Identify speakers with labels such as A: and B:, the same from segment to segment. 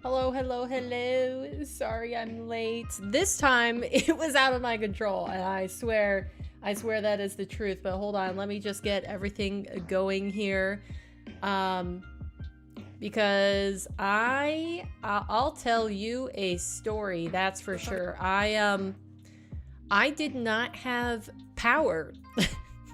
A: Hello, hello, hello. Sorry I'm late. This time it was out of my control, and I swear that is the truth. But hold on, let me just get everything going here. Because I'll tell you a story, that's for sure. I did not have power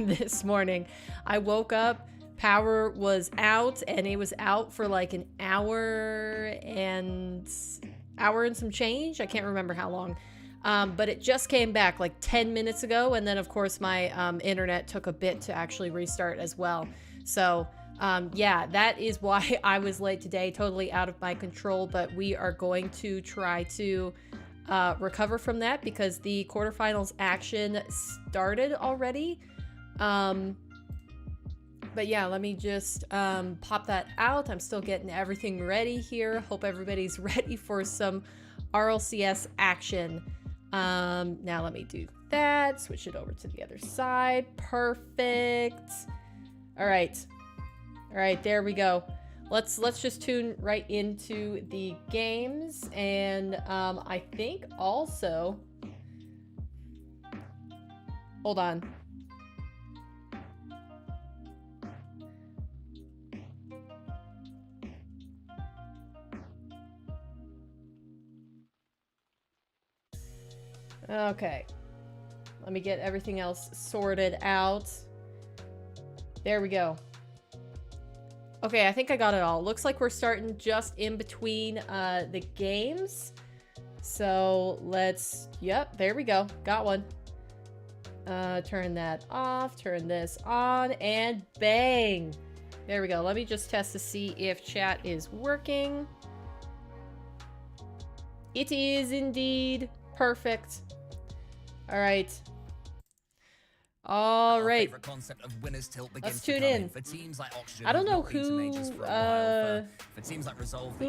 A: this morning. I woke up, power was out, and it was out for like an hour and some change. I can't remember how long. But it just came back like 10 minutes ago, and then of course my internet took a bit to actually restart as well. So yeah, that is why I was late today, totally out of my control, but we are going to try to recover from that because the quarterfinals action started already. But yeah, let me just pop that out. I'm still getting everything ready here. Hope everybody's ready for some RLCS action. Now let me do that. Switch it over to the other side. Perfect. All right. All right, there we go. Let's just tune right into the games. And I think also... Hold on. Okay, let me get everything else sorted out. There we go. Okay, I think I got it all. Looks like we're starting just in between the games. So let's, yep, there we go. Got one. Turn that off, turn this on, and bang. There we go. Let me just test to see if chat is working. It is indeed. Perfect. All right. All right. Let's tune in. I don't know who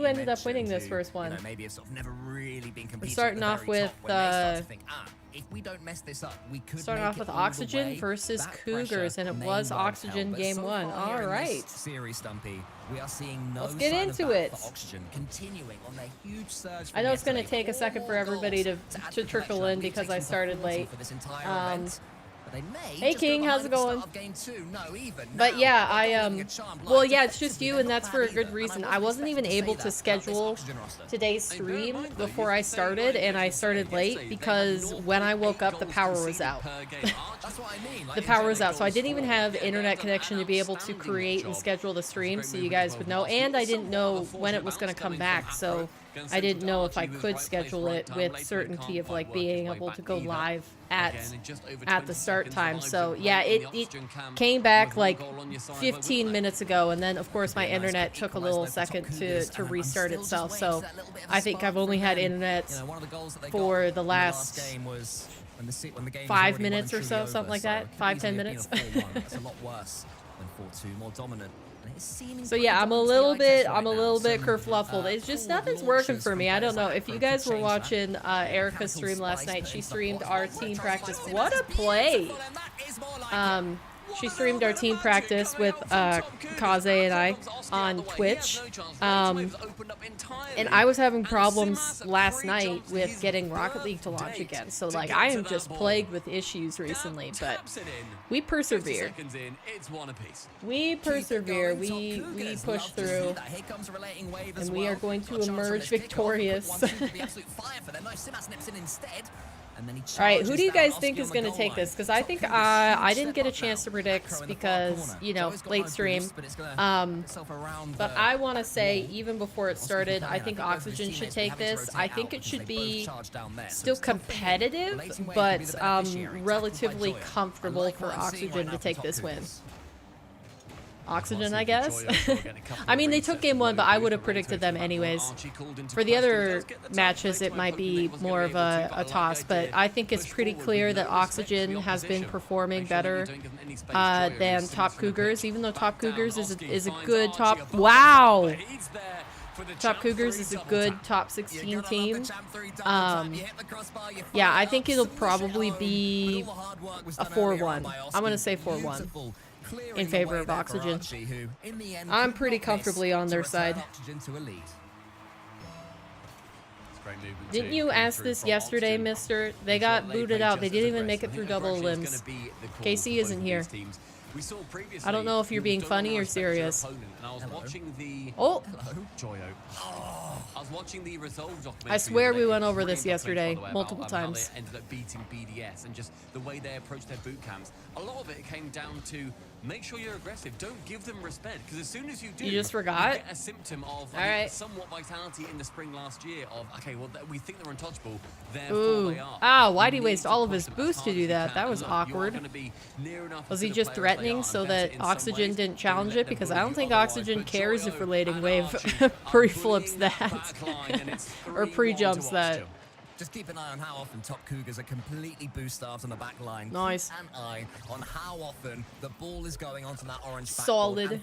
A: ended up winning this first one. We're starting off with Oxygen versus Cougars, and it was Oxygen game one. All right. Let's get into it. I know it's going to take a second for everybody to trickle in because I started late. Hey King, how's it going? But yeah, well yeah, it's just you, and that's for a good reason. I wasn't even able to schedule today's stream before I started, and I started late because when I woke up, the power was out. The power was out, so I didn't even have internet connection to be able to create and schedule the stream so you guys would know, and I didn't know when it was going to come back, so I didn't know if I could schedule it with certainty of like being able to go live at the start time. So yeah, it came back like 15 minutes ago, and then of course my internet took a little second to restart itself. So I think I've only had internet for the last 5 minutes or so, something like that, 5-10 minutes. So yeah, I'm a little bit kerfluffled. It's just nothing's working for me. I don't know if you guys were watching Erica's stream last night. She streamed our team practice. What a play! She streamed our team practice with Kaze and I on Twitch. And I was having problems last night with getting Rocket League to launch again. So like I am just plagued with issues recently, but we persevere. We persevere. We push through. And we are going to emerge victorious. Alright, who do you guys think is going to take this? Because I think I didn't get a chance to predict because, you know, late stream. But I want to say, even before it started, I think Oxygen should take this. I think it should be still competitive, but relatively comfortable for Oxygen to take this win. Oxygen, I guess. I mean, they took game one, but I would have predicted them anyways. For the other matches, it might be more of a toss, but I think it's pretty clear that Oxygen has been performing better than Top Cougars, even though Top Cougars is a good top... Wow! Top Cougars is a good top 16 team. Yeah, I think it'll probably be a 4-1. I'm going to say 4-1. In favor of Oxygen. I'm pretty comfortably on their side. Didn't you ask this yesterday, mister? They got booted out. They didn't even make it through double limbs. KC isn't here. I don't know if you're being funny or serious. Oh! I swear we went over this yesterday multiple times.
B: Ended up beating BDS and just the way they approached their boot camps. A lot of it came down to make sure you're aggressive. Don't give them respect, because as soon as you do,
A: you just forgot.
B: You get a symptom of somewhat vitality in the spring last year. Of okay, well we think they're untouchable. Therefore they are.
A: Ah, why'd he waste all of his boost to do that? That was awkward. Was he just threatening so that Oxygen didn't challenge it? Because I don't think Oxygen cares if Relating Wave pre-flips that or pre-jumps that.
C: Just keep an eye on how often top Cougars are completely boost starved on the back line.
A: Nice.
C: Keep an eye on how often the ball is going onto that orange backboard.
A: Solid.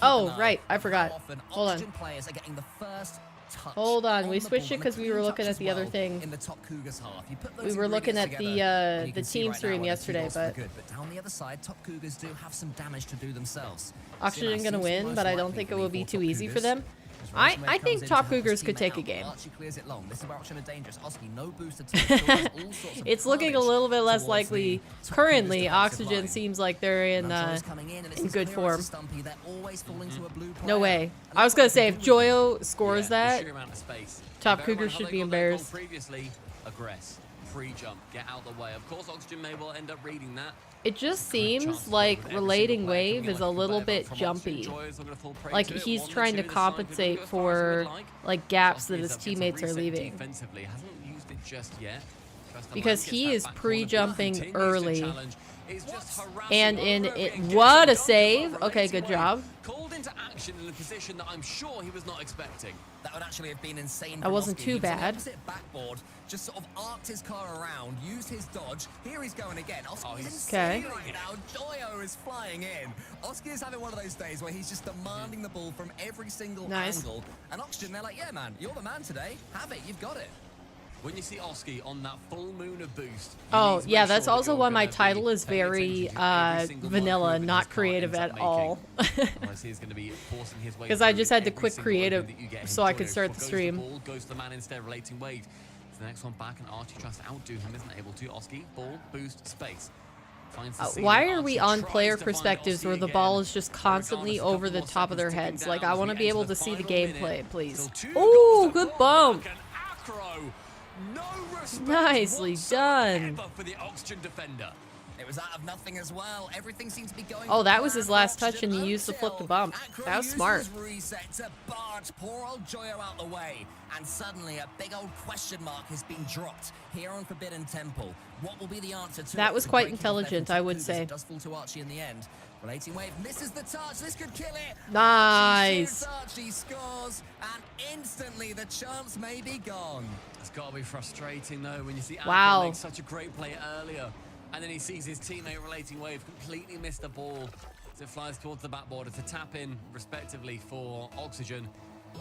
A: Oh, right. I forgot. Hold on.
C: Players are getting the first touch.
A: Hold on. We switched it because we were looking at the other thing.
C: In the top Cougars half. You put
A: we were looking at the team stream yesterday, but
C: down the other side, top Cougars do have some damage to do themselves.
A: Oxygen gonna win, but I don't think it will be too easy for them. I think top Cougars could take a game. It's looking a little bit less likely. Currently, Oxygen seems like they're in good form. No way. I was gonna say, if Joyo scores that, top Cougars should be embarrassed.
B: Pre-jump, get out the way. Of course, Oxygen may well end up reading that.
A: It just seems like Relating Wave is a little bit jumpy. Like he's trying to compensate for like gaps that his teammates are leaving. Because he is pre-jumping early. And in it, what a save! Okay, good job.
B: Called into action in a position that I'm sure he was not expecting.
C: That would actually have been insane.
A: That wasn't too bad.
C: Backboard, just sort of arced his car around, used his dodge. Here he's going again.
A: Okay.
C: Right now, Joyo is flying in. Oski is having one of those days where he's just demanding the ball from every single angle. And Oxygen, they're like, yeah, man, you're the man today. Have it. You've got it.
B: When you see Oski on that full moon of boost.
A: Oh, yeah, that's also why my title is very vanilla, not creative at all. Because I just had to quit creative so I could start the stream.
B: Goes to the man instead, Relating Wave. It's the next one back, and Archie tries to outdo him, isn't able to. Oski, ball, boost, space.
A: Why are we on player perspectives where the ball is just constantly over the top of their heads? Like, I want to be able to see the gameplay, please. Oh, good bump. Nicely done.
C: It was out of nothing as well. Everything seemed to be going.
A: Oh, that was his last touch, and he used the flip to bump. That was smart.
C: Reset to barge poor old Joyo out the way, and suddenly a big old question mark has been dropped here on Forbidden Temple. What will be the answer to
A: that? Was quite intelligent, I would say.
C: It does fall to Archie in the end. Relating Wave misses the touch. This could kill it.
A: Nice.
C: Archie scores, and instantly the chance may be gone.
B: It's got to be frustrating though when you see Alpha make such a great play earlier, and then he sees his teammate Relating Wave completely miss the ball as it flies towards the backboard. It's a tap in, respectively, for Oxygen.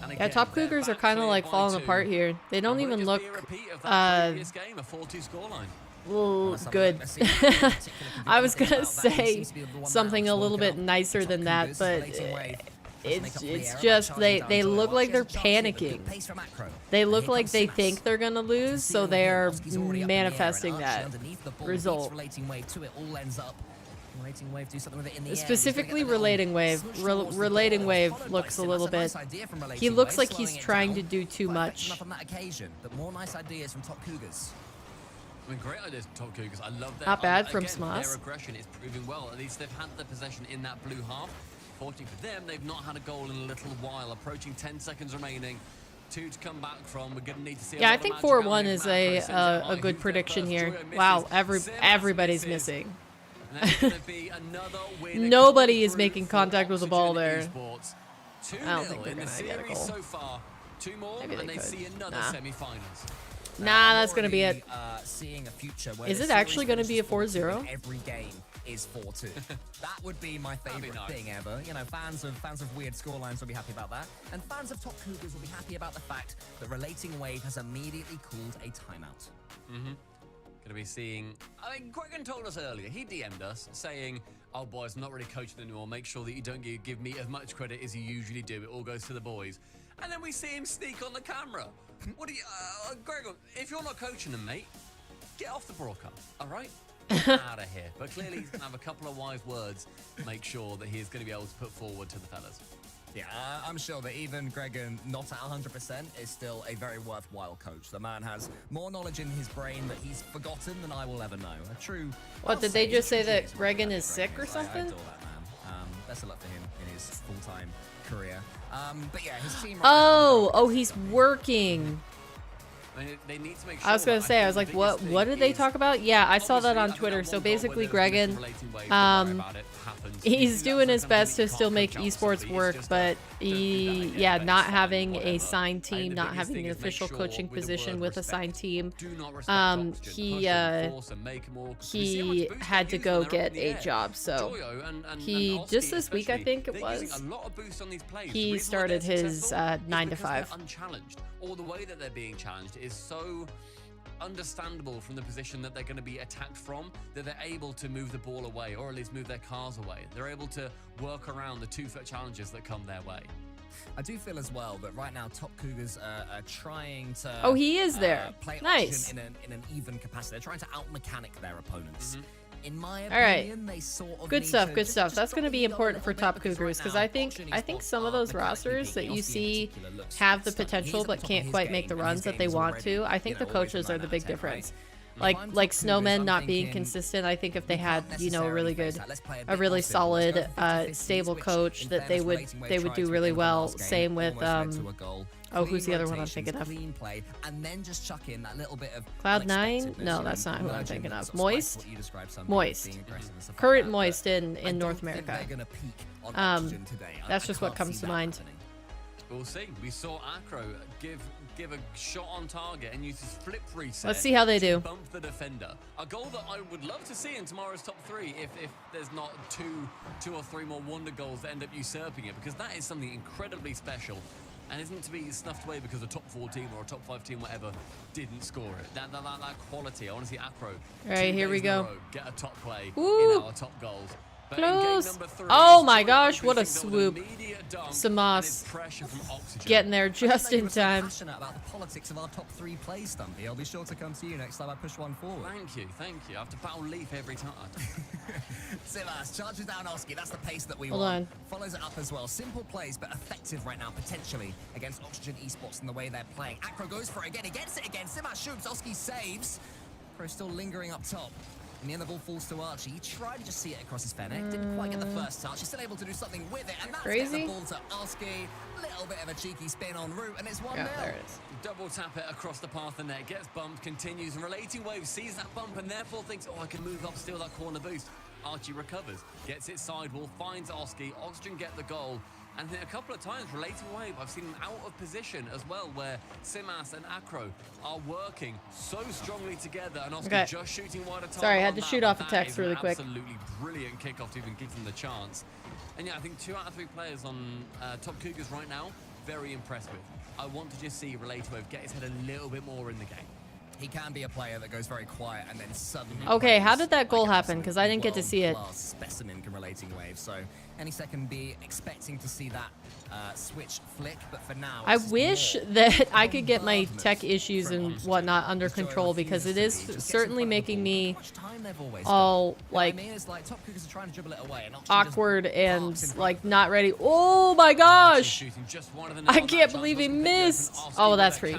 B: And again,
A: yeah, top Cougars are kind of like falling apart here. They don't even look.
B: Game, a 4-2 scoreline.
A: Well, good. I was gonna say something a little bit nicer than that, but it's just they look like they're panicking. They look like they think they're gonna lose, so they are manifesting that result. Specifically, Relating Wave. Relating Wave looks a little bit. He looks like he's trying to do too much.
B: I mean, great ideas from top Cougars. I love that.
A: Not bad from Smas.
B: Their aggression is proving well. At least they've had the possession in that blue half. Fortunately for them, they've not had a goal in a little while. Approaching 10 seconds remaining. 2 to come back from. We're going to need to see.
A: Yeah, I think 4-1 is a good prediction here. Wow, everybody's missing. Nobody is making contact with the ball there. I don't think they're going to get a goal. Maybe they could. Nah, that's going to be it. Is it actually going to be a 4-0?
C: Every game is 4-2. That would be my favorite thing ever. You know, fans of weird scorelines will be happy about that. And fans of top Cougars will be happy about the fact that Relating Wave has immediately called a timeout.
B: Going to be seeing... I mean, Gregan told us earlier, he DM'd us saying, oh boys, I'm not really coaching anymore. Make sure that you don't give me as much credit as you usually do. It all goes to the boys. And then we see him sneak on the camera. What do you, Gregor, if you're not coaching him, mate, get off the broadcast, all right? Out of here. But clearly he's going to have a couple of wise words to make sure that he is going to be able to put forward to the fellas.
C: Yeah, I'm sure that even Gregor, not at 100%, is still a very worthwhile coach. The man has more knowledge in his brain that he's forgotten than I will ever know. A true...
A: What, did they just say that Gregor is sick or something?
C: I adore that man. Best of luck to him in his full-time career. But yeah, his team...
A: Oh, he's working.
B: I mean, they need to make sure.
A: I was gonna say, I was like, what did they talk about? Yeah, I saw that on Twitter. So basically, Gregor, he's doing his best to still make esports work, but not having a signed team, not having an official coaching position with a signed team, he had to go get a job. So he just this week, I think it was, he started his 9 to 5.
B: Or the way that they're being challenged is so understandable from the position that they're going to be attacked from, that they're able to move the ball away, or at least move their cars away. They're able to work around the 2-foot challenges that come their way.
C: I do feel as well that right now Top Cougars are trying to...
A: Oh, he is there.
C: Play
A: nice.
C: In an even capacity. They're trying to out-mechanic their opponents. In my
A: All
C: opinion,
A: right.
C: they sort of
A: good stuff. That's going to be important for Top Cougars because I think some of those rosters that you see have the potential but can't quite make the runs that they want to. I think the coaches are the big difference. Like Snowmen not being consistent. I think if they had, a really solid, stable coach, that they would do really well. Same with who's the other one I'm thinking of? Cloud9? No, that's not who I'm thinking of. Moist. Current Moist in North America. That's just what comes to mind.
B: We'll see. We saw Acro give a shot on target and use his flip reset.
A: Let's see how they do.
B: Bump the defender. A goal that I would love to see in tomorrow's top 3 if there's not two or three more wonder goals that end up usurping it, because that is something incredibly special and isn't to be snuffed away because a top 4 team or a top 5 team, whatever, didn't score it. That quality. I want to see Acro.
A: All right, here we go.
B: Get a top play
A: Ooh.
B: in our top goals.
A: Close. Oh my gosh, what a swoop. Samas getting there just in time.
C: Passionate about the politics of our top 3 plays, Stumpy. I'll be sure to come to you next time I push one forward.
B: Thank you. I have to battle Leaf every time.
C: Simas charges down Oski. That's the pace that we
A: Hold
C: want.
A: on.
C: Follows it up as well. Simple plays, but effective right now, potentially, against Oxygen Esports and the way they're playing. Acro goes for it again. He gets it again. Simas shoots. Oski saves. Acro still lingering up top. In the end, the ball falls to Archie. He tried to just see it across his Fennec. Didn't quite get the first touch. He's still able to do something with it. And that's
A: crazy.
C: The ball to Oski. Little bit of a cheeky spin en route, and it's 1-0.
A: Yeah, there it is.
B: Double tap it across the path, the net gets bumped, continues, and Relating Wave sees that bump and therefore thinks, I can move up, steal that corner boost. Archie recovers, gets it sidewall, finds Oski. Oxygen get the goal. And then a couple of times, Relating Wave, I've seen them out of position as well, where Simas and Acro are working so strongly together, and Oski just shooting wide of target.
A: Sorry, I had to shoot off a text really quick.
B: Absolutely brilliant kickoff to even give them the chance. And yeah, I think 2 out of 3 players on Top Cougars right now, very impressed with. I want to just see Relating Wave get his head a little bit more in the game.
C: He can be a player that goes very quiet and then suddenly...
A: Okay, how did that goal happen? Because I didn't get to see it.
C: Specimen can Relating Wave, so any second be expecting to see that switch flick, but for now...
A: I wish that I could get my tech issues and whatnot under control, because it is certainly making me all, like, awkward and, like, not ready. Oh my gosh! I can't believe he missed! Oh, that's free.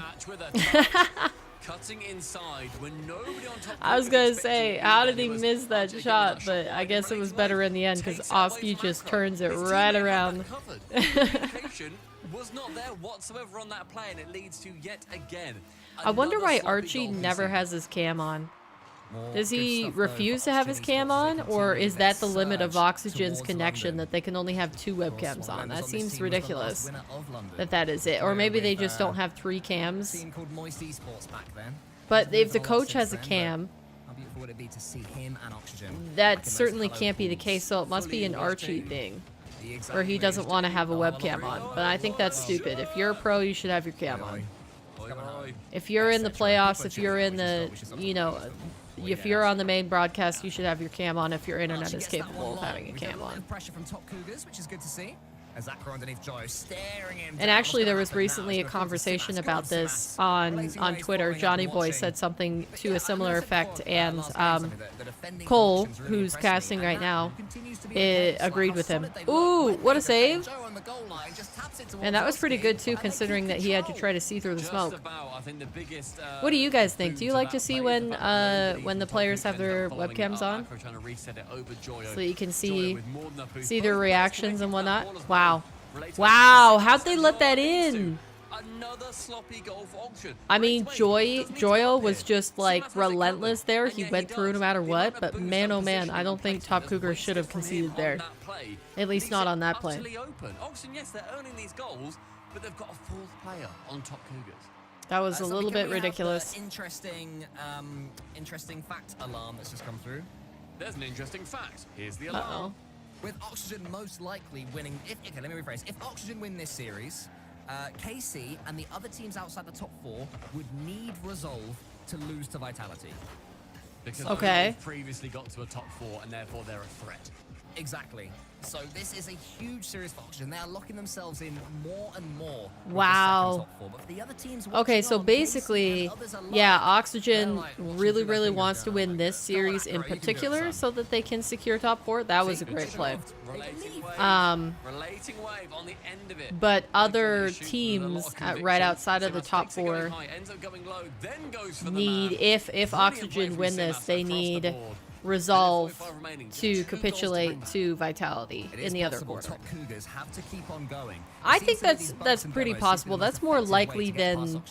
B: Cutting inside when nobody on top.
A: I was gonna say, how did he miss that shot? But I guess it was better in the end because Oski just turns it right around.
B: Communication was not there whatsoever on that play, and it leads to yet again.
A: I wonder why Archie never has his cam on. Does he refuse to have his cam on, or is that the limit of Oxygen's connection that they can only have 2 webcams on? That seems ridiculous that is it. Or maybe they just don't have 3 cams. But if the coach has a cam, that certainly can't be the case, so it must be an Archie thing, where he doesn't want to have a webcam on. But I think that's stupid. If you're a pro, you should have your cam on. If you're in the playoffs, if you're in the, if you're on the main broadcast, you should have your cam on if your internet is capable of having a cam on.
C: Pressure from Top Cougars, which is good to see. As Acro underneath Joyo, staring him
A: And actually, there was recently a conversation about this on Twitter. Johnny Boy said something to a similar effect, and Cole, who's casting right now, agreed with him. Ooh, what a save! And that was pretty good too, considering that he had to try to see through the smoke. What do you guys think? Do you like to see when the players have their webcams on, so that you can see their reactions and whatnot? Wow, wow! How'd they let that in?
B: Another sloppy goal for Oxygen.
A: I mean, Joyo was just like relentless there. He went through no matter what. But man, oh man, I don't think Top Cougars should have conceded there. At least not on that play.
B: Oxygen, yes, they're earning these goals, but they've got a fourth player on Top Cougars.
A: That was a little bit ridiculous.
C: Interesting fact alarm that's just come through.
B: There's an interesting fact. Here's the alarm.
C: With Oxygen most likely winning, okay, let me rephrase. If Oxygen win this series, KC and the other teams outside the top 4 would need Resolve to lose to Vitality.
B: Because they've previously got to a top 4 and therefore they're a threat.
C: Exactly. So this is a huge series for Oxygen. They are locking themselves in more and more.
A: Wow.
C: But the other teams
A: okay, so basically, yeah, Oxygen really wants to win this series in particular so that they can secure top 4. That was a great play. But other teams right outside of the top 4 need, if Oxygen win this, they need Resolve to capitulate to Vitality in the other quarter. I think that's pretty possible. That's more likely than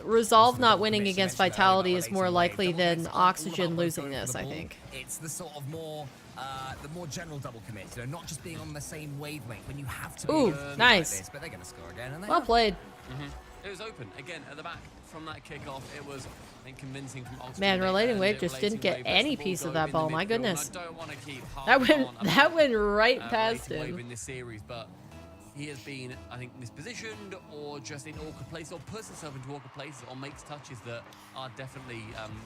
A: Resolve not winning against Vitality is more likely than Oxygen losing this, I think.
C: It's the sort of more the more general double commit, you know, not just being on the same wavelength when you have to be.
A: Ooh, nice.
C: Like this, but they're gonna score again, and
A: well played.
B: It was open again at the back from that kickoff. It was, I think, convincing from Oxford.
A: Man, Relating Wave just didn't get any piece of that ball. My goodness, that went right past him.
B: In this series, but he has been, I think, mispositioned or just in awkward places, or puts himself into awkward places, or makes touches that are definitely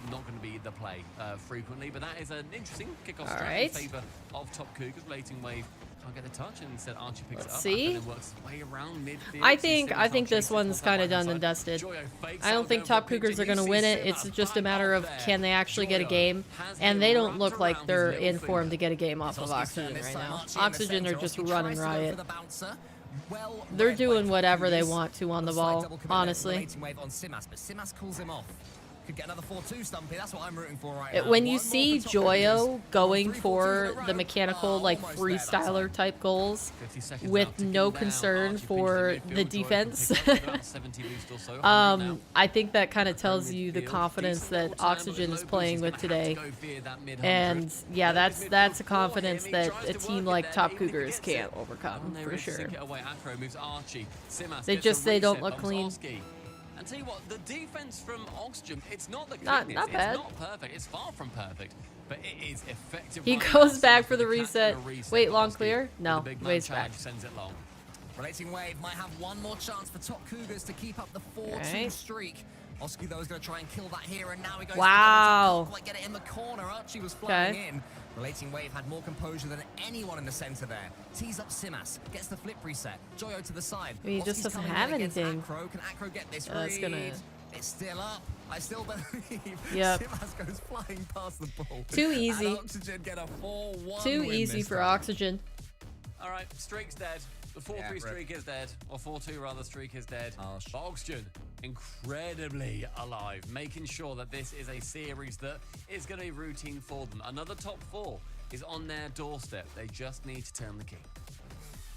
B: not going to be the play frequently. But that is an interesting kickoff strat in favor of Top Cougars. Relating Wave can't get the touch, and instead Archie picks it up.
A: See?
B: And works his way around midfield.
A: I think this one's kind of done and dusted. I don't think Top Cougars are going to win it. It's just a matter of can they actually get a game, and they don't look like they're in form to get a game off of Oxygen right now. Oxygen are just running riot. They're doing whatever they want to on the ball, honestly.
C: Could get another 4-2, Stumpy. That's what I'm rooting for right now.
A: When you see Joyo going for the mechanical, like, freestyler type goals with no concern for the defense, I think that kind of tells you the confidence that Oxygen is playing with today. And yeah, that's a confidence that a team like Top Cougars can't overcome, for sure. They don't look clean.
B: And tell you what, the defense from Oxygen, it's not the
A: not bad.
B: It's not perfect. It's far from perfect, but it is effective.
A: He goes back for the reset. Wait, long clear? No, waits back.
B: Sends it long.
C: Relating Wave might have one more chance for Top Cougars to keep up the 4-2 streak. Oski, though, is going to try and kill that here, and now he goes
A: wow.
C: to get it in the corner. Archie was flying in. Relating Wave had more composure than anyone in the center there. Tees up Simas, gets the flip reset. Joyo to the side.
A: He just doesn't have anything.
C: Acro. Can Acro get this
A: read?
C: It's still up. I still believe.
A: Yep.
C: Simas goes flying past the ball.
A: Too easy.
C: And Oxygen get a 4-1
A: Too easy for Oxygen.
B: All right, streak's dead. The 4-3 streak is dead, or 4-2 rather streak is dead. But Oxygen, incredibly alive, making sure that this is a series that is going to be routine for them. Another top 4 is on their doorstep. They just need to turn the key.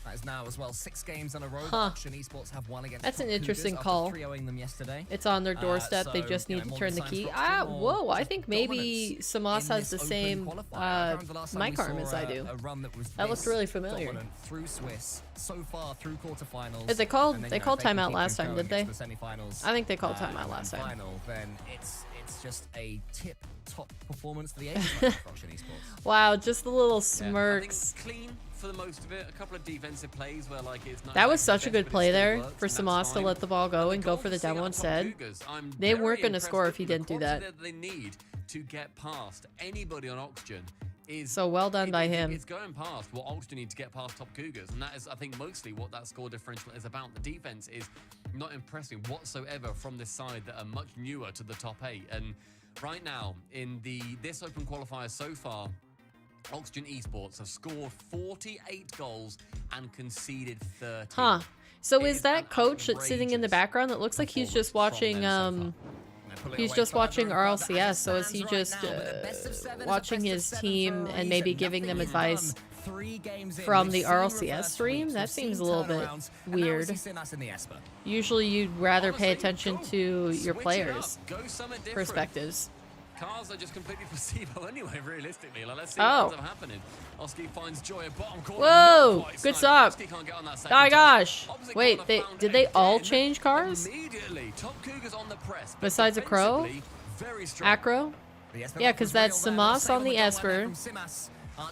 B: That is now as well 6 games in a row. Oxygen Esports have won against.
A: That's an interesting call.
C: Them yesterday.
A: It's on their doorstep. They just need to turn the key. Whoa! I think maybe Samas has the same mic arm as I do. That looked really familiar.
C: Through Swiss, so far through quarterfinals.
A: They called timeout last time, did they? I think they called timeout last time.
C: Then it's just a tip-top performance for the Esports.
A: Wow, just the little smirks.
B: Clean for the most of it. A couple of defensive plays where like it's not.
A: That was such a good play there for Samas to let the ball go and go for the demo instead. They weren't going to score if he didn't do that.
B: They need to get past anybody on Oxygen is
A: So well done by him.
B: It's going past what Oxygen need to get past Top Cougars, and that is, I think, mostly what that score differential is about. The defense is not impressing whatsoever from this side that are much newer to the top 8. And right now, in this Open qualifier so far, Oxygen Esports have scored 48 goals and conceded 30.
A: Huh. So is that coach that's sitting in the background? It looks like he's just watching, he's just watching RLCS. So is he just watching his team and maybe giving them advice from the RLCS stream? That seems a little bit weird. Usually you'd rather pay attention to your players' perspectives.
B: Cars are just completely placebo anyway, realistically. Like, let's see what ends up happening. Oski finds Joy at bottom corner.
A: Whoa! Good stop. Oh my gosh. Wait, did they all change cars?
B: Top Cougars on the press.
A: Besides a Crow? Acro? Yeah, because that's Simas on the Esper.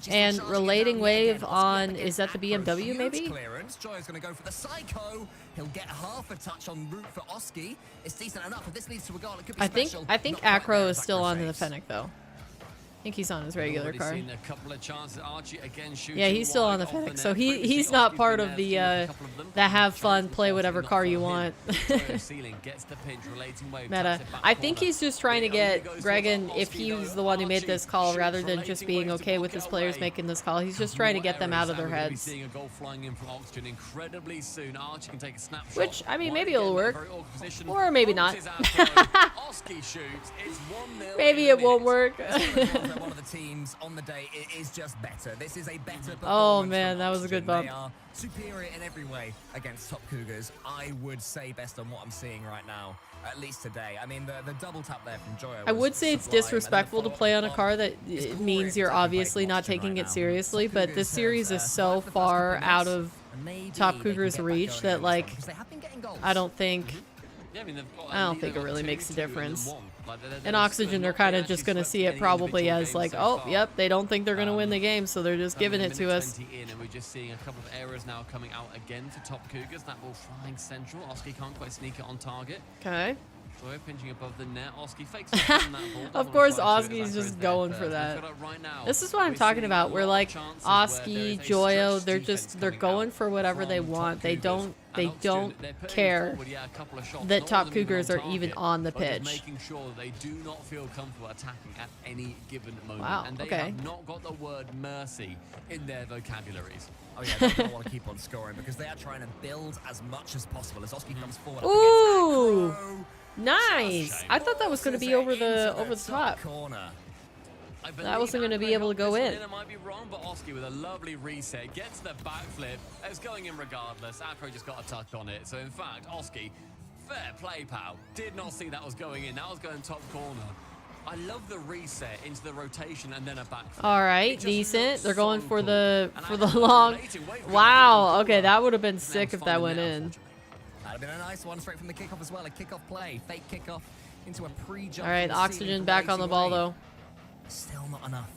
A: And Relating Wave on, is that the BMW maybe?
C: Joy's going to go for the Psycho. He'll get half a touch on route for Oski. It's decent enough. If this leads to a goal, it could be special.
A: I think Acro is still on the Fennec though. I think he's on his regular car. Yeah, he's still on the Fennec, so he's not part of the have fun, play whatever car you want. Meta. I think he's just trying to get Gregan, if he's the one who made this call, rather than just being okay with his players making this call, he's just trying to get them out of their heads. Which, I mean, maybe it'll work. Or maybe not. Maybe it won't work.
C: One of the teams on the day is just better. This is a better.
A: Oh man, that was a good bump.
C: They are superior in every way against Top Cougars. I would say best on what I'm seeing right now, at least today. I mean, the double tap there from Joyo.
A: I would say it's disrespectful to play on a car that means you're obviously not taking it seriously, but this series is so far out of Top Cougars' reach that, like, I don't think it really makes a difference. In Oxygen, they're kind of just going to see it probably as like, oh, yep, they don't think they're going to win the game, so they're just giving it to us.
B: And we're just seeing a couple of errors now coming out again for Top Cougars. That ball flying central. Oski can't quite sneak it on target.
A: Okay.
B: Joy pinching above the net. Oski fakes that ball.
A: Of course, Oski's just going for that. This is what I'm talking about. Where like Oski, Joyo, they're going for whatever they want. They don't care that Top Cougars are even on the pitch.
B: Making sure they do not feel comfortable attacking at any given moment.
A: Wow,
B: and they have not got the word mercy in their vocabularies.
C: Oh yeah, they're going to want to keep on scoring because they are trying to build as much as possible as Oski comes forward.
A: Ooh, nice! I thought that was going to be over the top. That wasn't going to be able to go in.
B: I might be wrong, but Oski with a lovely reset gets the backflip. It's going in regardless. Acro just got a touch on it. So in fact, Oski, fair play, pal. Did not see that was going in. That was going top corner. I love the reset into the rotation and then a backflip.
A: All right, decent. They're going for the long. Wow. Okay, that would have been sick if that went in.
C: That'd have been a nice one straight from the kickoff as well. A kickoff play, fake kickoff into a pre-jump.
A: All right, Oxygen back on the ball though.
C: Still not enough,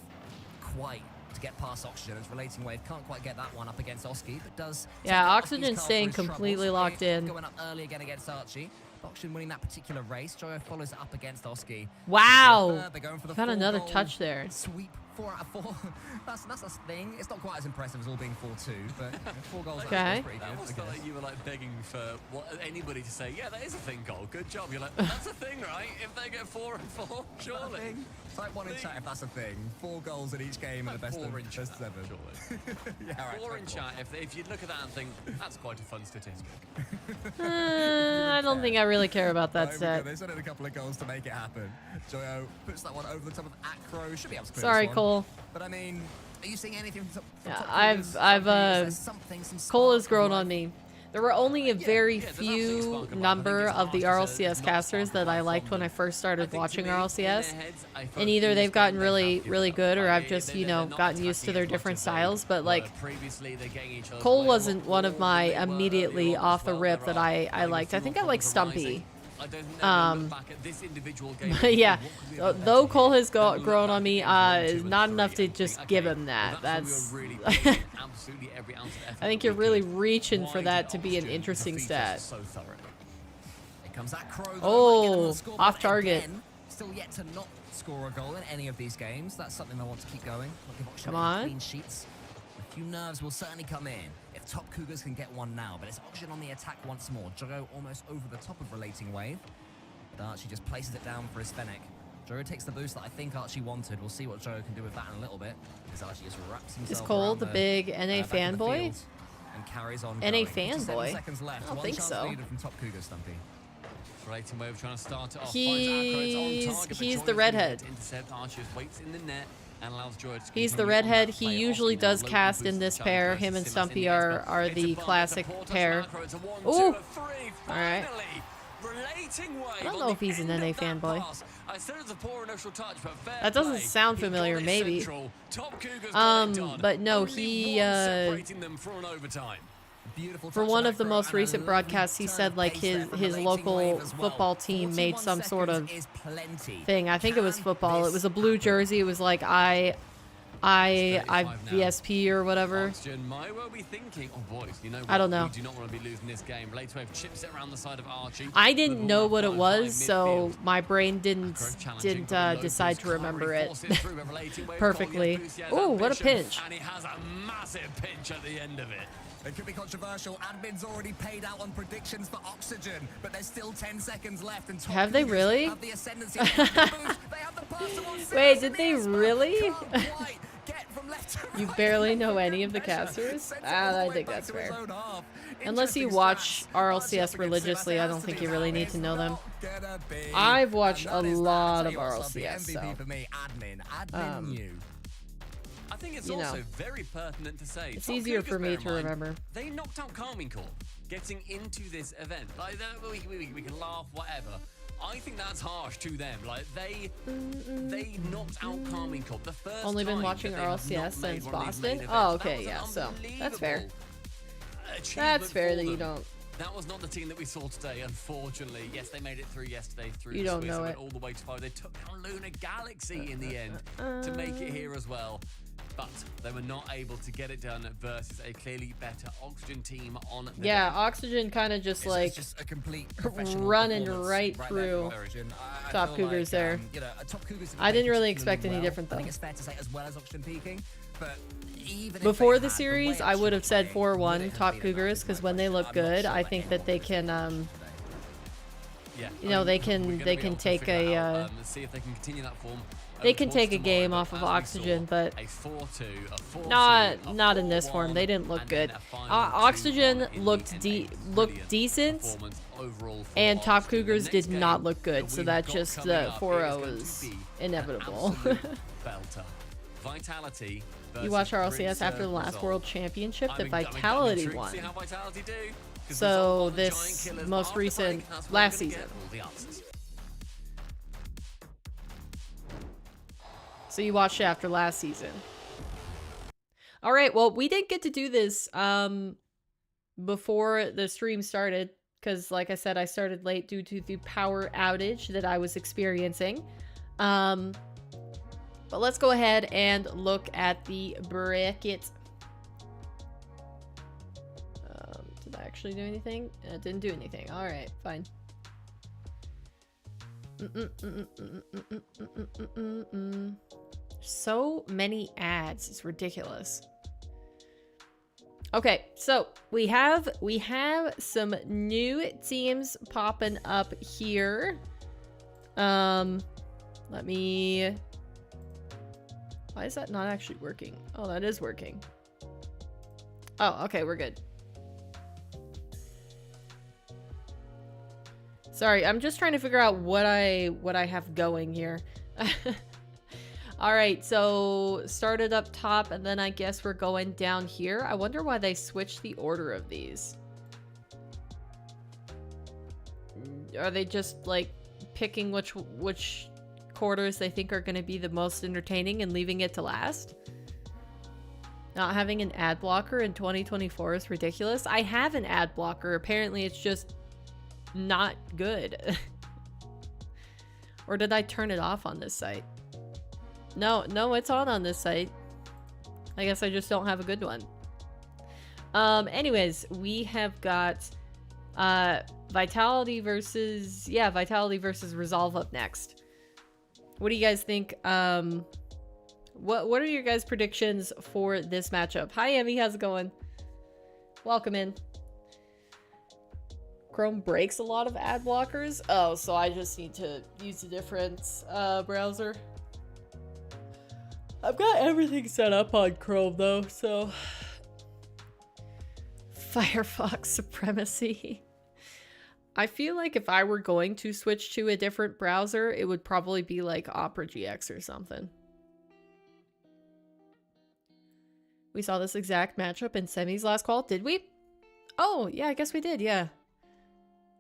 C: quite, to get past Oxygen. As Relating Wave can't quite get that one up against Oski, but does.
A: Yeah, Oxygen staying completely locked in.
C: Going up early again against Archie. Oxygen winning that particular race. Joyo follows it up against Oski.
A: Wow, got another touch there.
C: Sweep, 4 out of 4. That's a thing. It's not quite as impressive as all being 4-2, but 4 goals.
A: Okay.
C: Pretty good.
B: I almost felt like you were like begging for anybody to say, yeah, that is a thing, goal. Good job. You're like, that's a thing, right? If they get 4 and 4, surely.
C: Type 1 in chat if that's a thing. 4 goals in each game in the best 7.
B: Yeah, right, 4 in chat. If you look at that and think, that's quite a fun statistic.
A: I don't think I really care about that set.
C: They sent in a couple of goals to make it happen. Joyo puts that one over the top of Acro. Should be able to clear
A: Sorry,
C: this one.
A: Cole.
C: But I mean, are you seeing anything from
A: Yeah, Cole has grown on me. There were only a very few number of the RLCS casters that I liked when I first started watching RLCS. And either they've gotten really, really good, or I've just, you know, gotten used to their different styles. But, like, Cole wasn't one of my immediately off the rip that I liked. I think I like Stumpy. Yeah, though Cole has grown on me, not enough to just give him that. That's I think you're really reaching for that to be an interesting stat. Oh, off target.
C: Still yet to not score a goal in any of these games. That's something I want to keep going. Not give Oxygen
A: Come on.
C: clean sheets. A few nerves will certainly come in if Top Cougars can get one now. But it's Oxygen on the attack once more. Joe almost over the top of Relating Wave. But Archie just places it down for his Fennec. Joe takes the boost that I think Archie wanted. We'll see what Joe can do with that in a little bit. As Archie just wraps himself
A: Is Cole
C: around
A: the big NA fanboy?
C: And carries on
A: NA
C: going.
A: fanboy?
C: 57 seconds left.
A: I don't
C: One
A: think
C: chance
A: so.
C: needed from Top Cougars, Stumpy.
B: Relating Wave trying to start it off.
A: He's the redhead.
B: Intercept. Archers waits in the net and allows Joy to
A: He's the redhead. He usually does cast in this pair. Him and Stumpy are the classic pair. Ooh! Alright. I don't know if he's an NA fanboy. That doesn't sound familiar, maybe. But no, he, for one of the most recent broadcasts, he said like his local football team made some sort of thing. I think it was football. It was a blue jersey. It was like I VSP or whatever. I don't know. I didn't know what it was, so my brain didn't decide to remember it perfectly. Oh, what a pinch!
B: And he has a massive pinch at the end of it.
C: It could be controversial. Admin's already paid out on predictions for Oxygen, but there's still 10 seconds left. And
A: have they really?
C: Have the ascendancy. They have the person on
A: Wait, did they really?
C: Right.
A: You barely know any of the casters? I think that's fair. Unless you watch RLCS religiously, I don't think you really need to know them. I've watched a lot of RLCS, so...
B: I think it's also very pertinent to say
A: it's easier for me to remember.
B: They knocked out Carmine Corp getting into this event. Like, we can laugh, whatever. I think that's harsh to them. Like, they knocked out Carmine Corp. The first
A: only been watching RLCS since Boston. Oh, okay, yeah. So that's fair. That's fair that you don't.
B: That was not the team that we saw today, unfortunately. Yes, they made it through yesterday.
A: You don't know it.
B: All the way to 5. They took down Lunar Galaxy in the end to make it here as well. But they were not able to get it done versus a clearly better Oxygen team on the day.
A: Oxygen kind of just like
C: just a complete
A: running right through Top Cougars there. I didn't really expect any different though.
C: I think it's fair to say as well as Oxygen peaking, but
A: before the series, I would have said 4-1 Top Cougars because when they look good, I think that they can you know, they can take a
B: see if they can continue that form.
A: They can take a game off of Oxygen, but not in this form. They didn't look good. Oxygen looked decent, and Top Cougars did not look good. So that just 4-0 is inevitable. You watch RLCS after the last World Championship, the Vitality won. So this most recent last season. So you watched it after last season. All right, well, we didn't get to do this before the stream started because, like I said, I started late due to the power outage that I was experiencing. But let's go ahead and look at the bracket. Did I actually do anything? It didn't do anything. All right, fine. So many ads, it's ridiculous. Okay, so we have some new teams popping up here. Let me. Why is that not actually working? Oh, that is working. Oh, okay, we're good. Sorry, I'm just trying to figure out what I have going here. All right, so started up top, and then I guess we're going down here. I wonder why they switched the order of these. Are they just like picking which quarters they think are going to be the most entertaining and leaving it to last? Not having an ad blocker in 2024 is ridiculous. I have an ad blocker. Apparently, it's just not good. Or did I turn it off on this site? No, it's on this site. I guess I just don't have a good one. Anyways, we have got Vitality versus Resolve up next. What do you guys think? What are your guys' predictions for this matchup? Hi, Emmy. How's it going? Welcome in. Chrome breaks a lot of ad blockers. Oh, so I just need to use a different browser. I've got everything set up on Chrome though, so Firefox supremacy. I feel like if I were going to switch to a different browser, it would probably be like Opera GX or something. We saw this exact matchup in semis last call, did we? Oh, yeah, I guess we did, yeah.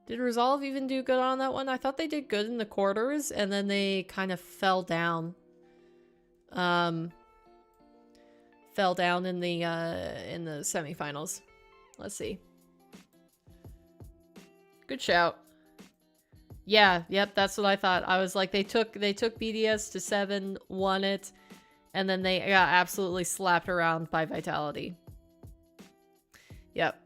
A: Did Resolve even do good on that one? I thought they did good in the quarters, and then they kind of fell down. Fell down in the semifinals. Let's see. Good shout. Yeah, yep, that's what I thought. I was like, they took BDS to 7, won it, and then they got absolutely slapped around by Vitality. Yep.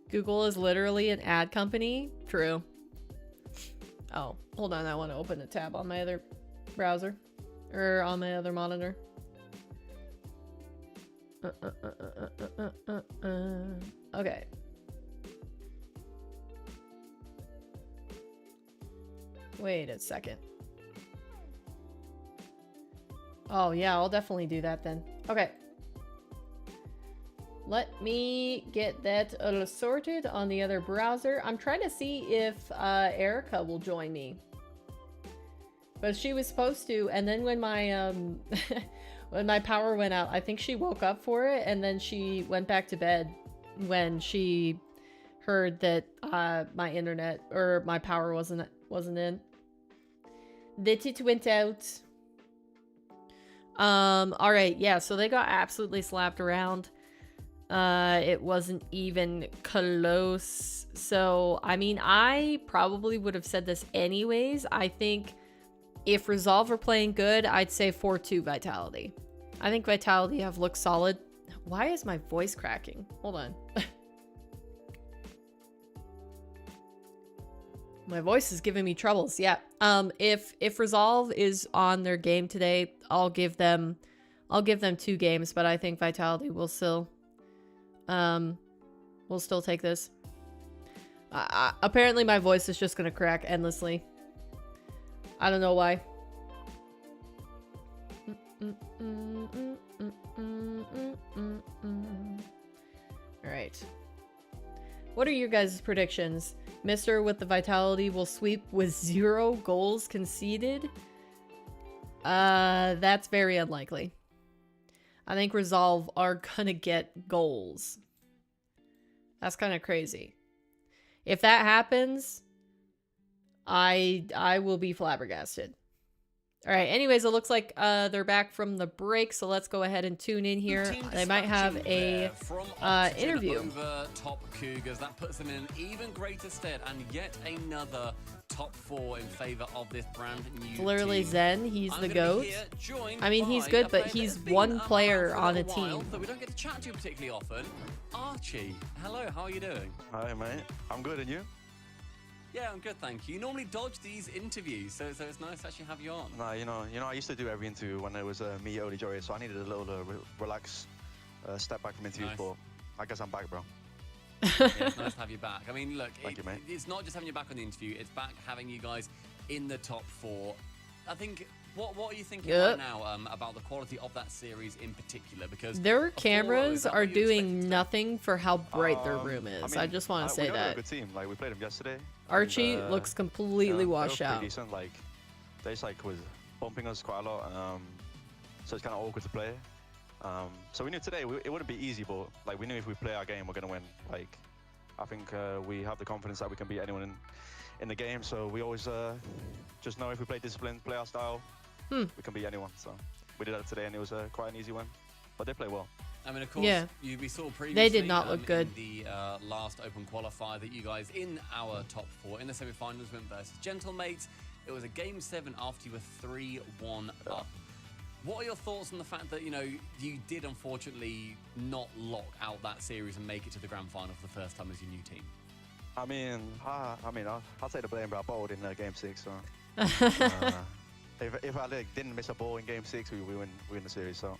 A: Google is literally an ad company. True. Oh, hold on. I want to open a tab on my other browser. Or on my other monitor. Okay. Wait a second. Oh, yeah, I'll definitely do that then. Okay. Let me get that sorted on the other browser. I'm trying to see if Erica will join me. But she was supposed to, and then when my when my power went out, I think she woke up for it, and then she went back to bed when she heard that my internet or my power wasn't in. That it went out. All right, yeah. So they got absolutely slapped around. It wasn't even close. So I mean, I probably would have said this anyways. I think if Resolve are playing good, I'd say 4-2 Vitality. I think Vitality have looked solid. Why is my voice cracking? Hold on. My voice is giving me troubles. Yeah. If Resolve is on their game today, I'll give them 2 games, but I think Vitality will still take this. Apparently my voice is just gonna crack endlessly. I don't know why. Alright. What are your guys' predictions? Mr. with the Vitality will sweep with 0 goals conceded? That's very unlikely. I think Resolve are gonna get goals. That's kind of crazy. If that happens, I will be flabbergasted. All right, anyways, it looks like they're back from the break, so let's go ahead and tune in here. They might have a interview.
B: Over top Cougars. That puts them in an even greater stead, and yet another top 4 in favor of this brand new
A: Literally
B: team.
A: Zen, he's the GOAT. I mean, he's good, but he's one player on a team.
B: That we don't get to chat to particularly often. Archie, hello, how are you doing?
D: Hi, mate. I'm good, and you?
B: Yeah, I'm good, thank you. You normally dodge these interviews, so it's nice to actually have you on.
D: Nah, you know, I used to do every interview when it was me, Oli Jory, so I needed a little relax, step back from interviews, but I guess I'm back, bro.
B: Yeah, it's nice to have you back. I mean, look,
D: Thank you, mate.
B: It's not just having you back on the interview, it's back having you guys in the top 4. I think, what are you thinking right now about the quality of that series in particular? Because
A: their cameras are doing nothing for how bright their room is. I mean, I just want to say that.
D: A good team. Like, we played them yesterday.
A: Archie looks completely washed out.
D: Decent. Like, they just like was bumping us quite a lot. So it's kind of awkward to play. So we knew today it wouldn't be easy, but like we knew if we play our game, we're gonna win. Like, I think we have the confidence that we can beat anyone in the game. So we always just know if we play disciplined, play our style, we can beat anyone. So we did that today, and it was quite an easy win. But they play well.
B: I mean, of course, we saw previously
A: they did not look good.
B: In the last open qualifier that you guys in our top 4 in the semi-finals went versus Gentlemates. It was a game 7 after you were 3-1 up. What are your thoughts on the fact that, you know, you did unfortunately not lock out that series and make it to the grand final for the first time as your new team?
D: I mean, I'll take the blame, but I bowled in Game 6. So if I didn't miss a ball in Game 6, we win the series. So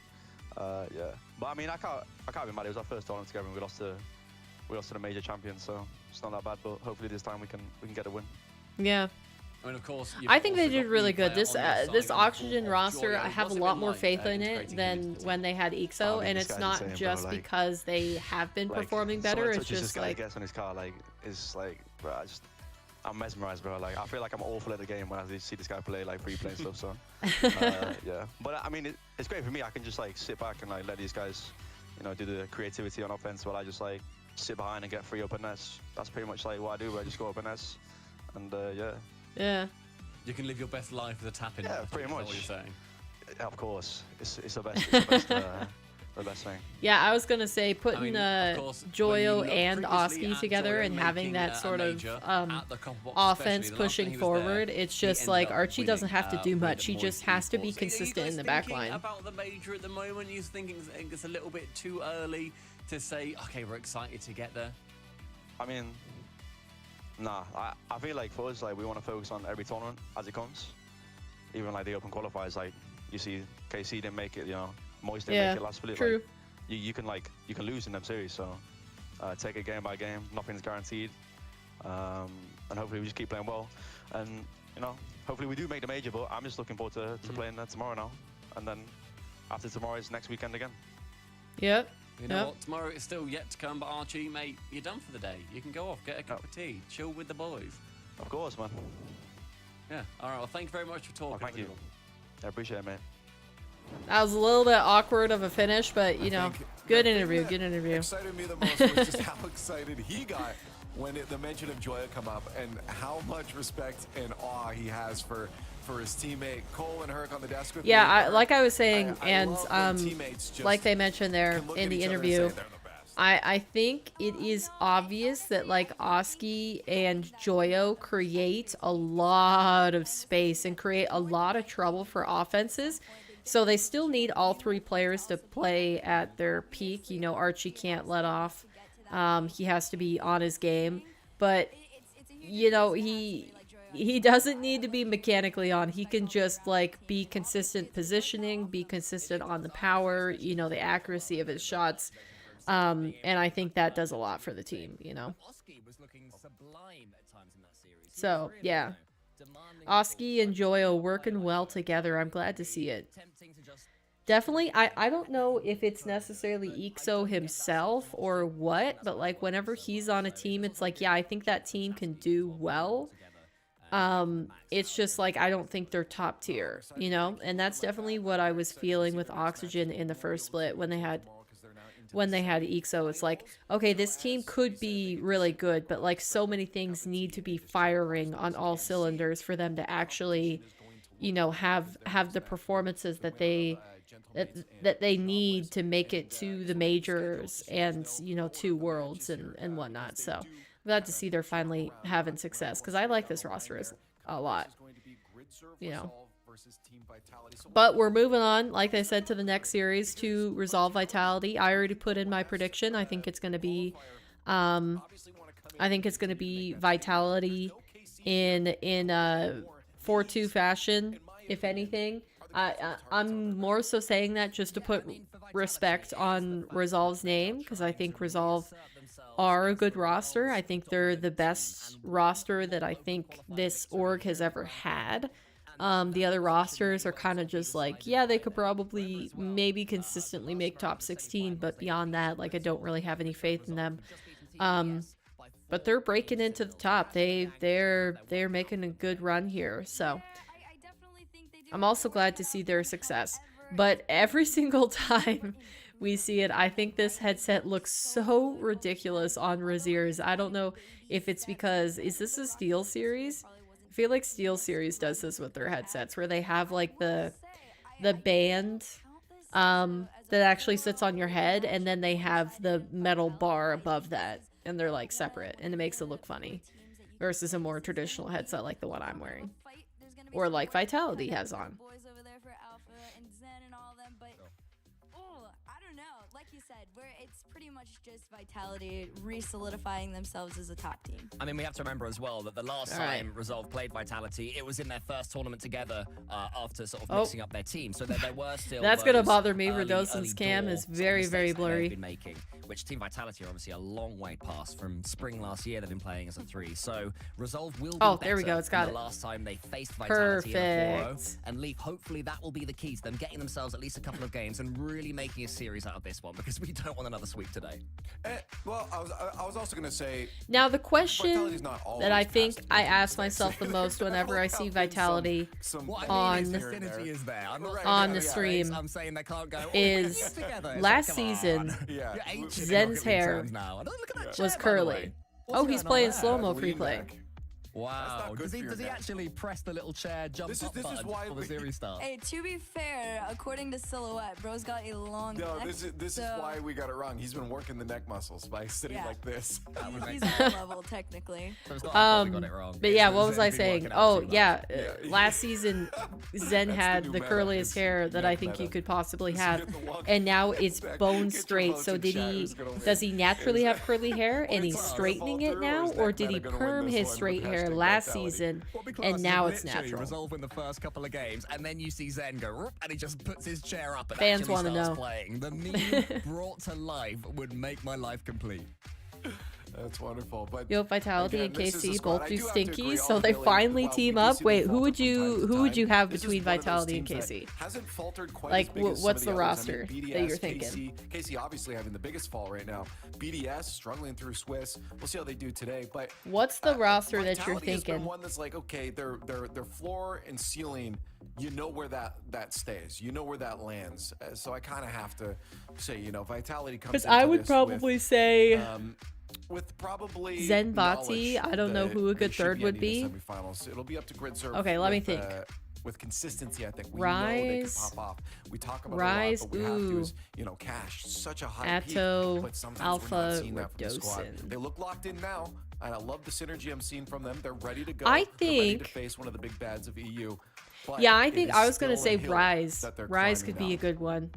D: yeah, but I mean, I can't be mad. It was our first tournament together, and we lost to the major champions. So it's not that bad. But hopefully this time we can get a win.
A: Yeah.
B: I mean, of course,
A: I think they did really good. This Oxygen roster, I have a lot more faith in it than when they had EXO, and it's not just because they have been performing better. It's just like
D: gets on his car, bro, I'm mesmerized, bro. Like, I feel like I'm awful at the game when I see this guy play like free play and stuff. So yeah, but I mean, it's great for me. I can just like sit back and like let these guys, you know, do the creativity on offense while I just like sit behind and get free open nets. That's pretty much like what I do. Where I just go open nets, and yeah.
A: Yeah.
B: You can live your best life as a tap-in.
D: Yeah, pretty much.
B: What you're saying.
D: Of course, it's the best, the best thing.
A: Yeah, I was gonna say putting Joyo and Oski together and having that sort of offense pushing forward. It's just like Archie doesn't have to do much. He just has to be consistent in the back line.
B: About the major at the moment, you thinking it's a little bit too early to say, okay, we're excited to get there?
D: I mean, nah, I feel like for us, like we want to focus on every tournament as it comes. Even like the open qualifiers, like you see KC didn't make it, you know, Moist didn't make it last split.
A: True.
D: Like, you can lose in them series, so take it game by game. Nothing's guaranteed, and hopefully we just keep playing well. And you know, hopefully we do make the major. But I'm just looking forward to playing that tomorrow now, and then after tomorrow is next weekend again.
A: Yep.
B: You know what? Tomorrow is still yet to come, but Archie, mate, you're done for the day. You can go off, get a cup of tea, chill with the boys.
D: Of course, man.
B: Yeah. All right. Well, thank you very much for talking.
D: Thank you. I appreciate it, mate.
A: That was a little bit awkward of a finish, but you know, good interview. Good interview.
E: Excited me the most was just how excited he got when the mention of Joyo come up, and how much respect and awe he has for his teammate Cole and Herc on the desk with me.
A: Like I was saying, like they mentioned there in the interview, I think it is obvious that like Oski and Joyo create a lot of space and create a lot of trouble for offenses. So they still need all three players to play at their peak. You know, Archie can't let off. He has to be on his game. But, you know, he doesn't need to be mechanically on. He can just, like, be consistent positioning, be consistent on the power, you know, the accuracy of his shots. And I think that does a lot for the team, you know. So, yeah. Oski and Joyo working well together. I'm glad to see it. Definitely, I don't know if it's necessarily EXO himself or what, but like whenever he's on a team, it's like, yeah, I think that team can do well. It's just like, I don't think they're top tier, you know? And that's definitely what I was feeling with Oxygen in the first split when they had EXO. It's like, okay, this team could be really good, but like so many things need to be firing on all cylinders for them to actually, you know, have the performances that they need to make it to the majors and, you know, to Worlds and whatnot. So I'm glad to see they're finally having success, because I like this roster a lot, you know. But we're moving on, like I said, to the next series to resolve Vitality. I already put in my prediction. I think it's going to be Vitality in 4-2 fashion, if anything. I'm more so saying that just to put respect on Resolve's name, because I think Resolve are a good roster. I think they're the best roster that I think this org has ever had. The other rosters are kind of just like, yeah, they could probably maybe consistently make top 16, but beyond that, like, I don't really have any faith in them. But they're breaking into the top. They're making a good run here, so I'm also glad to see their success. But every single time we see it, I think this headset looks so ridiculous on Razir's. I don't know if it's because, is this a Steel series? I feel like Steel series does this with their headsets, where they have like the band that actually sits on your head, and then they have the metal bar above that, and they're like separate, and it makes it look funny, versus a more traditional headset like the one I'm wearing, or like Vitality has on.
F: you said, where it's pretty much just Vitality re-solidifying themselves as a top team.
C: I mean, we have to remember as well that the last time Resolve played Vitality, it was in their first tournament together after sort of mixing up their team. So there were still
A: That's gonna bother me.
C: early
A: Redosin's cam is very, very blurry.
C: Been making, which Team Vitality are obviously a long way past. From spring last year, they've been playing as a 3. So Resolve will be
A: there we go. It's got
C: the
A: it.
C: last time they faced Vitality in a 4-0.
A: Perfect.
C: And Leaf, hopefully that will be the key to them getting themselves at least a couple of games and really making a series out of this one, because we don't want another sweep today.
E: Well, I was also going to say,
A: now the question that I think
E: past
A: I ask myself the most whenever I see Vitality on the stream
C: I'm saying they can't go
A: is last season Zen's hair was curly. Oh, he's playing slow-mo free play.
C: Wow. Does he actually press the little chair jump up button before the series starts?
F: Hey, to be fair, according to Silhouette, bro's got a long
E: No,
F: neck.
E: this is why we got it wrong. He's been working the neck muscles by sitting like this.
F: He's on level, technically.
C: So it's not like we got it wrong.
A: But yeah, what was I saying? Oh, yeah. Last season, Zen had the curliest hair that I think you could possibly have. And now it's bone straight. So does he naturally have curly hair and he's straightening it now? Or did he perm his straight hair last season and now it's natural?
C: Resolve in the first couple of games, and then you see Zen go whoop, and he just puts his chair up and
A: fans
C: want to
A: know.
C: Playing. The meme brought to life would make my life complete.
E: That's wonderful. But
A: Yo, Vitality and KC both do Stinky,
E: agree,
A: so they finally team up. Wait, who would you have
E: This is
A: between
E: one of those
A: Vitality and
E: teams that
A: KC?
E: hasn't faltered quite
A: Like,
E: as big as some
A: what's
E: of the
A: the
E: others.
A: roster
E: I mean,
A: that you're
E: BDS,
A: thinking?
E: KC obviously having the biggest fall right now. BDS struggling through Swiss. We'll see how they do today. But
A: What's the roster that you're
E: Vitality has been
A: thinking?
E: one that's like, okay, their floor and ceiling, you know where that stays. You know where that lands. So I kind of have to say, Vitality comes.
A: Because I would probably say
E: with probably
A: Zen Bati. I don't know who a good third would be.
E: Semifinals. It'll be up to grid serve.
A: Okay, let me think.
E: With consistency, I think we
A: Rise,
E: know they can pop off. We talk about
A: Rise,
E: it a lot, but we have to is, Cash such a high
A: Atto,
E: peak, but sometimes
A: Alpha,
E: we're not seeing that from the squad.
A: Redosin.
E: They look locked in now, and I love the synergy I'm seeing from them. They're ready to go.
A: I
E: They're ready to
A: think-
E: face one of the big bads of EU. But
A: Yeah, I
E: it
A: think
E: is
A: I was gonna
E: still a
A: say
E: hill
A: Rise.
E: that they're
A: Rise
E: climbing
A: could be a
E: down.
A: good one.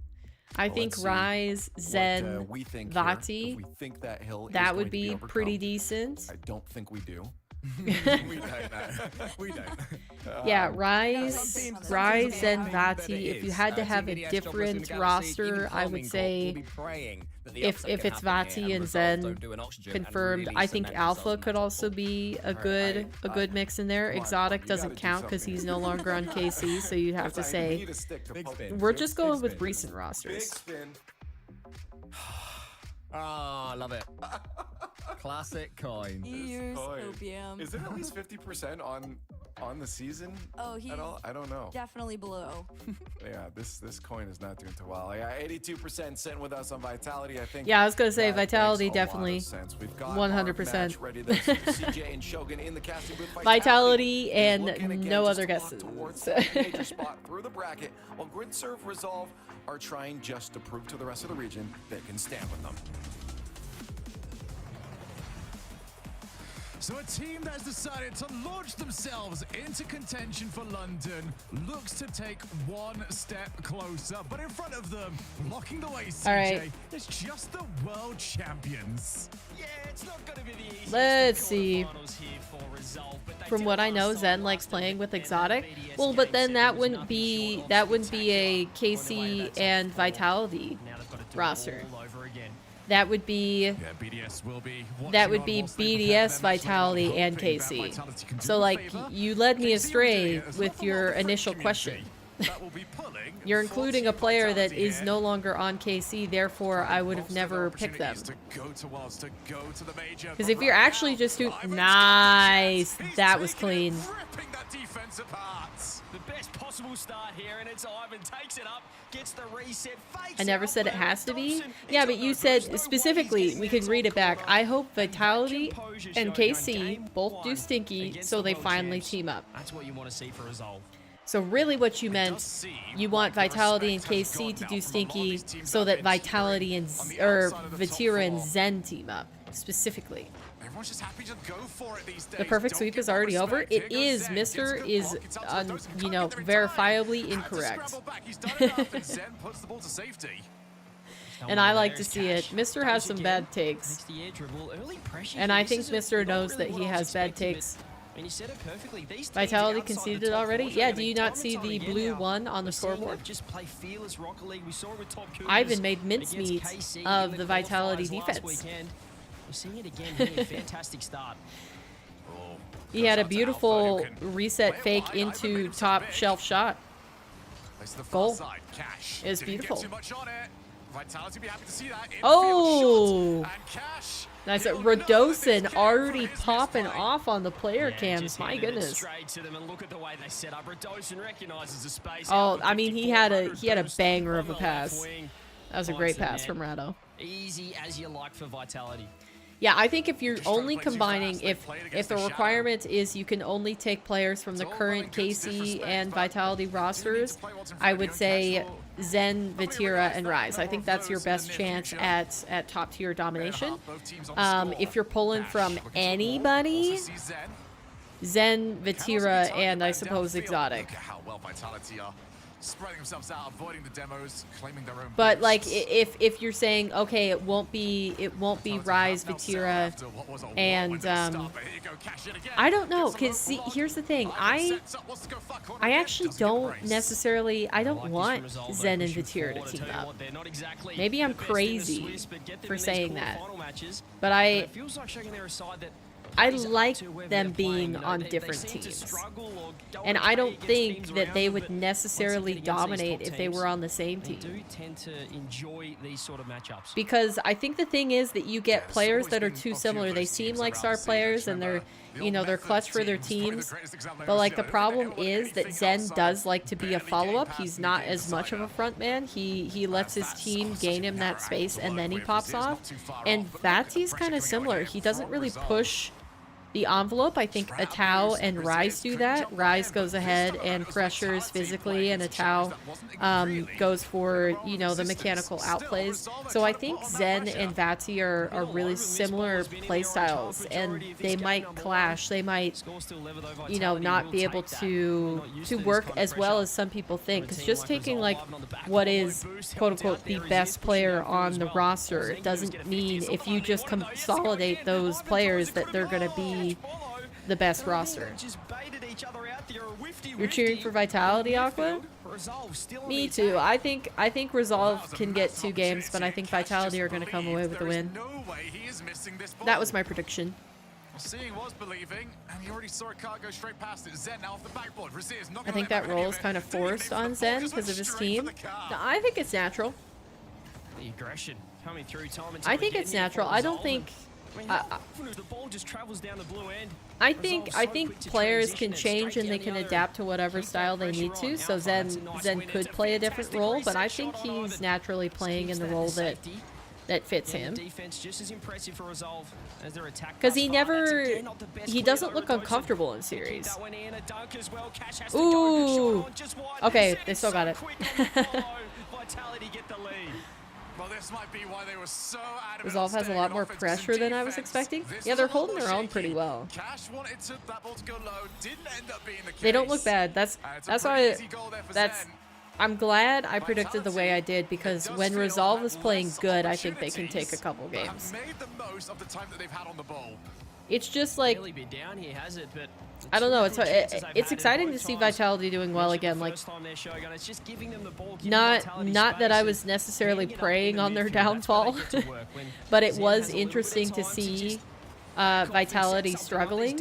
A: I
E: Well,
A: think
E: let's see
A: Rise, Zen,
E: what, we think here.
A: Vati.
E: If we think that hill is
A: That
E: going
A: would
E: to
A: be
E: overcome,
A: pretty decent.
E: I don't think we do.
C: We don't know. We don't.
A: Yeah, Rise,
C: some teams
A: Zen,
C: think that
A: Vati.
C: it
A: If you
C: is.
A: had to have a
C: Team BDS,
A: different
C: Jobless in the Galaxy,
A: roster,
C: even
A: I would
C: Calming Corp
A: say
C: will be praying that the
A: if
C: upset can
A: it's
C: happen
A: Vati
C: here
A: and
C: Resolve
A: Zen
C: don't do an oxygen and
A: confirmed,
C: really
A: I think
C: cement themselves
A: Alpha
C: in the
A: could
C: top
A: also
C: four.
A: be a
E: right,
A: good mix in there.
E: come on,
A: Exotic
E: you gotta
A: doesn't
E: do
A: count because
E: something
A: he's
E: here.
A: no longer on KC, so you'd have to
E: We
A: say
E: need a stick to
C: Big
E: poke
C: spin.
E: it.
A: we're just going with
C: spin.
A: recent
E: Big
A: rosters.
E: spin.
C: Ah, I love it. Classic coin.
F: Use
E: Coin.
F: opium.
E: Is it at least 50% on the season
F: Oh, he's
E: at all? I don't know.
F: definitely below.
E: Yeah, this coin is not doing too well. Yeah, 82% sitting with us on Vitality. I think.
A: Yeah, I was gonna say
E: that
A: Vitality
E: makes a lot of
A: definitely.
E: sense. We've got
A: 100%.
E: our match ready. There's CJ and Shogun in the casting booth.
A: Vitality
E: is
A: and
E: looking again
A: no
E: just
A: other
E: to walk
A: guesses.
E: towards that major spot through the bracket, while Grid Serve Resolve are trying just to prove to the rest of the region they can stand with them.
B: So a team that has decided to launch themselves into contention for London looks to take one step closer, but in front of them, blocking the way, CJ,
A: All right.
B: is just the world champions.
G: Yeah, it's not going to be the easiest
A: Let's
G: of
A: see.
G: quarterfinals here for Resolve, but they
A: From
G: did
A: what I
G: last
A: know,
G: time
A: Zen
G: last
A: likes playing with
G: event,
A: Exotic.
G: and the
A: Well,
G: BDS
A: but then
G: game
A: that
G: set was
A: wouldn't
G: nothing
A: be
G: short of
A: that wouldn't be a
G: spectacular. On the way to
A: KC
G: that
A: and
G: top four.
A: Vitality
G: Now they've got to do it
A: roster.
G: all over again.
A: That would be
B: Yeah, BDS will be
A: that would be BDS, Vitality, and KC. So like you led me astray with your initial question. You're including a player that is no longer on KC, therefore I would have never picked them. Because if you're actually just doing nice, that was clean.
G: The best possible start here, and it's Ivan takes it up, gets the reset, fakes
A: I never
G: it
A: said it
G: out,
A: has to be.
G: Dobson,
A: Yeah,
G: he's
A: but
G: got
A: you
G: no
A: said
G: boost, no way
A: specifically,
G: he's
A: we
G: getting
A: could read it back. I hope Vitality
G: Composure
A: and
G: showing on
A: KC
G: game
A: both do
G: one
A: Stinky
G: against
A: so
G: the
A: they
G: world
A: finally
G: champs.
A: team up.
G: That's what you want to see for Resolve.
A: So really what you meant, you want Vitality and KC to do Stinky so that Vitality and Vatira and Zen team up, specifically.
B: Everyone's just happy to go for it these days.
A: The perfect
B: Don't
A: sweep
B: give
A: is
B: up
A: already
B: respect.
A: over.
B: Here
A: It
B: goes
A: is,
B: Zen.
A: Mr.
B: Gets a good
A: is,
B: block. It's up to Dobson.
A: you
B: Can't
A: know,
B: get there in time.
A: verifiably
B: Had to
A: incorrect.
B: scramble back. He's done enough, and Zen puts the ball to safety.
A: And I like to see it. Mr. has some bad takes. And I think Mr. knows that he has bad takes. Vitality conceded already? Yeah, do you not see the blue 1 on the scoreboard? Ivan made mincemeat of the Vitality defense.
G: We're seeing it again here. Fantastic start.
A: He had a beautiful reset fake into top shelf shot. Goal. Is beautiful. Oh! Nice. Radosin already popping off on the player cams. My goodness. Oh, I mean, he had a banger of a pass. That was a great pass from Rado.
G: Easy as you like for Vitality.
A: Yeah, I think if you're only combining, if the requirement is you can only take players from the current KC and Vitality rosters, I would say Zen, Vatira, and Rise. I think that's your best chance at top tier domination. If you're pulling from anybody, Zen, Vatira, and I suppose Exotic.
E: Spreading themselves out, avoiding the demos, claiming their own.
A: But like, if you're saying, okay, it won't be Rise, Vatira, and I don't know, cause see, here's the thing, I actually don't necessarily, I don't want Zen and Vatira to team up. Maybe I'm crazy for saying that, but I like them being on different teams. And I don't think that they would necessarily dominate if they were on the same team. Because I think the thing is that you get players that are too similar. They seem like star players and they're, you know, they're clutch for their teams. But like the problem is that Zen does like to be a follow-up. He's not as much of a front man. He lets his team gain him that space and then he pops off. And Vati's kind of similar. He doesn't really push the envelope. I think Atau and Rise do that. Rise goes ahead and pressures physically, and Atau goes for, you know, the mechanical outplays. So I think Zen and Vati are really similar play styles, and they might clash. They might, you know, not be able to work as well as some people think. Because just taking like what is quote unquote the best player on the roster doesn't mean if you just consolidate those players that they're going to be the best roster. You're cheering for Vitality, Aqua? Me too. I think Resolve can get 2 games, but I think Vitality are going to come away with the win. That was my prediction.
E: Seeing was believing, and he already saw a car go straight past it. Zen now off the backboard.
A: I think that roll is kind of forced on Zen because of his team. No, I think it's natural.
G: The aggression coming through time.
A: I think it's natural. I don't think. I think players can change and they can adapt to whatever style they need to. So Zen could play a different role, but I think he's naturally playing in the role that fits him. Because he doesn't look uncomfortable in series. Ooh. Okay, they still got it.
E: Well, this might be why they were so adamant.
A: Resolve has a lot more pressure than I was expecting. Yeah, they're holding their own pretty well. They don't look bad. That's why I'm glad I predicted the way I did, because when Resolve is playing good, I think they can take a couple games. It's just like, I don't know, it's exciting to see Vitality doing well again. Like, not that I was necessarily preying on their downfall, but it was interesting to see Vitality struggling.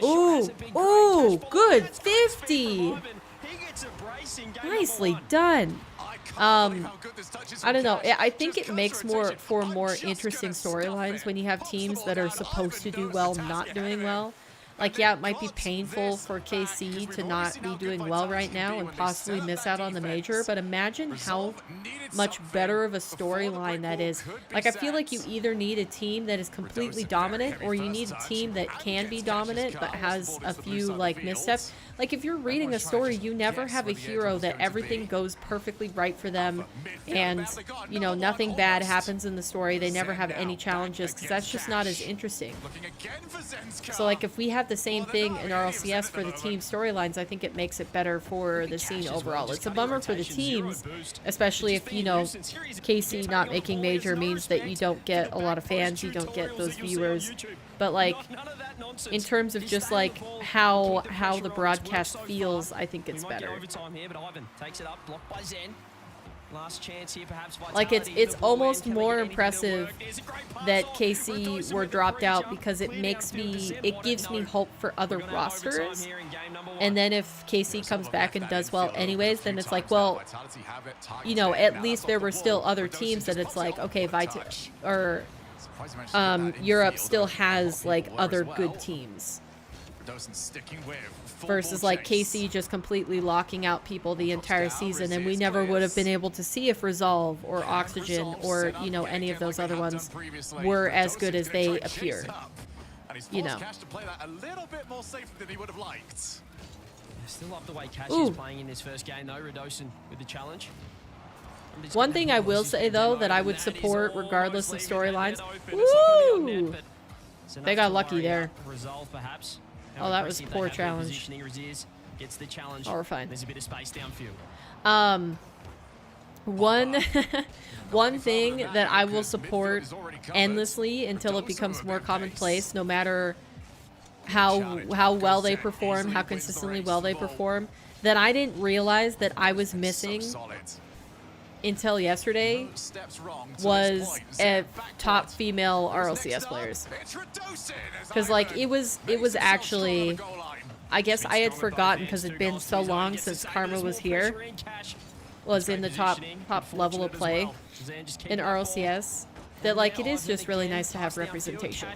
A: Ooh, good 50. Nicely done. I don't know. I think it makes for more interesting storylines when you have teams that are supposed to do well not doing well. Like, yeah, it might be painful for KC to not be doing well right now and possibly miss out on the major, but imagine how much better of a storyline that is. Like, I feel like you either need a team that is completely dominant, or you need a team that can be dominant but has a few, like, missteps. Like, if you're reading a story, you never have a hero that everything goes perfectly right for them and, you know, nothing bad happens in the story. They never have any challenges, because that's just not as interesting. So, like, if we have have the same thing in RLCS for the team storylines, I think it makes it better for the scene overall. It's a bummer for the teams, especially if, you know, KC not making major means that you don't get a lot of fans, you don't get those viewers. But, like, in terms of just, like, how the broadcast feels, I think it's better. Like, it's almost more impressive that KC were dropped out because it gives me hope for other rosters. And then if KC comes back and does well anyways, then it's like, well, you know, at least there were still other teams that it's like, okay, Europe still has, like, other good teams. Versus, like, KC just completely locking out people the entire season, and we never would have been able to see if Resolve or Oxygen or, you know, any of those other ones were as good as they appear. You know.
G: Still love the way Cash is playing in this first game, though. Redosin with the challenge.
A: One thing I will say, though, that I would support regardless of storylines. Woo! They got lucky there.
G: Resolve, perhaps.
A: Oh, that was a poor challenge. Oh, we're fine.
G: There's a bit of space downfield.
A: One thing that I will support endlessly until it becomes more commonplace, no matter how well they perform, how consistently well they perform, that I didn't realize that I was missing until yesterday, was top female RLCS players. Because, like, it was actually, I guess I had forgotten because it'd been so long since Karma was here, was in the top level of play in RLCS, that, like, it is just really nice to have representation.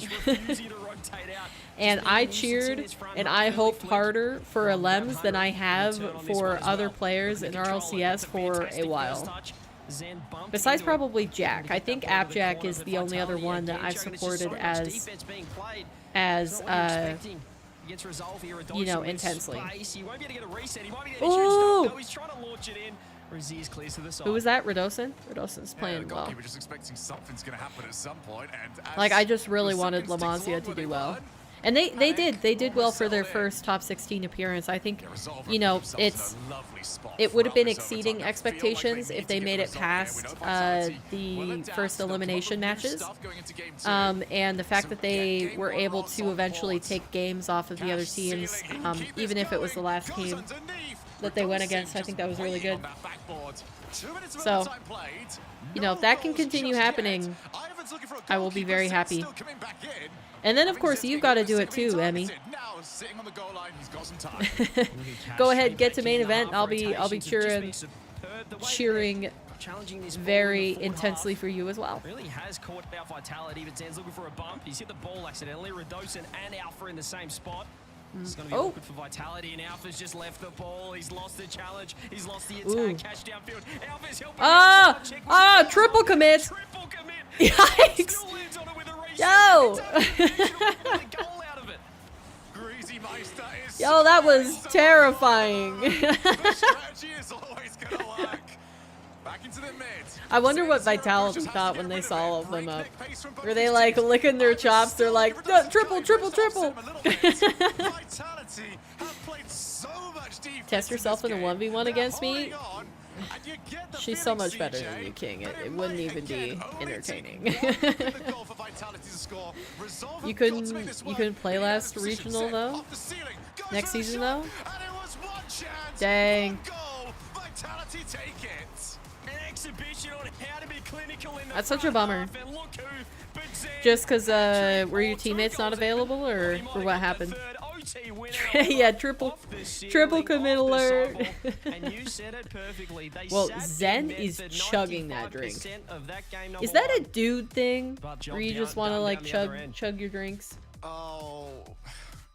A: And I cheered and I hoped harder for Lems than I have for other players in RLCS for a while. Besides probably Jack. I think AppJack is the only other one that I've supported as you know, intensely. Ooh! Who was that? Redosin? Redosin's playing well. Like, I just really wanted Lamasia to do well. And they did well for their first top 16 appearance. I think, you know, it would have been exceeding expectations if they made it past the first elimination matches. And the fact that they were able to eventually take games off of the other teams, even if it was the last game that they went against, I think that was really good. So, you know, if that can continue happening, I will be very happy. And then, of course, you've got to do it too, Emmy. Go ahead, get to main event. I'll be cheering very intensely for you as well.
G: Really has caught out Vitality, but Zan's looking for a bump. He's hit the ball accidentally. Redosin and Alpha in the same spot. It's going to be awkward for Vitality, and Alpha's just left the ball. He's lost the challenge. He's lost the attack. Cash downfield. Alpha's helping.
A: Triple commit.
G: Triple commit.
A: Yikes. Yo. Yo, that was terrifying. I wonder what Vitality thought when they saw all of them up. Were they like licking their chops? They're like, triple, triple, triple. Test yourself in a 1v1 against me? She's so much better than you, King. It wouldn't even be entertaining. You couldn't play last regional though? Next season though? Dang. That's such a bummer. Just because were your teammates not available, or what happened? Yeah, triple commit alert. Well, Zen is chugging that drink. Is that a dude thing? Where you just want to like chug your drinks?
E: Oh,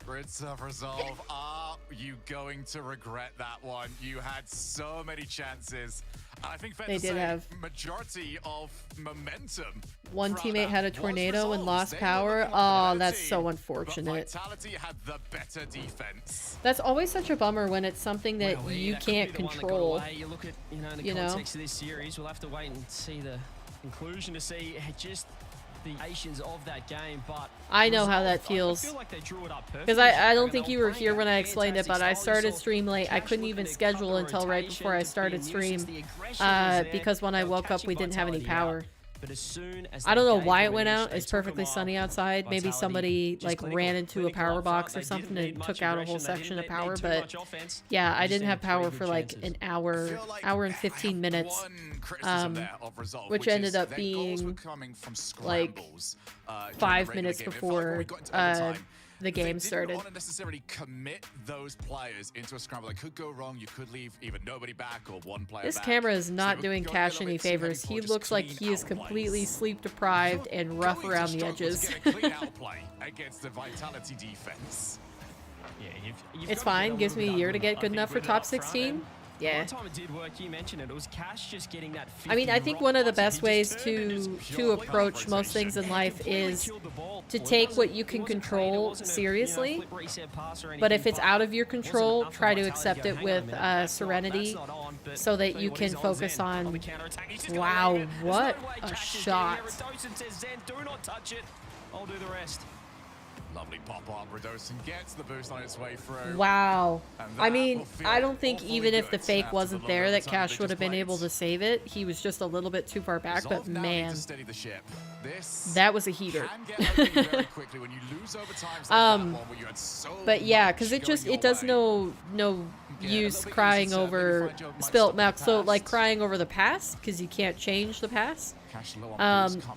E: Brits of Resolve, are you going to regret that one? You had so many chances. I think
A: they did have
E: majority of momentum.
A: One teammate had a tornado and lost power. Oh, that's so unfortunate.
E: Vitality had the better defense.
A: That's always such a bummer when it's something that you can't control.
G: You look at, in the context of this series, we'll have to wait and see the conclusion to see just the patience of that game, but
A: I know how that feels.
G: I feel like they drew it up perfectly.
A: Because I don't think you were here when I explained it, but I started stream late. I couldn't even schedule until right before I started stream. Because when I woke up, we didn't have any power.
G: But as soon as
A: I don't know why it went out. It's perfectly sunny outside. Maybe somebody like ran into a power box or something and took out a whole section of power. But yeah, I didn't have power for like an hour and 15 minutes, which ended up being like 5 minutes before the game started.
E: Want to necessarily commit those players into a scramble. It could go wrong. You could leave either nobody back or one player
A: This
E: back.
A: camera is not doing Cash any favors. He looks like he is completely sleep deprived and rough around the edges.
E: Against the Vitality defense.
G: Yeah,
A: It's fine. Gives me a year to get good enough for top 16. Yeah.
G: One time it did work, you mentioned it was Cash just getting that 50
A: I mean, I think one of the best ways
G: to
A: approach most things in life is to take what you can control seriously, but if it's out of your control, try to accept it with serenity so that you can focus on, wow, what a shot.
G: Do not touch it. I'll do the rest.
E: Lovely pop-up. Redosin gets the boost on its way through.
A: Wow. I mean, I don't think even if the fake wasn't there that Cash would have been able to save it. He was just a little bit too far back, but man, that was a heater. But yeah, because it does no use crying over spilt milk. So like crying over the past, because you can't change the past.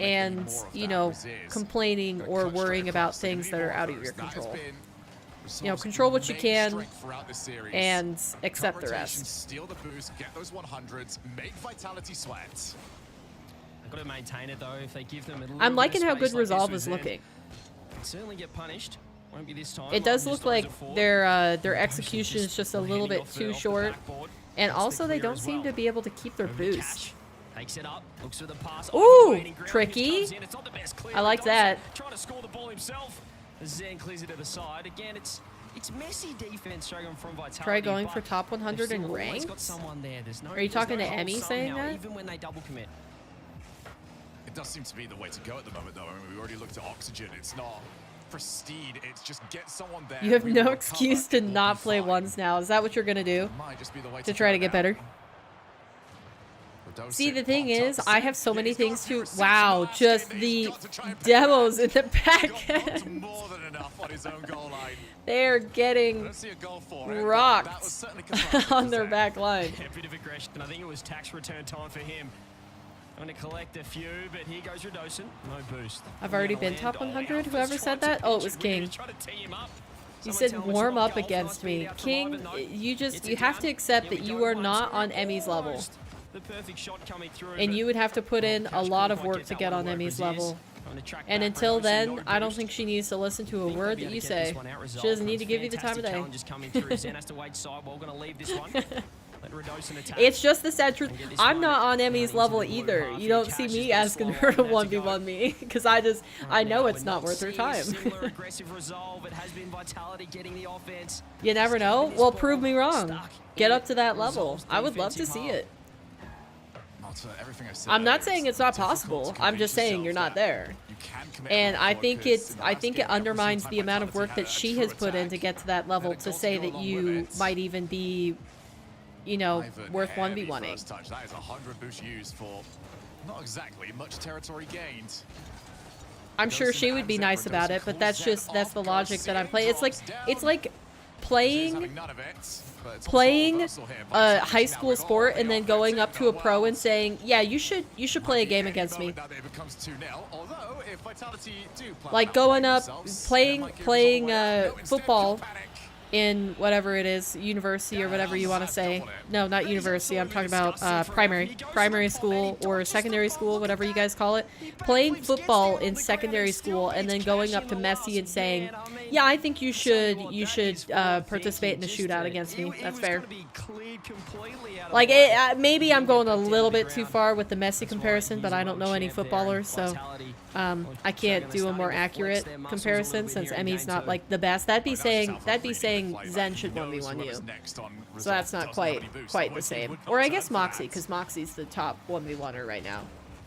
A: And, you know, complaining or worrying about things that are out of your control. You know, control what you can and accept the rest.
E: Steal the boost, get those 100s, make Vitality sweat.
G: I've got to maintain it though. If they give them a little
A: I'm liking how good
G: like
A: Resolve is looking.
G: Certainly get punished. Won't be this time.
A: It does look like their execution is just a little bit too short. And also they don't seem to be able to keep their boost.
G: Takes it up, looks for the pass.
A: Ooh, tricky. I like that.
G: Trying to score the ball himself. Zen clears it to the side. Again, it's messy defense showing from Vitality.
A: Try going for top 100 in ranked? Are you talking to Emmy saying that?
G: Even when they double commit.
E: It does seem to be the way to go at the moment, though. I mean, we already looked at Oxygen. It's not prestige. It's just get someone there.
A: You have no excuse to not play ones now. Is that what you're gonna do? To try to get better? See, the thing is, I have so many things to... Wow, just the demos in the back end. They're getting rocked on their back line.
G: A bit of aggression. I think it was tax return time for him. I'm going to collect a few, but here goes Redosin. No boost.
A: I've already been top 100? Whoever said that? Oh, it was King. You said warm up against me. King, you have to accept that you are not on Emmy's level. And you would have to put in a lot of work to get on Emmy's level. And until then, I don't think she needs to listen to a word that you say. She doesn't need to give you the time of day. It's just the sad truth. I'm not on Emmy's level either. You don't see me asking her to 1v1 me, because I know it's not worth her time. You never know. Well, prove me wrong. Get up to that level. I would love to see it. I'm not saying it's not possible. I'm just saying you're not there. And I think it undermines the amount of work that she has put in to get to that level to say that you might even be, you know, worth 1v1ing.
E: That is 100 boost used for not exactly much territory gained.
A: I'm sure she would be nice about it, but that's the logic that I'm playing. It's like playing a high school sport and then going up to a pro and saying, yeah, you should play a game against me. Like going up, playing football in whatever it is, university or whatever you want to say. No, not university. I'm talking about primary school or secondary school, whatever you guys call it. Playing football in secondary school and then going up to Messi and saying, yeah, I think you should participate in the shootout against me. That's fair. Like, maybe I'm going a little bit too far with the Messi comparison, but I don't know any footballers, so I can't do a more accurate comparison since Emmy's not like the best. That'd be saying Zen should 1v1 you. So that's not quite the same. Or I guess Moxie, because Moxie's the top 1v1er right now.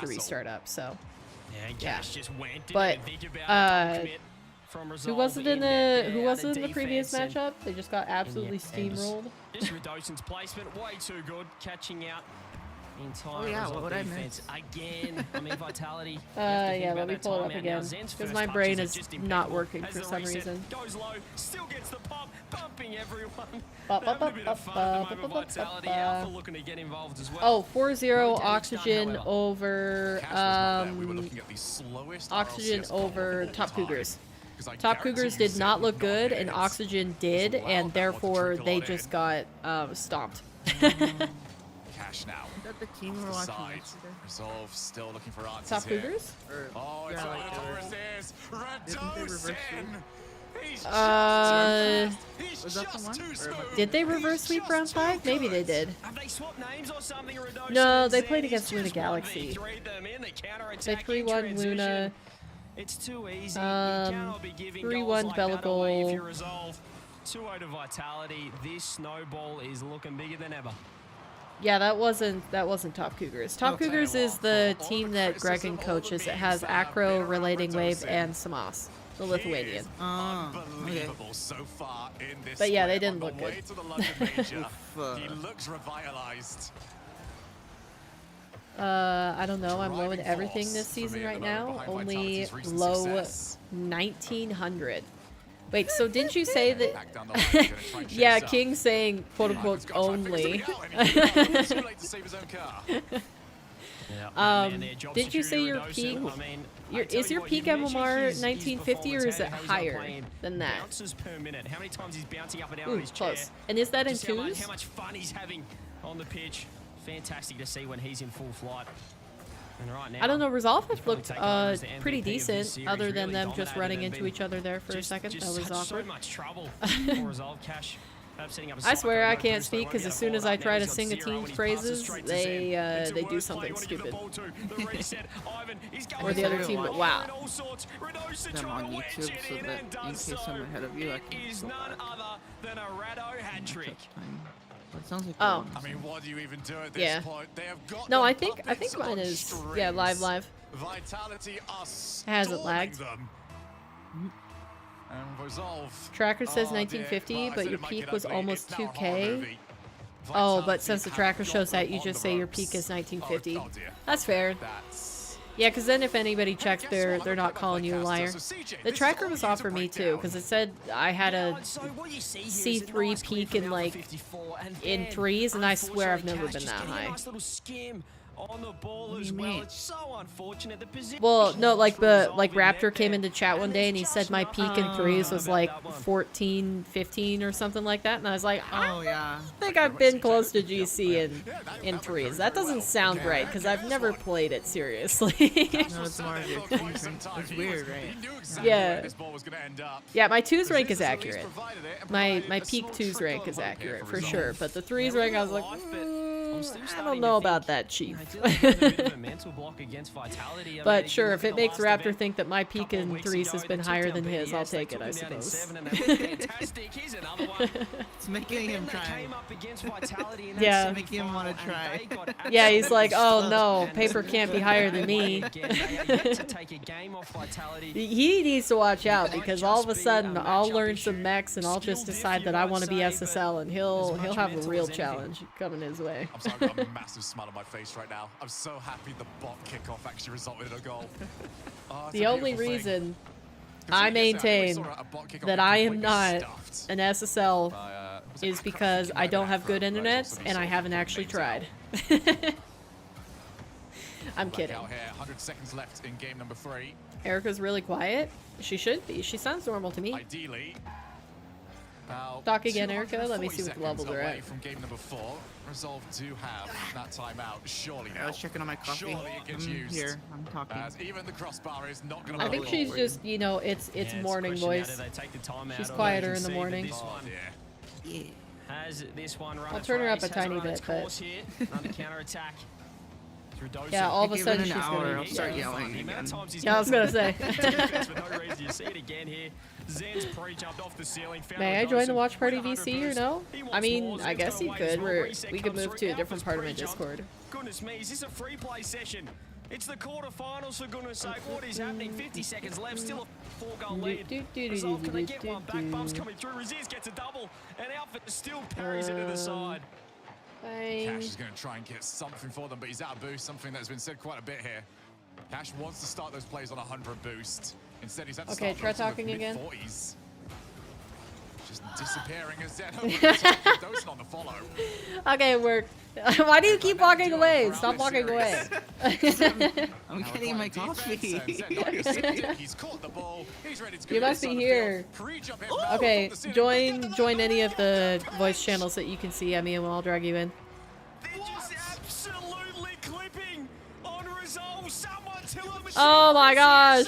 A: the restart up, so
G: Yeah, and Cash just went, didn't
A: but
G: even think about it, double commit. from Resolve.
A: Who wasn't in the previous matchup? They just got absolutely steamrolled.
G: Just Radosin's placement, way too good, catching out the entire
H: what I
G: defense again. I mean, Vitality.
A: Yeah, let me pull it up again because my brain is not working for some reason.
G: Goes low, still gets the pop, bumping everyone.
A: Having
G: a bit of fun at the moment, Vitality. Alpha looking to get involved as well.
A: Oh, 4-0 Oxygen over Oxygen over Top Cougars. Top Cougars did not look good, and Oxygen did, and therefore they just got stomped.
E: Cash now.
H: Is that the team we're watching yesterday?
E: Resolve still looking for answers.
A: Top Cougars?
E: Oh, it's
H: Was that the one?
A: Did they reverse sweep round 5? Maybe they did.
G: Have they swapped names or something?
A: No, they played against Luna Galaxy. They 3-1 Luna.
G: It's too easy.
A: 3-1 Belagol.
G: 2-0 to Vitality. This snowball is looking bigger than ever.
A: Yeah, that wasn't Top Cougars. Top Cougars is the team that Gregan coaches. It has Acro, Relating Wave, and Samas, the Lithuanian.
H: Okay.
A: But yeah, they didn't look good.
E: He looks revitalized.
A: I don't know. I'm low in everything this season right now. Only low 1900. Wait, so didn't you say that? Yeah, King saying quote unquote only. Did you say your peak? Is your peak MMR 1950 or is it higher than that? Ooh, close. And is that in twos?
G: How much fun he's having on the pitch. Fantastic to see when he's in full flight. And right now,
A: I don't know, Resolve have looked pretty decent, other than them just running into each other there for a second. That was awkward.
G: So much trouble for Resolve. Cash.
A: I swear I can't speak because as soon as I try to sing a team's praises, they do something stupid. Or the other team, but wow.
H: I'm on YouTube so that in case I'm ahead of you, I can
G: is none other than a Rado hat trick.
H: That sounds like
E: I mean, what do you even do at this point? They have got
A: no, I think mine is live.
E: Vitality
A: has it lagged?
E: And Resolve.
A: Tracker says 1950, but your peak was almost 2K. Oh, but since the tracker shows that, you just say your peak is 1950. That's fair. Yeah, because then if anybody checks, they're not calling you a liar. The tracker was off for me too, because it said I had a C3 peak in like in threes, and I swear I've never been that high.
G: On the ball as well. It's so unfortunate.
A: Well, no, like Raptor came into chat one day and he said my peak in threes was like 14, 15 or something like that, and I was like, I think I've been close to GC in threes. That doesn't sound right because I've never played it seriously.
H: No, it's more of your it's weird, right?
A: Yeah. Yeah, my twos rank is accurate. My peak twos rank is accurate for sure, but the threes rank I was like, I don't know about that, Chief. But sure, if it makes Raptor think that my peak in threes has been higher than his, I'll take it, I suppose.
H: It's making him try.
A: Yeah.
H: It's making him want to try.
A: Yeah, he's like, oh no, paper can't be higher than me. He needs to watch out because all of a sudden I'll learn some mechs and I'll just decide that I want to be SSL and he'll have a real challenge coming his way.
E: I've got a massive smile on my face right now. I'm so happy the bot kickoff actually resulted in a goal.
A: The only reason I maintain that I am not an SSL is because I don't have good internet and I haven't actually tried. I'm kidding.
E: 100 seconds left in game number 3.
A: Erica's really quiet. She should be. She sounds normal to me.
E: Ideally.
A: Talk again, Erica. Let me see what level they're at.
E: From game number 4. Resolve do have that timeout. Surely now.
H: I was checking on my coffee. I'm here. I'm talking.
E: Even the crossbar is not going to.
A: I think she's just, you know, it's morning voice. She's quieter in the morning.
H: Yeah.
A: I'll turn her up a tiny bit, but yeah, all of a sudden she's gonna
H: start yelling again.
A: Yeah, I was gonna say. May I join the watch party VC or no? I mean, I guess you could. We could move to a different part of my Discord.
G: Goodness me, is this a free play session? It's the quarterfinals, for goodness sake. What is happening? 50 seconds left. Still 4-goal lead. Resolve, can they get one back? Bumps coming through. Raziz gets a double, and Alfred still parries it to the side.
E: Cash is going to try and get something for them, but he's out of boost, something that's been said quite a bit here. Cash wants to start those plays on 100 boost. Instead, he's had to start
A: try talking again.
E: 40s. Just disappearing as Zeno on the follow.
A: Okay, work. Why do you keep walking away? Stop walking away.
H: I'm getting my coffee.
E: He's caught the ball. He's ready to go.
A: You must be here. Okay, join any of the voice channels that you can see. I mean, I'll drag you in.
G: They're just absolutely clipping on Resolve. Someone tell him.
A: Oh my gosh.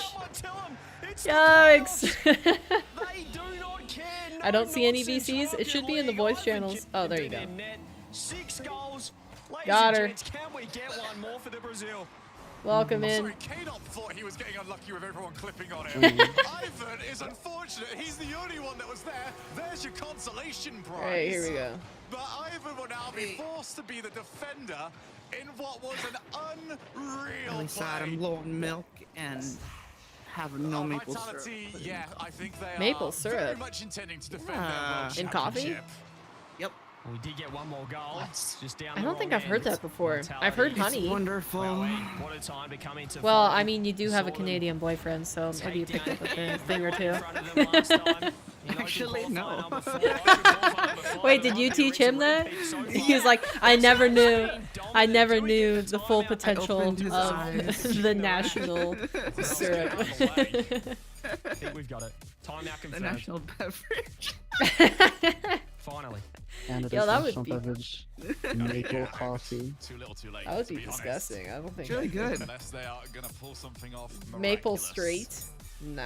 A: Yikes.
G: They do not care.
A: I don't see any VCs. It should be in the voice channels. Oh, there you go.
G: 6 goals.
A: Got her.
G: Can we get one more for the Brazil?
A: Welcome in.
E: Sorry, K-Dot thought he was getting unlucky with everyone clipping on him. Ivan is unfortunate. He's the only one that was there. There's your consolation prize.
A: Alright, here we go.
E: But Ivan will now be forced to be the defender in what was an unreal
H: Really sad. I'm
E: play.
H: low on milk and have no maple syrup.
E: Vitality, yeah, I think they
A: Maple
E: are
A: syrup?
E: very much intending to defend their world
A: In coffee?
E: championship.
H: Yep.
G: We did get one more goal. Just down
A: I don't think I've heard that before. I've heard honey.
H: Wonderful.
G: What a time to come into
A: Well,
G: form.
A: I mean, you do have a Canadian boyfriend, so maybe you picked up a thing or two.
H: Actually, no.
A: Wait, did you teach him that? He's like, I never knew the full potential of the national syrup.
G: I think we've got it. Timeout confirmed.
H: The national beverage.
G: Finally.
A: Yo, that would be
I: maple coffee.
E: Too little, too late.
A: that would
E: to
A: be
E: honest.
A: disgusting. I don't think
H: It's really good.
E: Unless they are gonna pull something off.
A: Maple
E: miraculous.
A: straight. Nah.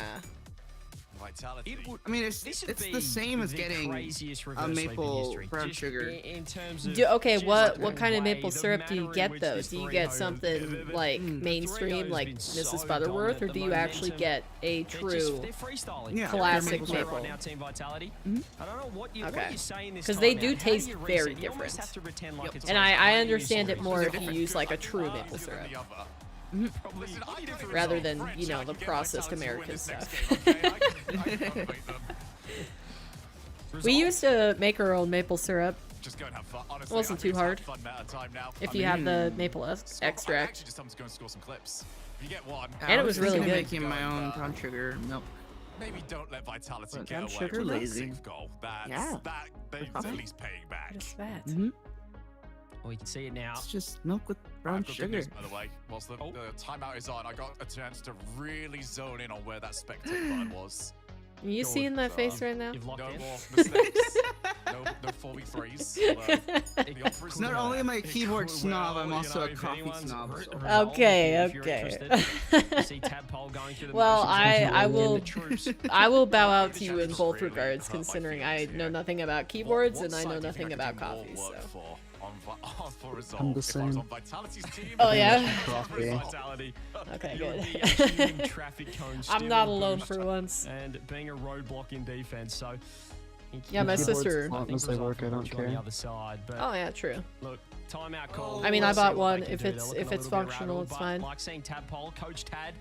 E: Vitality.
H: I mean, it's the same as getting a maple brown sugar.
G: In terms of
A: Okay,
G: just
A: what
G: the
A: kind of
G: way,
A: maple
G: the
A: syrup do you
G: manner in
A: get
G: which
A: though?
G: this
A: Do you get
G: 3-0
A: something like mainstream, like Mrs.
G: so
A: Butterworth, or
G: dominant,
A: do
G: the
A: you actually
G: momentum.
A: get a
G: They're
A: true?
G: freestyling.
H: Yeah,
A: classic
H: maple
A: maple.
G: Right now, Team Vitality. I don't know what you,
A: Okay.
G: what you're saying this
A: 'Cause they
G: time
A: do
G: out. How
A: taste
G: you
A: very
G: reset? You almost
A: different.
G: have to pretend like it's
A: And
G: like
A: I
G: a
A: understand it
G: series.
A: more if you use like a true maple syrup rather than, you know, the processed American stuff. We used to make our own maple syrup.
E: Just go and have fun. Honestly,
A: It wasn't
E: I think
A: too
E: it's
A: hard.
E: a fun amount of time now.
A: If
E: I
A: you
E: mean,
A: have the maple
E: I
A: extract.
E: actually just time to go and score some clips. If you get one,
A: And it was really good.
H: Making my own brown sugar milk.
E: maybe don't let Vitality
H: But
E: get
H: I'm
E: away
H: sugar
E: with that
H: lazy.
E: 6th goal. That's,
H: Yeah.
E: that they're
H: Coffee.
E: at least paying back.
A: What is that?
G: Well, you can see it now.
H: It's just milk with
E: I've
H: brown
E: got good
H: sugar.
E: news, by the way. Whilst the timeout is on, I got a chance to really zone in on where that spectate button was.
A: Are you seeing that face right now?
G: You've locked
E: No
G: in.
E: more mistakes. no 4v3s.
H: Not only am I a keyboard snob, I'm also a coffee snob.
A: Okay, Well, I will bow out to you in both regards, considering I know nothing about keyboards and I know nothing about coffee. So.
I: I'm the same.
A: Oh yeah.
I: Coffee.
A: Okay, good.
G: Traffic cones
A: I'm not
G: stealing
A: alone
G: boost
A: for once.
G: and being a roadblock in defense. So
A: Yeah, my
I: Keyboards,
A: sister.
I: as long as they work, I don't
G: on the
I: care.
G: other side, but
A: Oh yeah, true.
G: look, timeout call.
A: I mean, I
G: We'll
A: bought
G: see what
A: one.
G: they can
A: If
G: do.
A: it's
G: They're looking a little bit
A: functional,
G: rattled,
A: it's
G: but
A: fine.
G: Like seeing Tadpole, Coach Tad.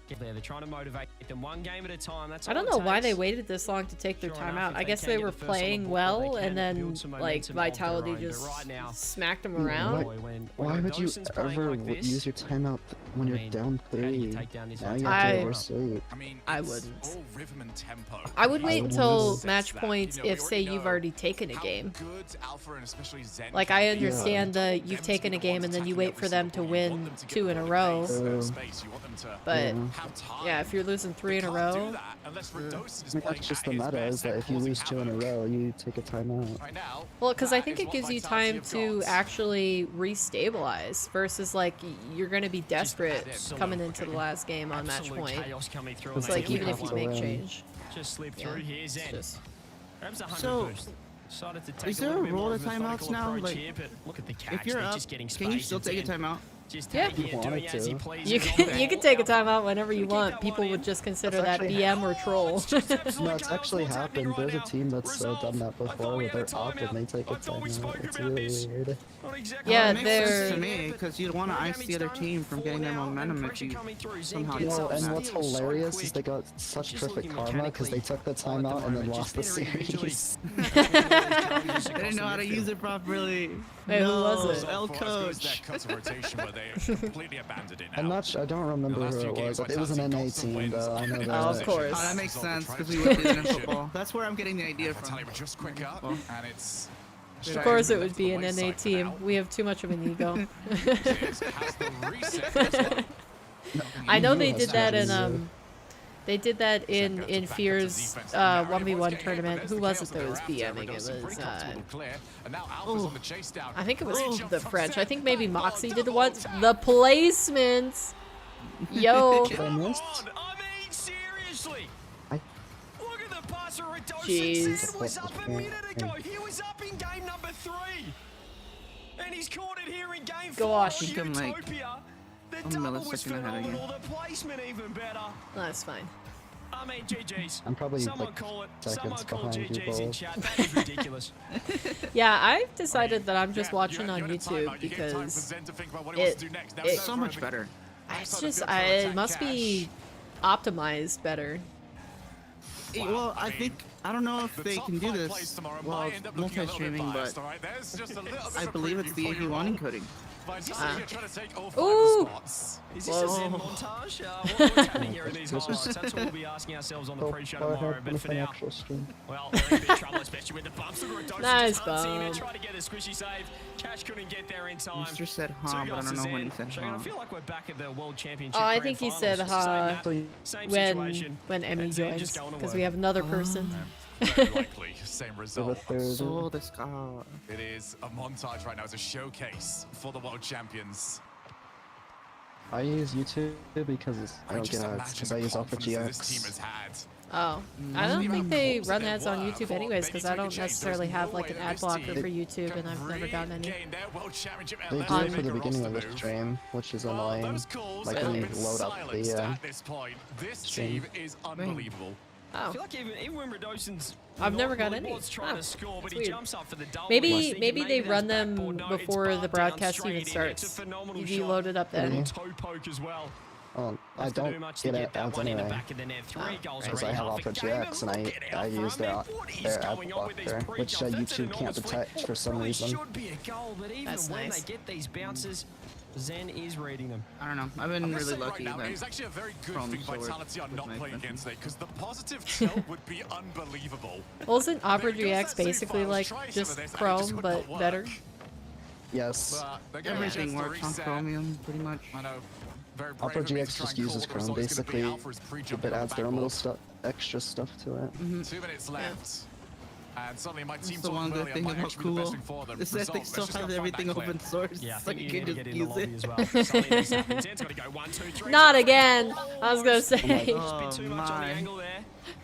G: Get there. They're trying to motivate them one game at a time. That's
A: I don't
G: all
A: know
G: it
A: why they
G: takes.
A: waited this long to take their
G: Sure
A: time
G: enough,
A: out.
G: if
A: I
G: they
A: guess
G: can
A: they
G: get
A: were
G: the first on the
A: playing
G: board,
A: well,
G: they
A: and
G: can
A: then
G: build some
A: like
G: momentum of their
A: Vitality
G: own. But
A: just
G: right now,
A: smacked them
I: Why-
A: around.
I: Why would you ever use your timeout when you're down
G: how do you
I: 3?
G: take down this
I: Now you
A: I-
I: have to oversleep.
E: I mean,
A: I
E: it's
A: wouldn't.
E: all rhythm and tempo.
A: I would wait
I: would
A: until
I: use
A: match
E: that.
A: points
E: You know, we
A: if, say,
E: already
A: you've
E: know
A: already taken a
E: how
A: game.
E: good Alpha and especially Zen
A: Like,
E: can
A: I
E: be.
A: understand that you've taken a game and then you wait for them to win 2 in a row. But yeah, if you're losing 3 in a row,
I: I mean, that's just the meta, is that if you lose 2 in a row, you take a timeout.
A: well, because I think it gives you time to actually restabilize versus like you're gonna be desperate coming into the last game on match
G: absolute
A: point.
G: chaos coming through.
A: It's
G: on
A: like
G: that
A: even
G: team.
A: if you
I: to
A: make
I: win.
A: change,
G: Just slip
A: yeah,
G: through here,
A: it's
G: Zen.
A: just
G: Grabs a 100
H: So,
G: boost. Decided to take
H: is
G: a
H: there
G: little
H: a
G: bit
H: role
G: more
H: to
G: of a
H: timeouts
G: methodical
H: now?
G: approach
H: Like,
G: here, but look at the catch.
H: If you're
G: They're
H: up,
G: just getting
H: can you
G: space.
H: still
G: It's
H: take a
G: in.
H: timeout?
G: Just
A: Yeah.
G: taking it, doing as he pleases.
A: You can take a timeout whenever you want. People would just consider that BM or troll.
I: No, it's actually happened. There's a team that's done that before where they're up and they take a timeout. It's really weird.
A: Yeah,
H: it makes sense
A: they're...
H: to me because you'd want to ice the other team from getting their momentum if you somehow get
I: No, and
H: that.
I: what's hilarious is they got such perfect karma because they took the timeout and then lost the series.
H: They didn't know how to use it properly.
A: Wait, who was it?
H: L coach.
I: I'm not sure, I don't remember who it was. It was an NA team though, I know that.
A: Oh, of course.
H: Oh, that makes sense because we worked in football. That's where I'm getting the idea from.
E: Just quicker, and it's
A: Of course it would be an NA team. We have too much of an ego. I know they did that in Fear's 1v1 tournament. Who was it that was BMing? It was I think it was the French. I think maybe Moxie did the ones. The placements. Yo.
G: Seriously. Look at the passer.
A: Jeez.
G: Was up a minute ago. He was up in game number 3. And he's caught it here in game 4.
A: Gosh.
G: Utopia. The double was phenomenal. The placement even better.
A: That's fine.
G: I mean, GG's.
I: I'm probably
G: Someone
I: like
G: call it.
I: seconds
G: Someone call
I: behind you
G: GG's in
I: both.
G: chat. That is ridiculous.
A: Yeah, I've decided that I'm just watching on YouTube because
H: It's so much better.
A: it's just it must be optimized better.
H: Well, I don't know if they can do this while it's multi-streaming, but I believe it's the AV1 encoding.
A: Ooh!
G: Is this a Zen montage? What's happening here in these highlights? That's what we'll be asking ourselves on the pre-show tomorrow. But for now, well, they're in big trouble, especially with the bumps.
A: Nice bump.
G: Trying to get a squishy save. Cash couldn't get there in time.
H: Mr. said ha, but I don't know when he said
G: I
H: ha.
G: feel like we're back at the World Championship.
A: Oh, I think he said ha
G: Same
A: when
G: situation.
A: Emmy joins because we have another person.
E: very likely same result.
H: So this guy.
E: It is a montage right now. It's a showcase for the world champions.
I: I use YouTube because I don't get ads because I use Alpha GX.
A: Oh, I don't think they run ads on YouTube anyways because I don't necessarily have like an ad blocker for YouTube and I've never gotten any.
I: They do it for the beginning of the stream, which is annoying. Like when you load up the stream.
E: Is unbelievable.
G: I
A: Oh,
G: feel like even when Radoson's
A: I've never got any.
G: trying to score, but he
A: weird.
G: jumps up for the double.
A: maybe they run them before the broadcast even starts. You load it up then.
G: Toe poke as well.
I: Oh, I don't get ads anyway because I have Alpha GX and I use their ad blocker, which YouTube can't detect for some reason.
G: Should be a goal, but even
A: That's
G: when
A: nice.
G: they get these bounces, Zen is reading them.
H: I don't know. I've been really lucky
E: Right now,
H: that
E: it's actually a very good
H: Chrome
E: thing
H: Sword
E: Vitality are
H: with
E: not
H: my
E: playing
H: extension.
E: against today because the positive tilt would be unbelievable.
A: Wasn't Opera GX basically like just Chrome but better?
I: Yes.
H: everything works on Chromium pretty much.
E: I know. Very brave
I: Alpha
E: of me to
I: GX
E: try
I: just
E: and call
I: uses
E: the
I: Chrome
E: result is gonna be
I: basically,
E: Alpha's pre-jump
I: but
E: on the
I: adds their own
E: backboard.
I: little extra stuff to it.
E: 2 minutes left. And suddenly my team
H: That's the one good thing about Cool is that they still have everything open source,
G: Yeah, I
H: so
G: think
H: you
G: you
H: can
G: need to
H: just
G: get in the
H: use
G: lobby
H: it.
G: as well. Something this happens. Zen's got to go 1, 2, 3.
A: Not again. I was gonna say.
G: Bit
H: Oh
G: too much on the
H: my.
G: angle there.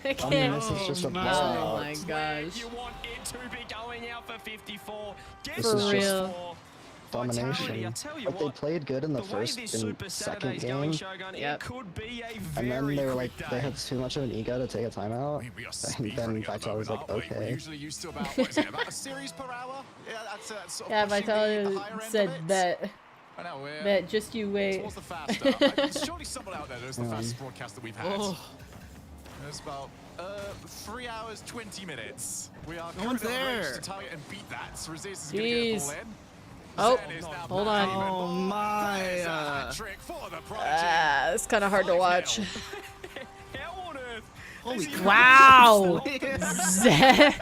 A: I
I: I mean,
A: can't.
I: this is just a
A: Oh
I: blowout.
A: my gosh.
G: You want it to be going out for 54. Get
I: This
A: For
I: is just
A: real.
I: domination. Like they played good in the first and second game,
A: Yep.
I: and then they were like they had too much of an ego to take a timeout,
E: We are
I: and
E: speed
I: then
E: running at the
I: Vital was like,
E: moment, aren't we? We're
I: okay.
E: usually used to about, what is it, about a series per hour? Yeah, that's sort of
A: Yeah,
E: pushing the
A: Vital
E: higher end
A: said
E: of it.
A: bet.
E: I know, we're
A: Bet just you wait.
E: towards the faster. There's surely someone out there that's the fastest broadcast that we've had.
H: Oh.
E: It's about 3 hours, 20 minutes. We are
H: No one's
E: currently on the race
H: there.
E: to target and beat that. So Resist is going to get a ball
A: Jeez.
E: in.
A: Oh,
E: Zen is now
A: hold
E: back
A: on.
E: even
H: Oh
E: more.
H: my,
E: There's a hat-trick for the Prodigy.
A: It's kind of hard to watch.
E: 5-0.
G: How on earth?
H: Holy crap.
A: Wow. Zen.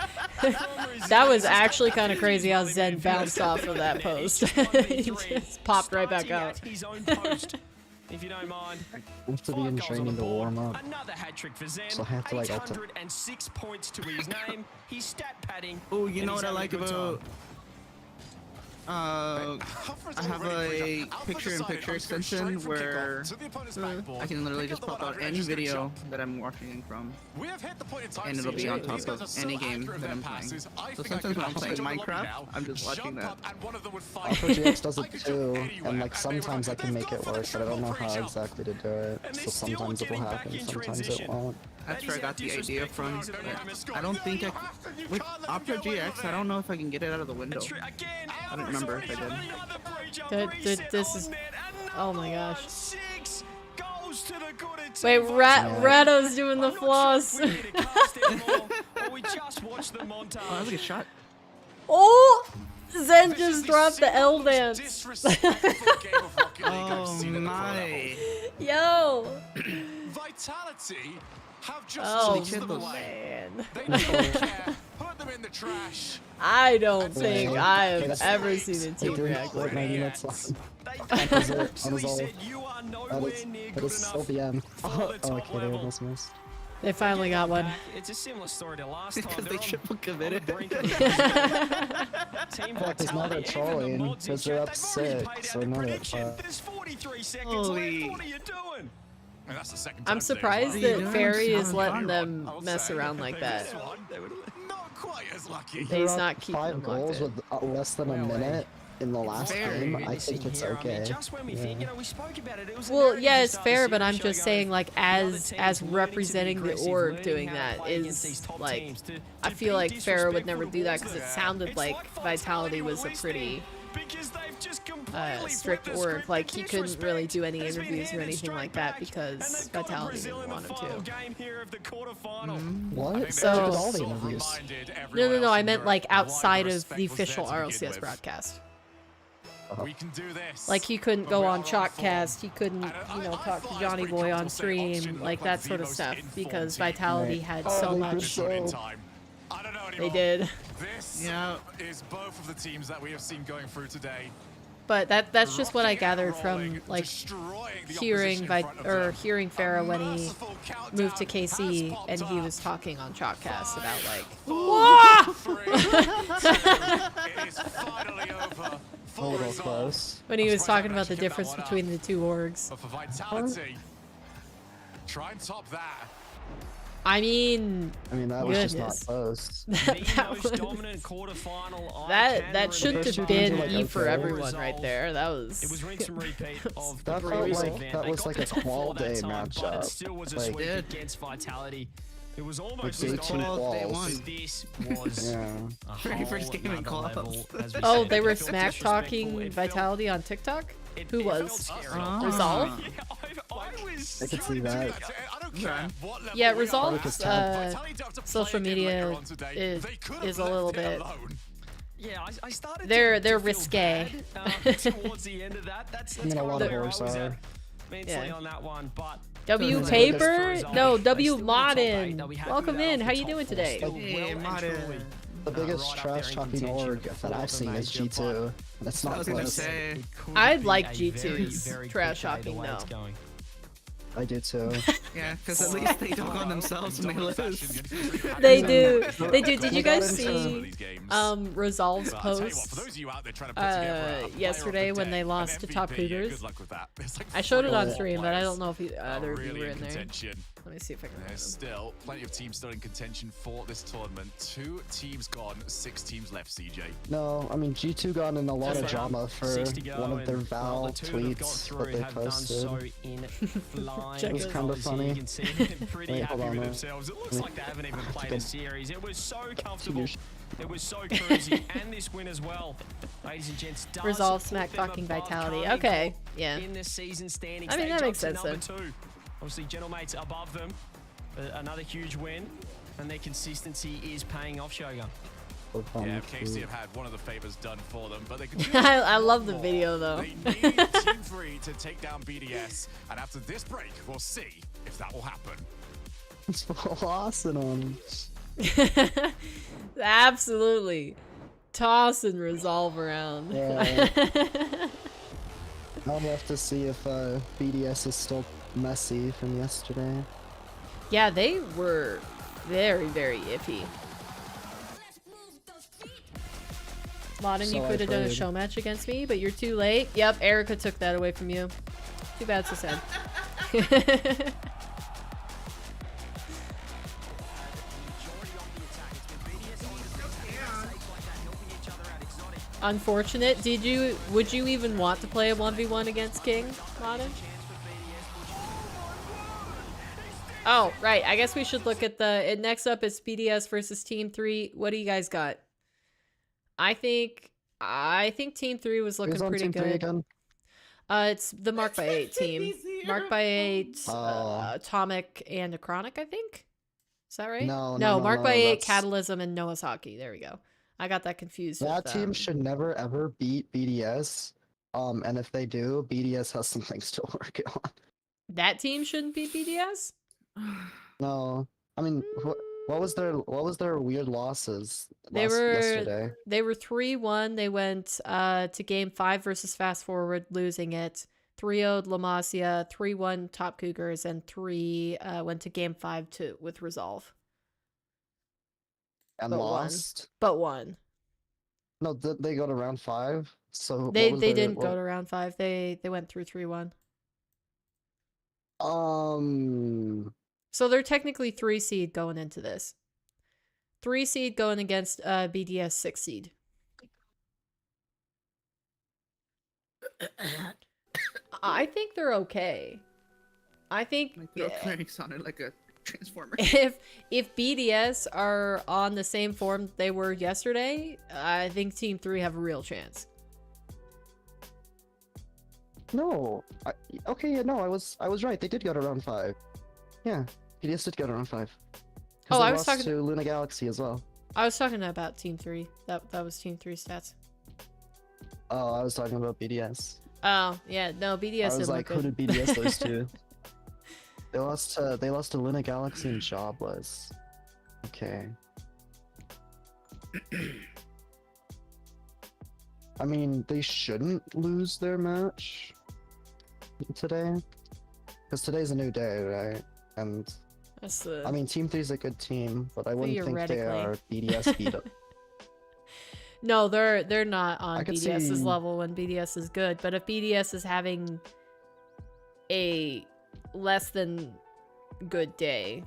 A: That was actually kind of crazy how Zen bounced off of that post. He just popped right back out.
G: His own post, if you don't mind.
I: I have to be
G: 5
I: in
G: goals on
I: training
G: the
I: to
G: board.
I: warm up.
G: Another hat trick for Zen.
I: So I have to, like,
G: 806 points to his name. He's stat padding.
H: Oh, you
G: and
H: know
G: he's
H: what I
G: having a
H: like
G: good
H: about
G: time.
H: I have a picture-in-picture extension where I can literally just pop out any video that I'm watching from, and it'll be on top of any game that I'm playing. So sometimes when I'm playing Minecraft, I'm just watching that.
I: RGX does it too, and like sometimes I can make it work, but I don't know how exactly to do it. So sometimes it will happen, sometimes it won't.
H: That's where I got the idea from. I don't think I with Opera GX. I don't know if I can get it out of the window. I don't remember if I did.
A: This is. Oh my gosh. Wait, Rato's doing the floss.
H: Oh, that was a good shot.
A: Oh! Zen just dropped the L dance.
H: Oh my.
A: Yo!
E: Vitality have just
A: man.
E: They don't care. Put them in the trash.
A: I don't think I have ever seen a team react like that.
I: That is still the end. Oh, okay, they almost missed.
A: They finally got one.
G: It's a similar story to last time.
H: Because they triple committed.
I: Because now they're trolling, because they're up 6, so not at 5.
H: Holy.
A: I'm surprised that Fairy is letting them mess around like that. He's not keeping them
I: 5 goals with less than a minute in the last game. I think it's okay.
A: Well, yeah, it's fair, but I'm just saying, like, as representing the org doing that is, like, I feel like Farah would never do that because it sounded like Vitality was a pretty strict org. Like, he couldn't really do any interviews or anything like that because Vitality didn't want him to.
I: What?
A: So,
I: all the interviews.
A: No, I meant, like, outside of the official RLCS broadcast.
E: We can do this.
A: Like, he couldn't go on Chalkcast, he couldn't, you know, talk to Johnny Boy on stream, like that sort of stuff, because Vitality had so much. They did.
E: This is both of the teams that we have seen going through today.
A: But that's just what I gathered from, like, hearing Farah when he moved to KC and he was talking on Chalkcast about, like,
E: It is finally over.
I: A little close.
A: When he was talking about the difference between the two orgs.
E: But for Vitality, try and top that.
A: I mean,
I: that was just not close.
A: that shouldn't have been E for everyone right there. That was.
G: It was rinse and repeat of
I: that
G: the
I: felt
G: previous
I: like
G: event.
I: that was like a
G: Before that
I: all-day
G: time, but it still
I: matchup.
G: was a
I: Like,
G: sweep against Vitality. It was almost
I: day
G: as
I: 2
G: dominant,
I: quals.
G: but this was
I: Yeah.
G: a
H: Very first
G: whole
H: game in
G: nother
H: quals.
G: level, as we
A: Oh,
G: said.
A: they
G: It
A: were
G: felt
A: smack talking
G: disrespectful.
A: Vitality on TikTok? Who
G: It felt
A: was?
G: scary.
A: Resolve?
G: I was.
I: I could see that.
A: Yeah, Resolve's social media is a little bit.
G: Yeah, I started
A: They're
G: to
A: risque.
G: feel bad, towards the end of that. That's
I: I mean, a lot of
G: where I
I: horse
G: was
I: are.
G: at mentally
A: Yeah.
G: on that one, but
A: W
I: So,
A: Paper? No, W
G: They still in the top 8.
A: Modern.
G: They'll be happy
A: Welcome
G: with that
A: in.
G: off
A: How
G: the
A: you
G: top
A: doing
G: 4.
A: today?
G: Still
H: Hey,
G: well and
H: Modern.
G: truly,
I: The biggest
G: right up
I: trash
G: there in
I: talking
G: contention
I: org
G: for
I: that I've seen is
G: the major,
I: G2. That's
H: I
I: not
H: was gonna
I: close.
H: say.
G: It could
A: I'd
G: be
A: like
G: a
A: G2's
G: very
A: trash
G: quick day the
A: talking
G: way it's
A: though.
G: going.
I: I do too.
H: Yeah, because at least they dog on themselves when they lose.
A: They do. They do. Did you
I: got
A: guys
I: into-
A: see Resolve's post yesterday when they lost to Top Cougars? I showed it on stream, but I don't know if either of you were in there. Let me see if I can find
E: There's
A: them.
E: still plenty of teams still in contention for this tournament. 2 teams gone, 6 teams left, CJ.
I: No, I mean G2 got in a lot of drama for
G: 6 to go,
I: one of their
G: and,
I: Val
G: the two that have got
I: tweets
G: through
I: that they
G: have done
I: posted.
G: so in flying
A: It was
I: kinda
G: colours here.
I: funny.
G: You can see them pretty
I: Wait,
G: happy
I: hold on,
G: with
I: wait.
G: themselves. It looks
I: Wait.
G: like they haven't even played a
I: Good.
G: series. It was so comfortable. It was so cruisy, and this win as well, ladies and gents. Does
A: Resolve
G: put
A: smack
G: them
A: talking
G: above
A: Vitality.
G: Carney
A: Okay,
G: Corp
A: yeah.
G: In the season standings,
A: I mean,
G: they
A: that
G: jump
A: makes
G: to
A: sense
G: number
A: then.
G: 2. Obviously, Gentlemate's above them. Another huge win, and their consistency is paying off, Shogun.
E: Yeah, KC have had one of the favors done for them, but they could do
A: I love the
E: more.
A: video though.
E: They need Team 3 to take down BDS, and after this break, we'll see if that will happen.
I: It's flossing on.
A: Absolutely. Toss and Resolve around.
I: Yeah. I'll have to see if BDS is still messy from yesterday.
A: Yeah, they were very, very iffy. Modern, you could have done a show match against me, but you're too late. Yep, Erica took that away from you. Too bad, so sad. Unfortunate. Would you even want to play a 1v1 against King, Modern? Oh, right. I guess we should look at next up is BDS versus Team 3. What do you guys got? I think Team 3 was looking pretty good. It's the Mark by 8 team. Mark by 8, Atomic, and Acronic, I think. Is that right?
I: No,
A: Mark by 8, Catalysm, and Noah's Hockey. There we go. I got that confused.
I: That team should never ever beat BDS. And if they do, BDS has some things to work on.
A: That team shouldn't beat BDS?
I: No. I mean, what was their weird losses yesterday?
A: They were 3-1. They went to game 5 versus Fast Forward, losing it. 3-0'd La Masia, 3-1 Top Cougars, and 3 went to game 5 with Resolve.
I: And lost?
A: But won.
I: No, did they go to round 5? So
A: they didn't go to round 5. They went through 3-1. So they're technically 3 seed going into this. 3 seed going against BDS 6 seed. I think they're okay. I think
H: okay sounded like a transformer.
A: If BDS are on the same form they were yesterday, I think Team 3 have a real chance.
I: No. Okay, no, I was right. They did go to round 5. Yeah, BDS did go to round 5.
A: Oh, I was talking
I: to Luna Galaxy as well.
A: I was talking about Team 3. That was Team 3 stats.
I: Oh, I was talking about BDS.
A: Oh, yeah, no, BDS.
I: I was like, who did BDS lose to? They lost to Luna Galaxy and Jobless. Okay. I mean, they shouldn't lose their match today, because today's a new day, right? And I mean, Team 3 is a good team, but I wouldn't think they are BDS beat up.
A: No, they're not on BDS's level when BDS is good. But if BDS is having a less than good day,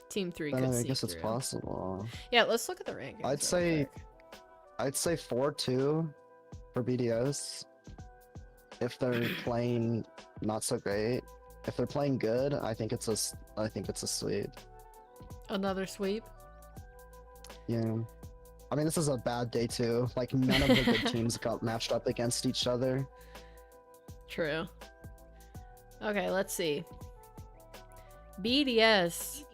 A: Team 3 could see
I: I guess it's
A: through.
I: possible.
A: Yeah, let's look at the rankings.
I: I'd say 4-2 for BDS. If they're playing not so great, if they're playing good, I think it's a sweep.
A: Another sweep.
I: Yeah. I mean, this is a bad day too. Like, none of the good teams got matched up against each other.
A: True. Okay, let's see. BDS,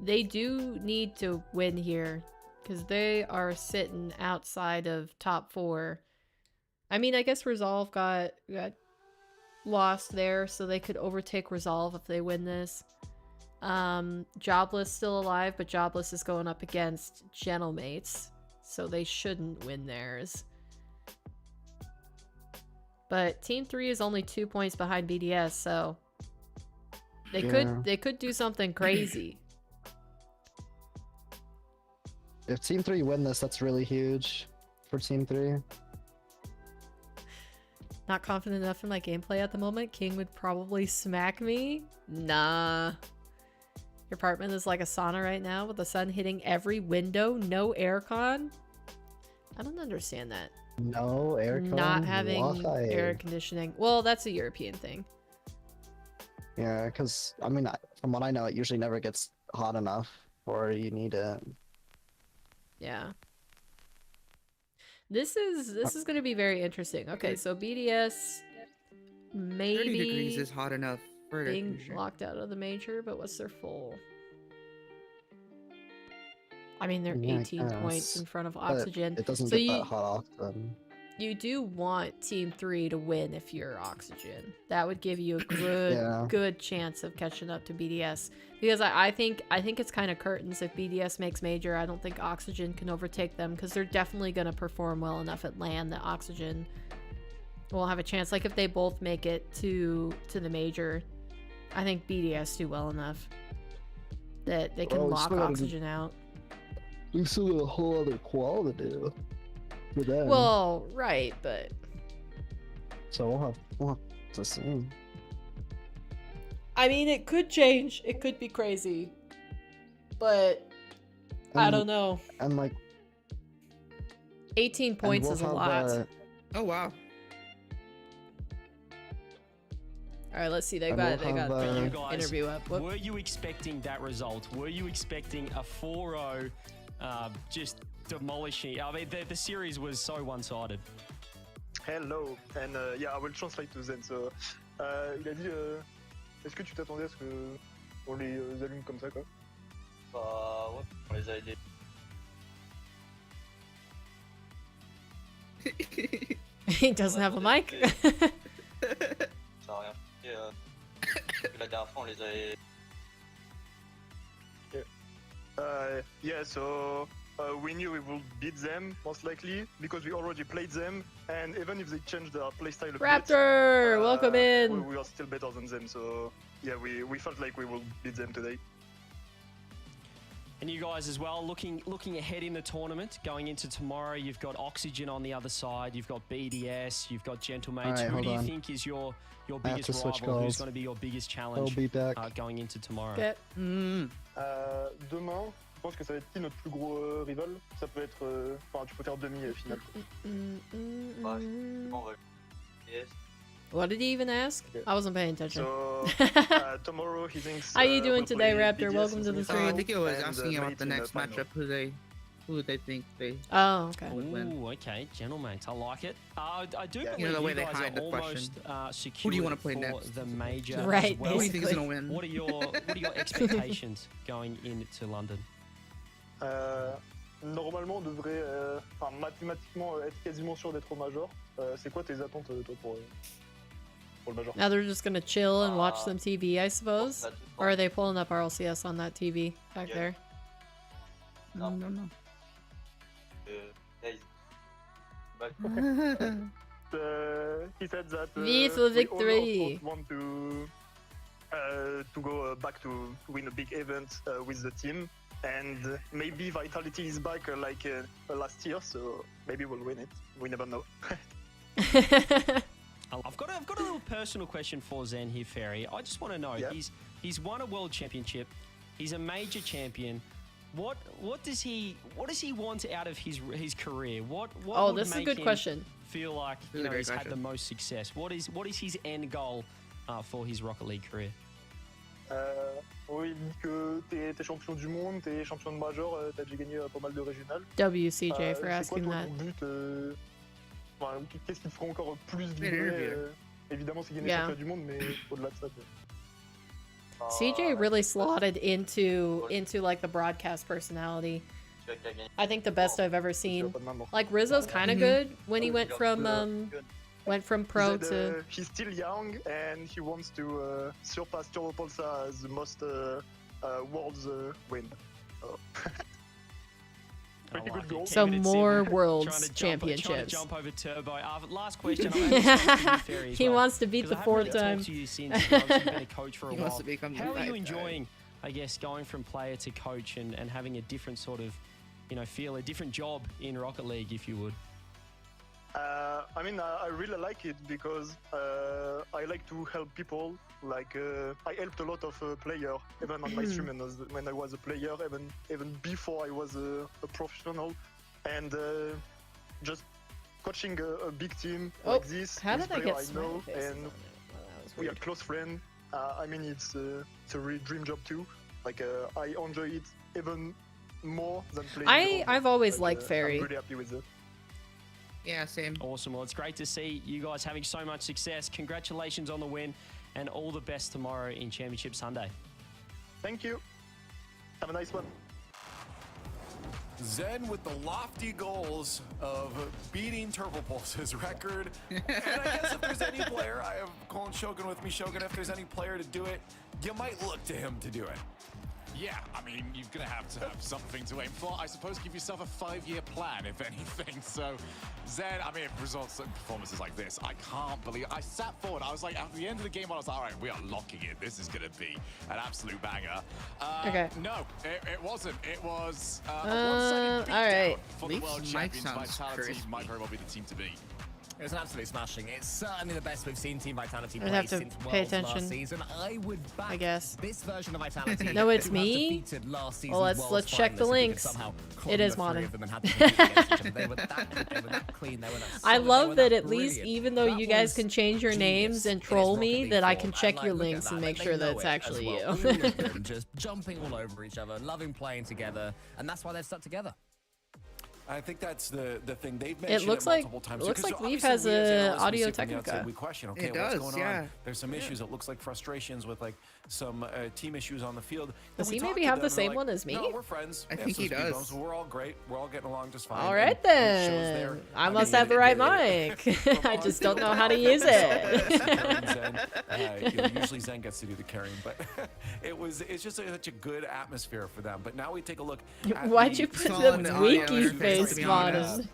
A: they do need to win here, because they are sitting outside of top 4. I mean, I guess Resolve got lost there, so they could overtake Resolve if they win this. Jobless still alive, but Jobless is going up against Gentlemates, so they shouldn't win theirs. But Team 3 is only 2 points behind BDS, so they could do something crazy.
I: If Team 3 win this, that's really huge for Team 3.
A: Not confident enough in my gameplay at the moment. King would probably smack me. Nah. Your apartment is like a sauna right now with the sun hitting every window. No aircon. I don't understand that.
I: No aircon?
A: Not having air conditioning. Well, that's a European thing.
I: Yeah, because, I mean, from what I know, it usually never gets hot enough or you need it.
A: Yeah. This is going to be very interesting. Okay, so BDS maybe
H: 30 degrees is hot enough for
A: being locked out of the major, but what's their full? I mean, they're 18 points in front of Oxygen.
I: It doesn't get that hot often.
A: You do want Team 3 to win if you're Oxygen. That would give you a good good chance of catching up to BDS. Because I think it's kind of curtains if BDS makes major. I don't think Oxygen can overtake them, because they're definitely going to perform well enough at LAN that Oxygen will have a chance. Like, if they both make it to the major, I think BDS do well enough that they can lock Oxygen out.
I: We still got a whole other qual to do. for them.
A: Well, right, but
I: so we'll have to see.
A: I mean, it could change. It could be crazy, but I don't know.
I: And like
A: 18 points is a lot.
H: Oh wow.
A: All right, let's see. They got the interview up. Whoop.
G: Were you expecting that result? Were you expecting a 4-0 just demolishing? I mean, the series was so one-sided.
J: Hello, and yeah, I will translate to Zen. So, il a dit, est-ce que tu t'attendais à ce que on les allume comme ça, quoi?
K: Bah ouais, on les a aidés.
A: He doesn't have a mic.
K: Ça a rien fait. La dernière fois, on les avait.
J: Yeah, so we knew we would beat them most likely because we already played them, and even if they changed their playstyle a bit,
A: Raptor, welcome in.
J: we are still better than them. So yeah, we felt like we will beat them today.
G: And you guys as well, looking ahead in the tournament, going into tomorrow, you've got Oxygen on the other side, you've got BDS, you've got Gentlemates.
I: Right,
G: who do you think is your biggest rival? Who's going to be your biggest challenge going into tomorrow?
A: Okay.
J: Demain, je pense que ça va être qui notre plus gros rival? Ça peut être, enfin, tu peux faire demi-finale.
K: Yes.
A: What did he even ask? I wasn't paying attention.
J: So tomorrow he thinks.
A: How you doing
J: we'll
A: today,
J: play
A: Raptor?
J: BDS
A: Welcome to the
J: in
A: stream.
H: I think it was
J: and,
H: asking about the
J: Mate in
H: next
J: final.
H: matchup, who they think they.
A: Oh, okay.
H: would win.
G: Ooh, okay, Gentlemates, I like it. I do
J: Yeah.
G: believe
H: You know, the way
G: you
H: they
G: guys
H: hide
G: are
H: the
G: almost secured
H: Who do you wanna play
G: for
H: next?
G: the major.
A: Right,
G: as well.
H: Who do you think is
A: basically.
H: gonna win?
G: What are your expectations going into London?
J: Normalement, on devrait, enfin, mathématiquement, être quasiment sûr d'être au major. C'est quoi tes attentes, toi, pour le major?
A: Now they're just gonna chill and watch some TV, I suppose. Or are they pulling up RLCS on that TV back there?
H: No.
K: Days. But
J: He said that
A: V for
J: we all
A: victory.
J: want to go back to win a big event with the team, and maybe Vitality is back like last year, so maybe we'll win it. We never know.
G: I've got a little personal question for Zen here, Ferry. I just want to know,
J: Yeah.
G: he's won a world championship, he's a major champion. What does he want out of his career? What
A: Oh,
G: would
A: this is a
G: make
A: good
G: him
A: question.
G: feel like
H: Really great
G: he's had the
H: question.
G: most success? What is his end goal for his Rocket League career?
J: Oui, il dit que t'es champion du monde, t'es champion de major, t'as déjà gagné pas mal de régional.
A: WCJ for
J: C'est
A: asking
J: quoi,
A: that.
J: toi, ton but, enfin, qu'est-ce qui te ferait encore plus
H: Great
J: vibrer
H: interview.
J: Évidemment, c'est gagner
A: Yeah.
J: champion du monde, mais au-delà de ça.
A: CJ really slotted into like the broadcast personality. I think the best I've ever seen. Like Rizzo's kind of good when he went from pro
J: He said,
A: to.
J: he's still young and he wants to surpass Turbo Pulsar as the most worlds win. So. Pretty good goal.
A: So
G: Keeping it
A: more
G: simple.
A: worlds
G: Trying to
A: championships.
G: jump over Turbo. Last question. Ferry as
A: He
G: well,
A: wants to beat
G: 'cause
A: the
G: I haven't
A: fourth
G: really
A: time.
G: talked to you since you've been a coach for a
H: He wants
G: while.
H: to become the
G: How are you
H: right
G: enjoying, I guess, going from player to coach and having a different sort of, feel, a different job in Rocket League, if you would?
J: I mean, I really like it because I like to help people. Like, I helped a lot of players, even on my stream when I was a player, even before I was a professional. And just coaching a big team like this,
A: How
J: with
A: did I
J: player
A: get smiley
J: know,
A: faces
J: and
A: on it? Well, that was
J: we are
A: weird.
J: close friends. I mean, it's a real dream job too. Like, I enjoy it even more than playing.
A: I've always liked Ferry.
J: I'm really happy with it.
H: Yeah, same.
G: Awesome. Well, it's great to see you guys having so much success. Congratulations on the win and all the best tomorrow in Championship Sunday.
J: Thank you. Have a nice one.
E: Zen with the lofty goals of beating Turbo Pulse's record. And I guess if there's any player, I have Colin Shogun with me. Shogun, if there's any player to do it, you might look to him to do it.
L: Yeah, I mean, you're going to have something to aim for. I suppose give yourself a 5-year plan, if anything. So, Zen, I mean, results and performances like this, I can't believe I sat forward. I was like, at the end of the game, I was like, all right, we are locking it. This is going to be an absolute banger.
A: Okay.
L: No, it wasn't. It was a
A: all
L: one-sided beatdown
A: right.
L: for the world
H: Leafs
L: champions,
H: sounds
L: Vitality
H: crispy.
L: might very well be the team to beat.
C: It was an absolute smashing. It's certainly the best we've seen Team Vitality
A: I'd
C: play
A: have to
C: since
A: pay
C: Worlds
A: attention.
C: last season. I would back
A: I guess.
C: this version of Vitality.
A: No, it's
C: who have
A: me?
C: defeated last season's
A: Well, let's
C: Worlds
A: check the
C: finalists if we could
A: links.
C: somehow
A: It
C: clone
A: is
C: the three
A: modded.
C: of them and have them compete against each other. They were that clean. They were that
A: I
C: solid,
A: love
C: they were
A: that at least,
C: brilliant.
A: even though
C: That
A: you guys
C: was
A: can change your names
C: genius
A: and
C: in its
A: troll
C: Rocket
A: me,
C: League
A: that I
C: form.
A: can
C: And,
A: check
C: like,
A: your
C: look at
A: links
C: that.
A: and make
C: They
A: sure
C: know
A: that it's
C: it as
A: actually
C: well.
A: you.
C: All of them just jumping all over each other, loving playing together, and that's why they've stuck together.
E: I think that's the thing they've mentioned
A: It looks like
E: multiple times.
A: looks
E: because
A: like Leaf
E: obviously
A: has
E: we as
A: a
E: analysts, we
A: audio
E: see from the outside,
A: technica.
E: we question, okay,
H: It
E: what's
H: does,
E: going
H: yeah.
E: on? There's some issues. It looks like frustrations with like some team issues on the field.
A: Does
E: And we
A: he
E: talk
A: maybe
E: to
A: have
E: them
A: the
E: and they're
A: same
E: like,
A: one as me?
E: No, we're friends.
H: I
E: We have
H: think
E: some
H: he
E: speed
H: does.
E: bumps. We're all great. We're all getting along just fine.
A: All right
E: And it shows
A: then.
E: there.
A: I
E: mean,
A: must have the right
E: it-
A: mic.
E: from
A: I
E: on
A: just
E: field
A: don't know
E: to
A: how to
E: off field,
A: use
E: it's
A: it.
E: Carrying Zen. Usually Zen gets to do the carrying, but it's just such a good atmosphere for them. But now we take a look. At
A: Why'd
E: the
A: you put
H: solid
A: the
H: audio
A: winky
H: interface,
A: face
H: to be
A: on
H: honest.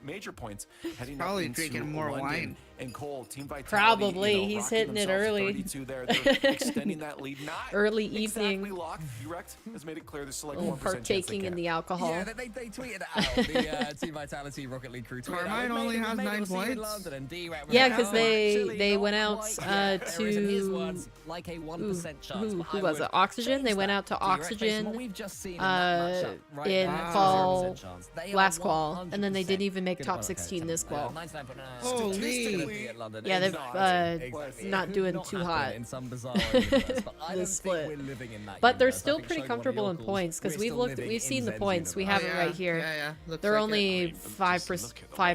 E: major points heading
H: Probably
E: up into
H: drinking more
E: London.
H: wine.
E: And Cole, Team Vitality,
A: Probably.
E: you know,
A: He's
E: rocking
A: hitting it
E: themselves
A: early.
E: 32 there. They're extending that lead. Not
A: Early
E: exactly
A: evening.
E: locked. Direct has made it clear there's still like 1% chance
A: Partaking
E: they
A: in
E: can.
A: the alcohol.
C: Yeah, they tweeted it out. The Team Vitality Rocket League crew tweeted
H: Carmine
C: out.
H: only has 9 points.
C: London and D-Rap was
A: Yeah,
C: like,
A: because
C: "Oh,
A: they
C: actually,
A: went
C: not
A: out
C: quite yet." There is, in his
A: to
C: words, like a 1% chance.
A: who
C: but I
A: was
C: would
A: it? Oxygen.
C: change
A: They went
C: that.
A: out to
C: D-Rap, based on
A: Oxygen
C: what we've just seen in that matchup right
A: in
C: now,
A: fall
C: 0% chance. They are
A: last qual, and then they
C: 100%
A: didn't even make
C: gonna-
A: top
C: okay,
A: 16 this qual.
C: 99.9.
H: Holy.
C: Statistically at London,
A: Yeah, they've
C: exactly.
A: not
C: It
A: doing
C: could
A: too
C: happen
A: hot
C: in some bizarre universe, but I don't
A: this split.
C: think we're living in that
A: But they're
C: universe. I
A: still
C: think
A: pretty
C: Shogun, one of
A: comfortable
C: the
A: in
C: oracles,
A: points because
C: we're
A: we've
C: still
A: looked,
C: living
A: we've
C: in
A: seen the
C: Zen's
A: points. We
C: universe.
A: have it right here.
H: Yeah. Looks
A: They're
H: like
A: only
H: it.
A: 5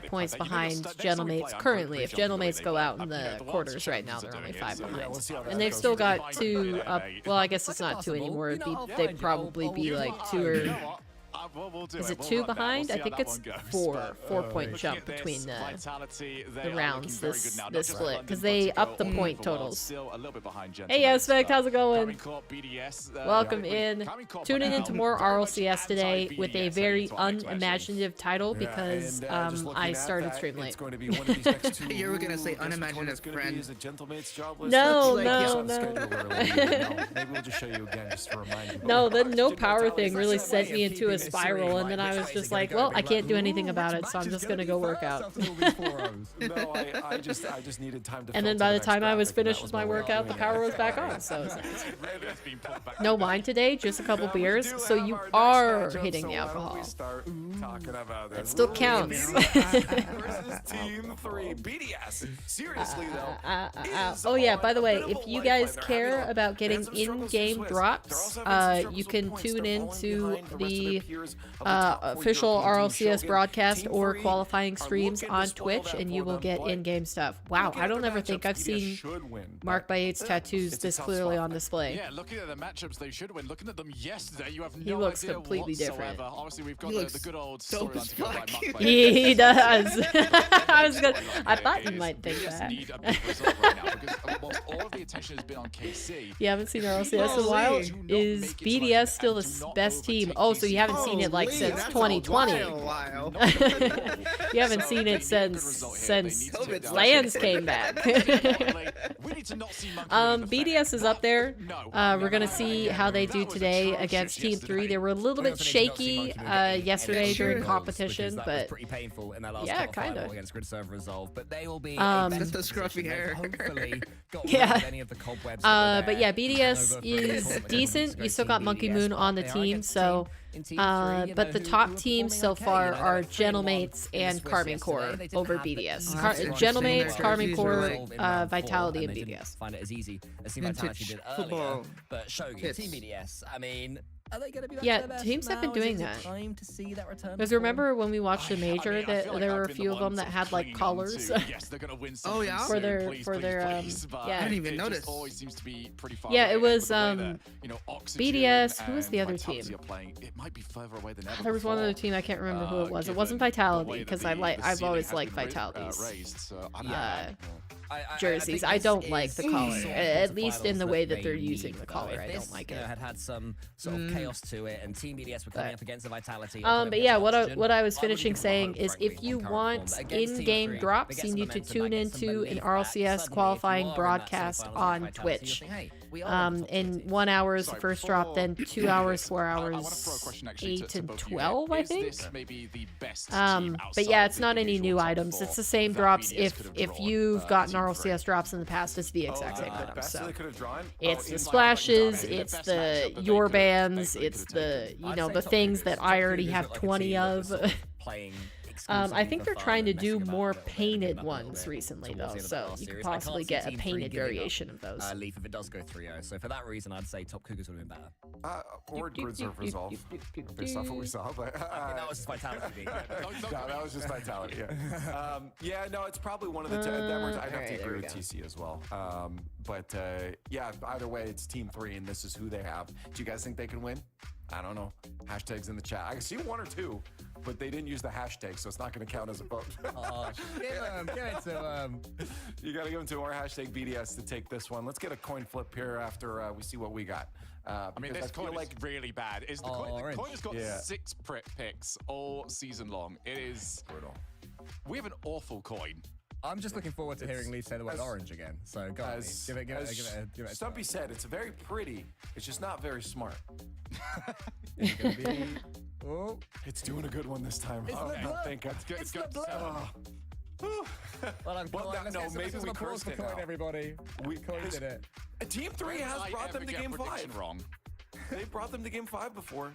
A: points behind Gentlemates currently. If Gentlemates go out in the quarters right now, they're only 5 behind. And they've still got 2 up. Well, I guess it's not 2 anymore. They'd probably be like 2 or. Is it 2 behind? I think it's 4. 4-point jump between the rounds this split because they upped the point totals. Hey, Spec, how's it going? Welcome in. Tuning into more RLCS today with a very unimaginative title because I started stream late.
H: You were gonna say unimaginative friend.
A: No.
E: Maybe we'll just show you again just to remind you.
A: No, the no power thing really sent me into a spiral, and then I was just like, well, I can't do anything about it, so I'm just gonna go work out.
E: No, I just needed time to.
A: And then by the time I was finished with my workout, the power was back on. So it's nice. No wine today, just a couple beers. So you are hitting the alcohol. That still counts.
E: Team 3 BDS. Seriously though.
A: Oh yeah, by the way, if you guys care about getting in-game drops, you can tune into the official RLCS broadcast or qualifying streams on Twitch, and you will get in-game stuff. Wow, I don't ever think I've seen Mark by 8's tattoos this clearly on display.
L: Yeah, looking at the matchups they should win. Looking at them yesterday, you have no
A: He looks
L: idea
A: completely
L: whatsoever.
A: different.
L: Obviously, we've got the good old
H: dope as
L: storyline to go by
H: fuck.
L: Mark by
A: He does. I thought you might think
L: we just
A: that.
L: need a big result right now because whilst all of the attention has been on KC.
A: You haven't seen RLCS in a while? Is BDS still the best team? Oh, so you haven't seen it like since 2020. You haven't seen it since Lands came back. BDS is up there. We're gonna see how they do today against Team 3. They were a little bit shaky yesterday during competition, but
C: pretty painful in their last
A: yeah,
C: kind
A: kind
C: of
A: of.
C: against Grid Server Resolve. But they will be
H: Just the scruffy hair.
A: Yeah.
C: Any of the cobwebs
A: But yeah, BDS is decent. You still got Monkey Moon on the team, so. But the top teams so far are Gentlemates and Carmine Core over BDS. Gentlemates, Carmine Core, Vitality, and BDS.
C: Find it as easy as Team Vitality did earlier. But Shogun, Team BDS, I mean, are they going to be back
A: Yeah,
C: to their best
A: teams have been
C: now?
A: doing
C: Is it
A: that.
C: time to see that return
A: Because
C: form?
A: remember when we watched the major that there were a few of them that had like collars
H: Oh yeah.
A: for their
H: I
A: yeah.
H: didn't even notice.
A: Yeah, it was BDS. Who was the other team? There was one other team, I can't remember who it was. It wasn't Vitality because I've always liked Vitality's jerseys. I don't like the collar, at least in the way that they're using the collar. I don't like it.
C: Had some sort of chaos to it, and Team BDS were coming up against the Vitality.
A: But yeah, what I was finishing saying is if you want in-game drops, you need to tune into an RLCS qualifying broadcast on Twitch. And 1 hour is the first drop, then 2 hours, 4 hours, 8 and 12, I think. But yeah, it's not any new items. It's the same drops. If you've gotten RLCS drops in the past, it's the exact same items. So it's the splashes, it's the your bands, it's the the things that I already have 20 of. I think they're trying to do more painted ones recently, though, so you could possibly get a painted variation of those.
C: Leaf if it does go 3-0, so for that reason, I'd say Top Cougars would have been better.
E: Or Grid Surf Resolve, based off what we saw. But,
C: that was just Vitality.
E: No, that was just Vitality, yeah. Yeah, no, it's probably one of the... I'd have to agree with TC as well. But, yeah, either way, it's Team 3, and this is who they have. Do you guys think they can win? I don't know. Hashtags in the chat. I see 1 or 2, but they didn't use the hashtag, so it's not going to count as a vote.
C: Give it to them.
E: You got to give them to our hashtag BDS to take this one. Let's get a coin flip here after we see what we got.
L: I mean, this coin is really bad. The coin has got 6 picks all season long. It is brutal. We have an awful coin.
C: I'm just looking forward to hearing Leaf say the word orange again. So go on, give it.
E: Stumpy said it's very pretty. It's just not very smart.
C: Oh,
E: it's doing a good one this time. Thank God.
C: It's the blood.
E: No, maybe we cursed it now.
C: Everybody. We coined it.
E: Team 3 has brought them to Game 5.
L: Wrong.
E: They brought them to Game 5 before.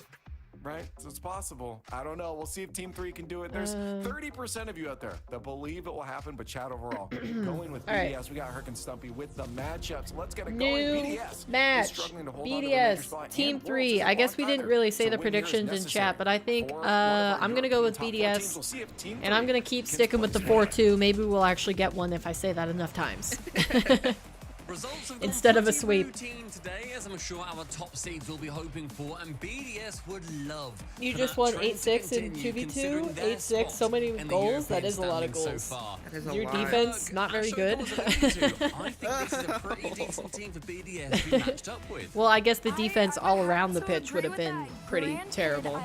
E: Right? So it's possible. I don't know. We'll see if Team 3 can do it. There's 30% of you out there that believe it will happen, but chat overall. Going with BDS. Right. We got Herc and Stumpy with the matchups. Let's get it going. BDS
A: match. BDS. Team 3. I guess we didn't really say the predictions in chat, but I think I'm going to go with BDS. And I'm going to keep sticking with the 4-2. Maybe we'll actually get one if I say that enough times. Instead of a sweep.
B: Today, as I'm sure our top seeds will be hoping for, and BDS would love.
A: You just won 8-6 in 2v2, 8-6, so many goals. That is a lot of goals. Your defense not very good.
B: I think this is a pretty decent team for BDS to be matched up with.
A: Well, I guess the defense all around the pitch would have been pretty terrible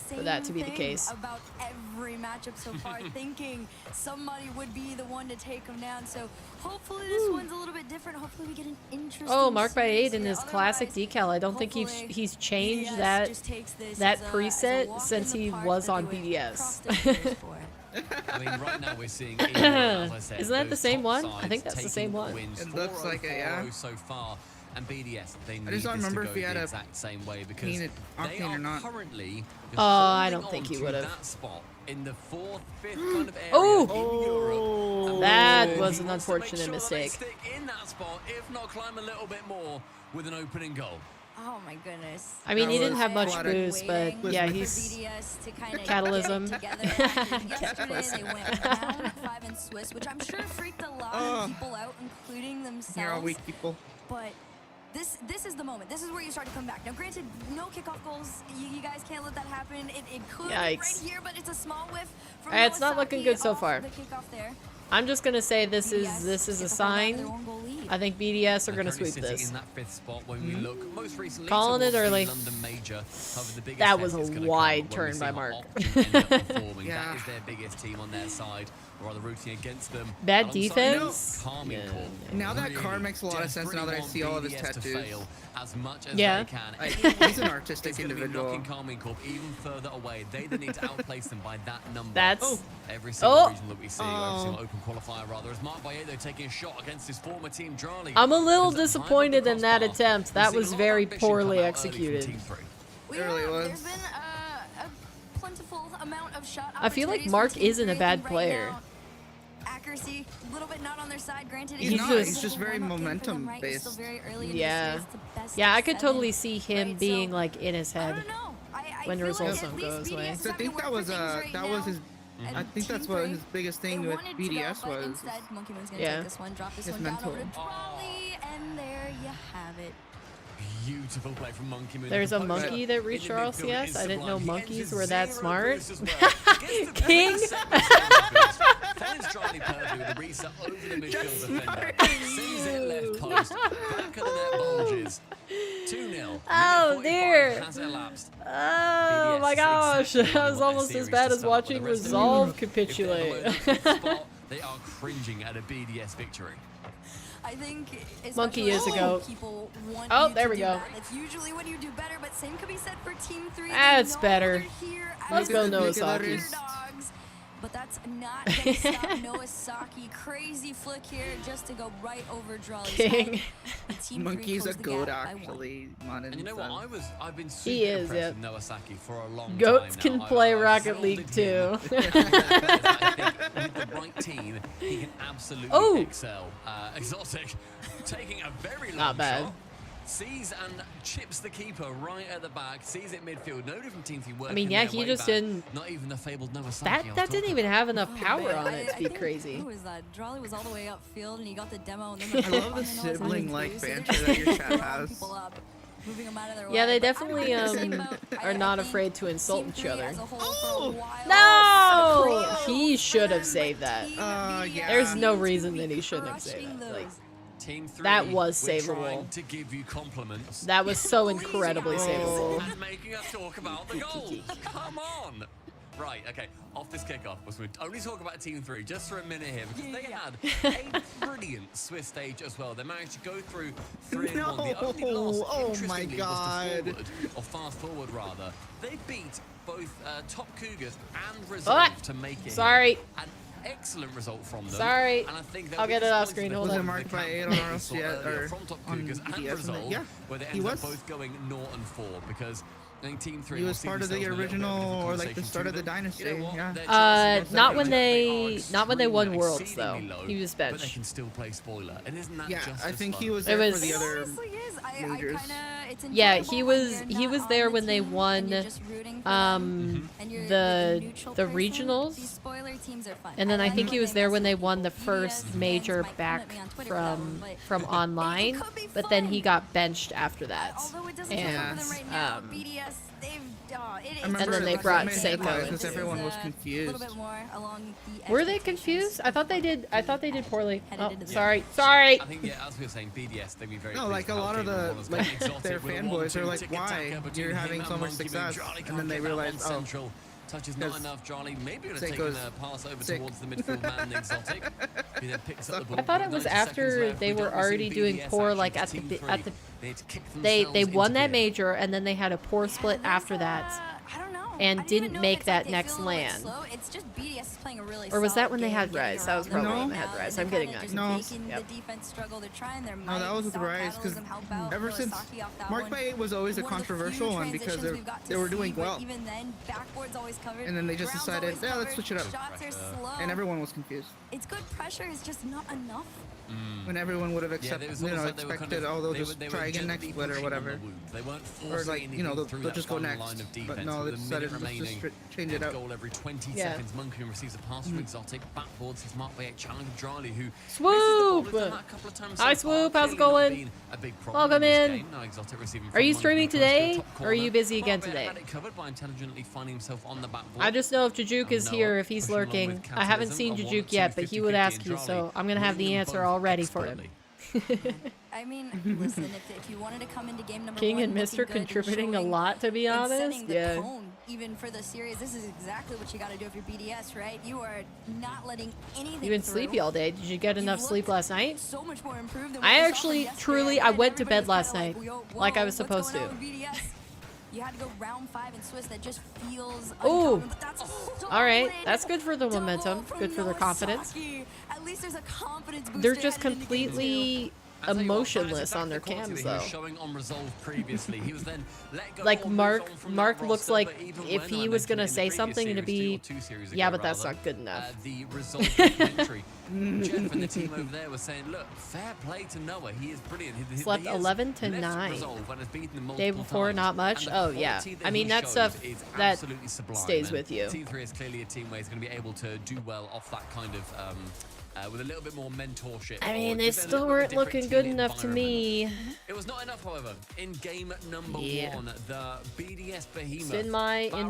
A: for that to be the case.
F: About every matchup so far, thinking somebody would be the one to take them down. So hopefully this one's a little bit different. Hopefully we get an interesting.
A: Oh, Mark by 8 in his classic decal. I don't think he's changed that preset since he was on BDS.
B: I mean, right now we're seeing. As I said,
A: isn't that the same one? I think that's the same one.
H: It looks like it, yeah.
B: So far, and BDS, they need
H: I just don't remember if he had
B: the exact same way because
H: painted octane or not.
B: Currently.
A: I don't think he would have.
B: That spot in the 4th, 5th kind of area in Europe.
A: That was an unfortunate mistake.
B: Stick in that spot, if not climb a little bit more with an opening goal.
F: Oh my goodness.
A: I mean, he didn't have much boost, but yeah, he's catalysm.
F: Yesterday they went round 5 in Swiss, which I'm sure freaked a lot of people out, including themselves.
H: You're all weak people.
F: But this is the moment. This is where you start to come back. Now, granted, no kickoff goals. You guys can't let that happen. It could right here, but it's a small whiff. From
A: it's not looking good so far.
F: The kickoff there.
A: I'm just gonna say this is a sign. I think BDS are gonna sweep this.
B: In that 5th spot when we look most recently
A: calling it early.
B: London Major,
A: that was a wide turn by Mark.
B: That is their biggest team on their side. Or are they rooting against them?
A: Bad defense.
H: Now that car makes a lot of sense. Now that I see all of his tattoos.
B: As much as they can.
H: He's an artistic individual.
B: Knocking Carmine Corp even further away. They need to outplace them by that number.
A: That's
B: every single region that we see, every single open qualifier rather. As Mark Bayedo taking a shot against his former team, Drali.
A: I'm a little disappointed in that attempt. That was very poorly executed.
H: It really was.
F: There's been a plentiful amount of shot.
A: I feel like Mark isn't a bad player.
F: Accuracy, a little bit not on their side. Granted,
H: he's just very momentum based.
A: Yeah, I could totally see him being like in his head when the results don't go his way.
H: So I think that was his. I think that's what his biggest thing with BDS was.
A: Yeah.
H: His mental.
F: And there you have it.
B: Beautiful play from Monkey Moon.
A: There's a monkey that reached RLCS. I didn't know monkeys were that smart. King.
B: Finds Charlie Purdy with a reset over the midfield defender. Sees it left post. Back of the net bulges. 2-0.
A: Oh dear.
B: Has elapsed.
A: Oh my gosh. That was almost as bad as watching Resolve capitulate.
B: They are cringing at a BDS victory.
F: I think
A: Monkey is a goat.
F: Oh,
A: there we go.
F: That's usually when you do better, but same could be said for Team 3.
A: That's better. Let's go Noasaki.
F: But that's not going to stop Noasaki. Crazy flick here just to go right over Drolly's head.
H: Monkey's a goat, actually.
B: And you know what? I've been super impressed with Noasaki for a long time now.
A: Goats can play Rocket League too.
B: I think with the right team, he can absolutely excel. Exotic, taking a very long shot. Sees and chips the keeper right at the back. Sees it midfield. No different team working.
A: I mean, yeah, he just didn't.
B: Not even the fabled Noasaki.
A: That didn't even have enough power on it to be crazy.
F: Who was that? Drolly was all the way upfield, and he got the demo. And then
H: I love the sibling-like banter that your chat has.
A: Yeah, they definitely are not afraid to insult each other.
F: No!
A: He should have saved that.
H: Yeah.
A: There's no reason that he shouldn't have saved that. Like,
B: Team 3,
A: that was savable.
B: To give you compliments.
A: That was so incredibly savable.
B: And making us talk about the goal. Come on. Right, okay. Off this kickoff, we only talk about Team 3 just for a minute here because they had a brilliant Swiss stage as well. They managed to go through 3-1. The only loss, interestingly, was to forward, or fast forward rather. They beat both Top Cougars and Resolve to make it.
A: Sorry.
B: An excellent result from them.
A: Sorry.
B: And I think
A: I'll get it off screen. Hold
H: on. Was it
A: on.
H: marked by 8 on RLC yet? Or
B: from Top Cougars and Resolve, where they ended up both going 0-4 because I think Team 3
H: he was part of the original, or like the start of the dynasty.
A: Not when they won Worlds though. He was benched.
B: But they can still play spoiler, and isn't that just
H: I think
B: fun?
H: he was there for the other majors.
A: Yeah, he was there when they won the regionals, and then I think he was there when they won the first major back from online, but then he got benched after that, and then they brought Seiko
H: because everyone was confused.
A: Were they confused? I thought they did poorly. Oh, sorry. Sorry.
B: I think, yeah, as we were saying, BDS, they'd be very
H: no, like a lot of the their fanboys are like, why you're having so much success, and then they realize, oh,
B: touch is not enough. Charlie maybe would have taken a pass over towards the midfield man, Exotic. He then picks up the ball.
A: I thought it was after they were already doing poor, like at the they won that major, and then they had a poor split after that. And didn't make that next LAN. Or was that when they had Rise? That was probably when they had Rise. I'm getting that.
H: No.
A: Yep.
H: No, that was with Rise, because ever since Mark by 8 was always a controversial one because they were doing well. And then they just decided, yeah, let's switch it up. And everyone was confused.
F: It's good pressure, it's just not enough.
H: When everyone would have expected, oh, they'll just try again next split or whatever. Or like, they'll just go next. But no, they decided let's just change it up.
B: Goal every 20 seconds. Monkey receives a pass from Exotic. Backboards his Mark by 8 challenge Drolly, who
A: swoop! Hi Swoop, how's it going? Welcome in. Are you streaming today? Or are you busy again today? I just know if Jujuk is here, if he's lurking. I haven't seen Jujuk yet, but he would ask you, so I'm gonna have the answer all ready for him.
F: I mean, listen, if you wanted to come into game number
A: King
F: 1
A: and Mr. contributing a lot, to be honest.
F: Yeah. Tone, even for the series, this is exactly what you got to do if you're BDS, right? You are not letting anything.
A: You've been sleepy all day. Did you get enough sleep last night?
F: So much more improved than
A: I actually, truly, I went to bed last night, like I was supposed to.
F: You had to go round 5 in Swiss. That just feels.
A: Ooh. All right, that's good for the momentum. Good for their confidence.
F: At least there's a confidence booster.
A: They're just completely emotionless on their cams though. Like Mark looks like if he was gonna say something it'd be, yeah, but that's not good enough.
B: The Resolve documentary. Jeff and the team over there were saying, look, fair play to Noah, he is brilliant.
A: Slept 11 to 9. Day before, not much. Oh yeah, I mean that stuff that stays with you.
B: Team 3 is clearly a team where he's going to be able to do well off that kind of with a little bit more mentorship.
A: I mean, they still weren't looking good enough to me.
B: It was not enough, however. In game number 1, the BDS behemoth.
A: In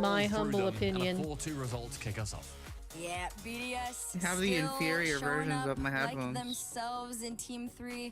A: my humble opinion.
B: 4-2 result to kick us off.
F: Yeah, BDS
H: have the inferior versions of my headphones.
F: Like themselves in Team 3.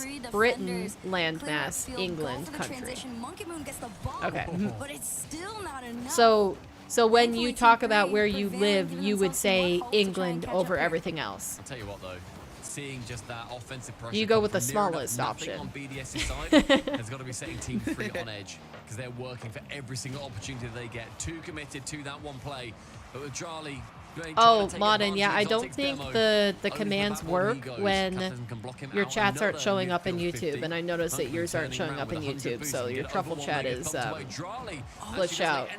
A: Britain, landmass, England, country. Okay.
F: But it's still not enough.
A: So when you talk about where you live, you would say England over everything else.
B: I'll tell you what though, seeing just that offensive pressure.
A: You go with the smallest option.
B: On BDS's side has got to be setting Team 3 on edge because they're working for every single opportunity they get. Too committed to that one play. But with Charlie...
A: Oh, Modern, yeah, I don't think the commands work when your chats aren't showing up in YouTube, and I noticed that yours aren't showing up in YouTube, so your truffle chat is glitched out.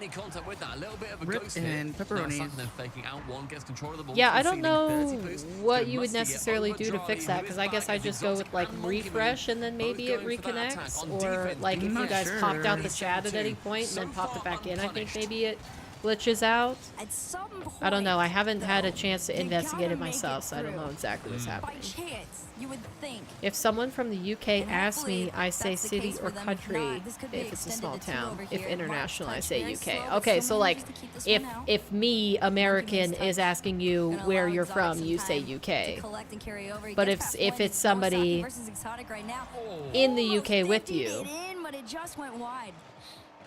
H: Rip and pepperoni.
A: Yeah, I don't know what you would necessarily do to fix that, because I guess I just go with like refresh and then maybe it reconnects, or like if you guys popped out the chat at any point and then popped it back in, I think maybe it glitches out. I don't know. I haven't had a chance to investigate it myself, so I don't know exactly what's happening. If someone from the UK asks me, I say city or country if it's a small town. If international, I say UK. Okay, so like if me, American, is asking you where you're from, you say UK. But if it's somebody in the UK with you,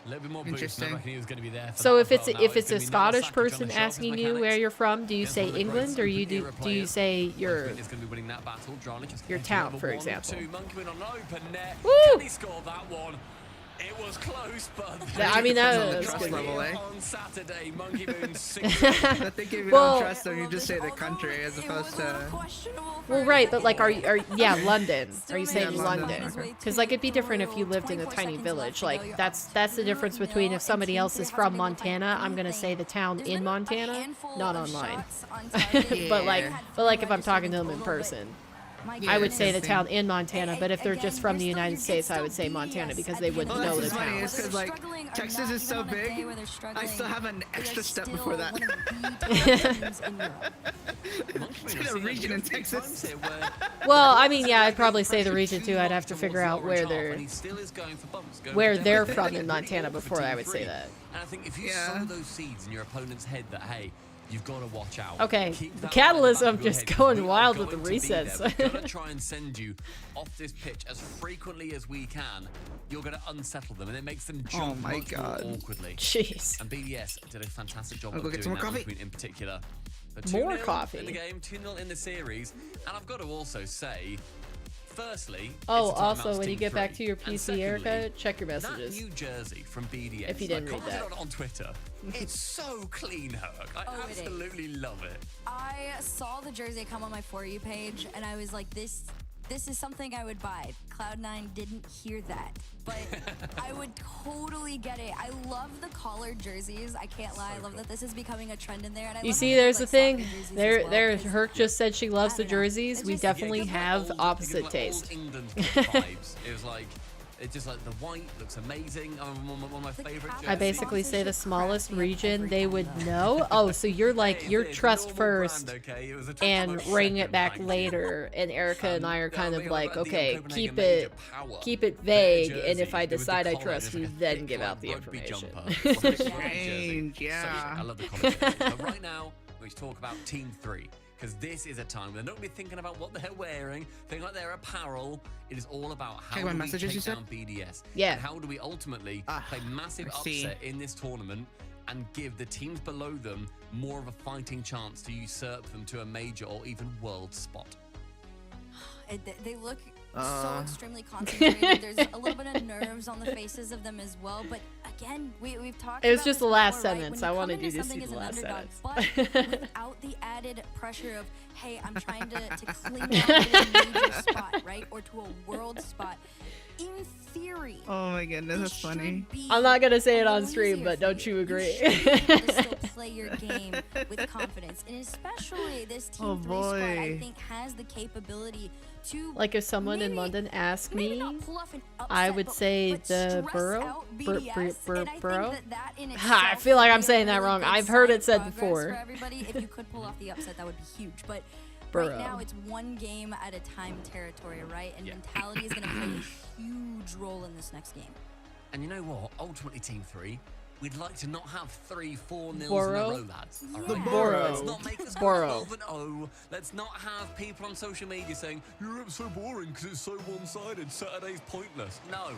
B: a little bit more boost. I reckon he was going to be there.
A: So if it's a Scottish person asking you where you're from, do you say England or do you say your town, for example? Woo!
B: Can he score that one? It was close, but
A: I mean that was good.
B: On Saturday, Monkey Moon
H: I think if you don't trust them, you just say the country as opposed to.
A: Well, right, but like, yeah, London. Are you saying London? Because like it'd be different if you lived in a tiny village. Like that's the difference between if somebody else is from Montana, I'm gonna say the town in Montana, not online. but like if I'm talking to them in person. I would say the town in Montana, but if they're just from the United States, I would say Montana because they wouldn't know the town.
H: It's because like Texas is so big, I still have an extra step before that. It's a region in Texas.
A: Well, I mean, yeah, I'd probably say the region too. I'd have to figure out where they're from in Montana before I would say that.
B: And I think if you sow those seeds in your opponent's head that hey, you've got to watch out.
A: Okay, the Catalyst, I'm just going wild with the resets.
B: We're going to try and send you off this pitch as frequently as we can. You're going to unsettle them, and it makes them jump much more awkwardly.
A: Jeez.
B: And BDS did a fantastic job
H: of
B: doing
H: some more
B: that
H: coffee.
B: in particular.
A: More coffee.
B: In the game, 2-0 in the series. And I've got to also say, firstly,
A: also when you get back to your PC, Erica, check your messages.
B: That new jersey from BDS.
A: If you didn't read that
B: on Twitter, it's so clean, Herc. I absolutely love it.
F: I saw the jersey come on my For You page, and I was like, this is something I would buy. Cloud9 didn't hear that, but I would totally get it. I love the collared jerseys. I can't lie. I love that this is becoming a trend in there. And I
A: you see, there's the thing. Herc just said she loves the jerseys. We definitely have opposite taste.
B: England vibes. It was like. It's just like the white looks amazing. One of my favorite jerseys.
A: I basically say the smallest region they would know. Oh, so you're like, you're trust first and bring it back later. And Erica and I are kind of like, okay, keep it vague. And if I decide I trust you, then give out the information.
H: Strange, yeah.
B: I love the comment. But right now, we talk about Team 3. Because this is a time when they're not going to be thinking about what they're wearing, thinking about their apparel. It is all about how do we take down BDS.
A: Yeah.
B: And how do we ultimately play massive upset in this tournament and give the teams below them more of a fighting chance to usurp them to a major or even world spot.
F: They look so extremely concentrated. There's a little bit of nerves on the faces of them as well. But again, we've talked.
A: It was just the last sentence. I wanted you to see the last sentence.
F: But without the added pressure of, hey, I'm trying to clean up to a major spot, right, or to a world spot. In theory.
H: Oh my goodness, that's funny.
A: I'm not gonna say it on stream, but don't you agree?
F: Still play your game with confidence, and especially this Team 3 squad, I think, has the capability to.
A: Like if someone in London asked me, I would say the borough. Borough. I feel like I'm saying that wrong. I've heard it said before.
F: For everybody, if you could pull off the upset, that would be huge, but. Right now, it's one game at a time territory, right? And mentality is going to play a huge role in this next game.
B: And you know what? Ultimately, Team 3, we'd like to not have 3-4 nils in a row, lads. Right?
A: The Borough.
B: Let's not make this Borough. Let's not have people on social media saying, Europe's so boring because it's so one-sided. Saturday's pointless. No.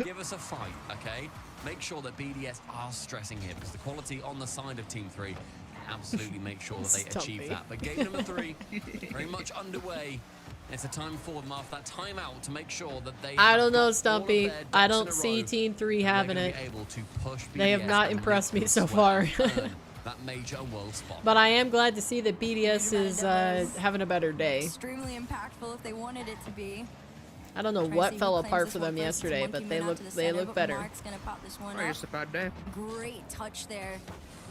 B: Give us a fight, okay? Make sure that BDS are stressing here because the quality on the side of Team 3 absolutely make sure that they achieve that. But game number 3, very much underway. It's a time for them after that timeout to make sure that they.
A: I don't know, Stumpy. I don't see Team 3 having it. They have not impressed me so far.
B: That major world spot.
A: But I am glad to see that BDS is having a better day.
F: Extremely impactful if they wanted it to be.
A: I don't know what fell apart for them yesterday, but they look better.
H: Or just a bad day.
F: Great touch there.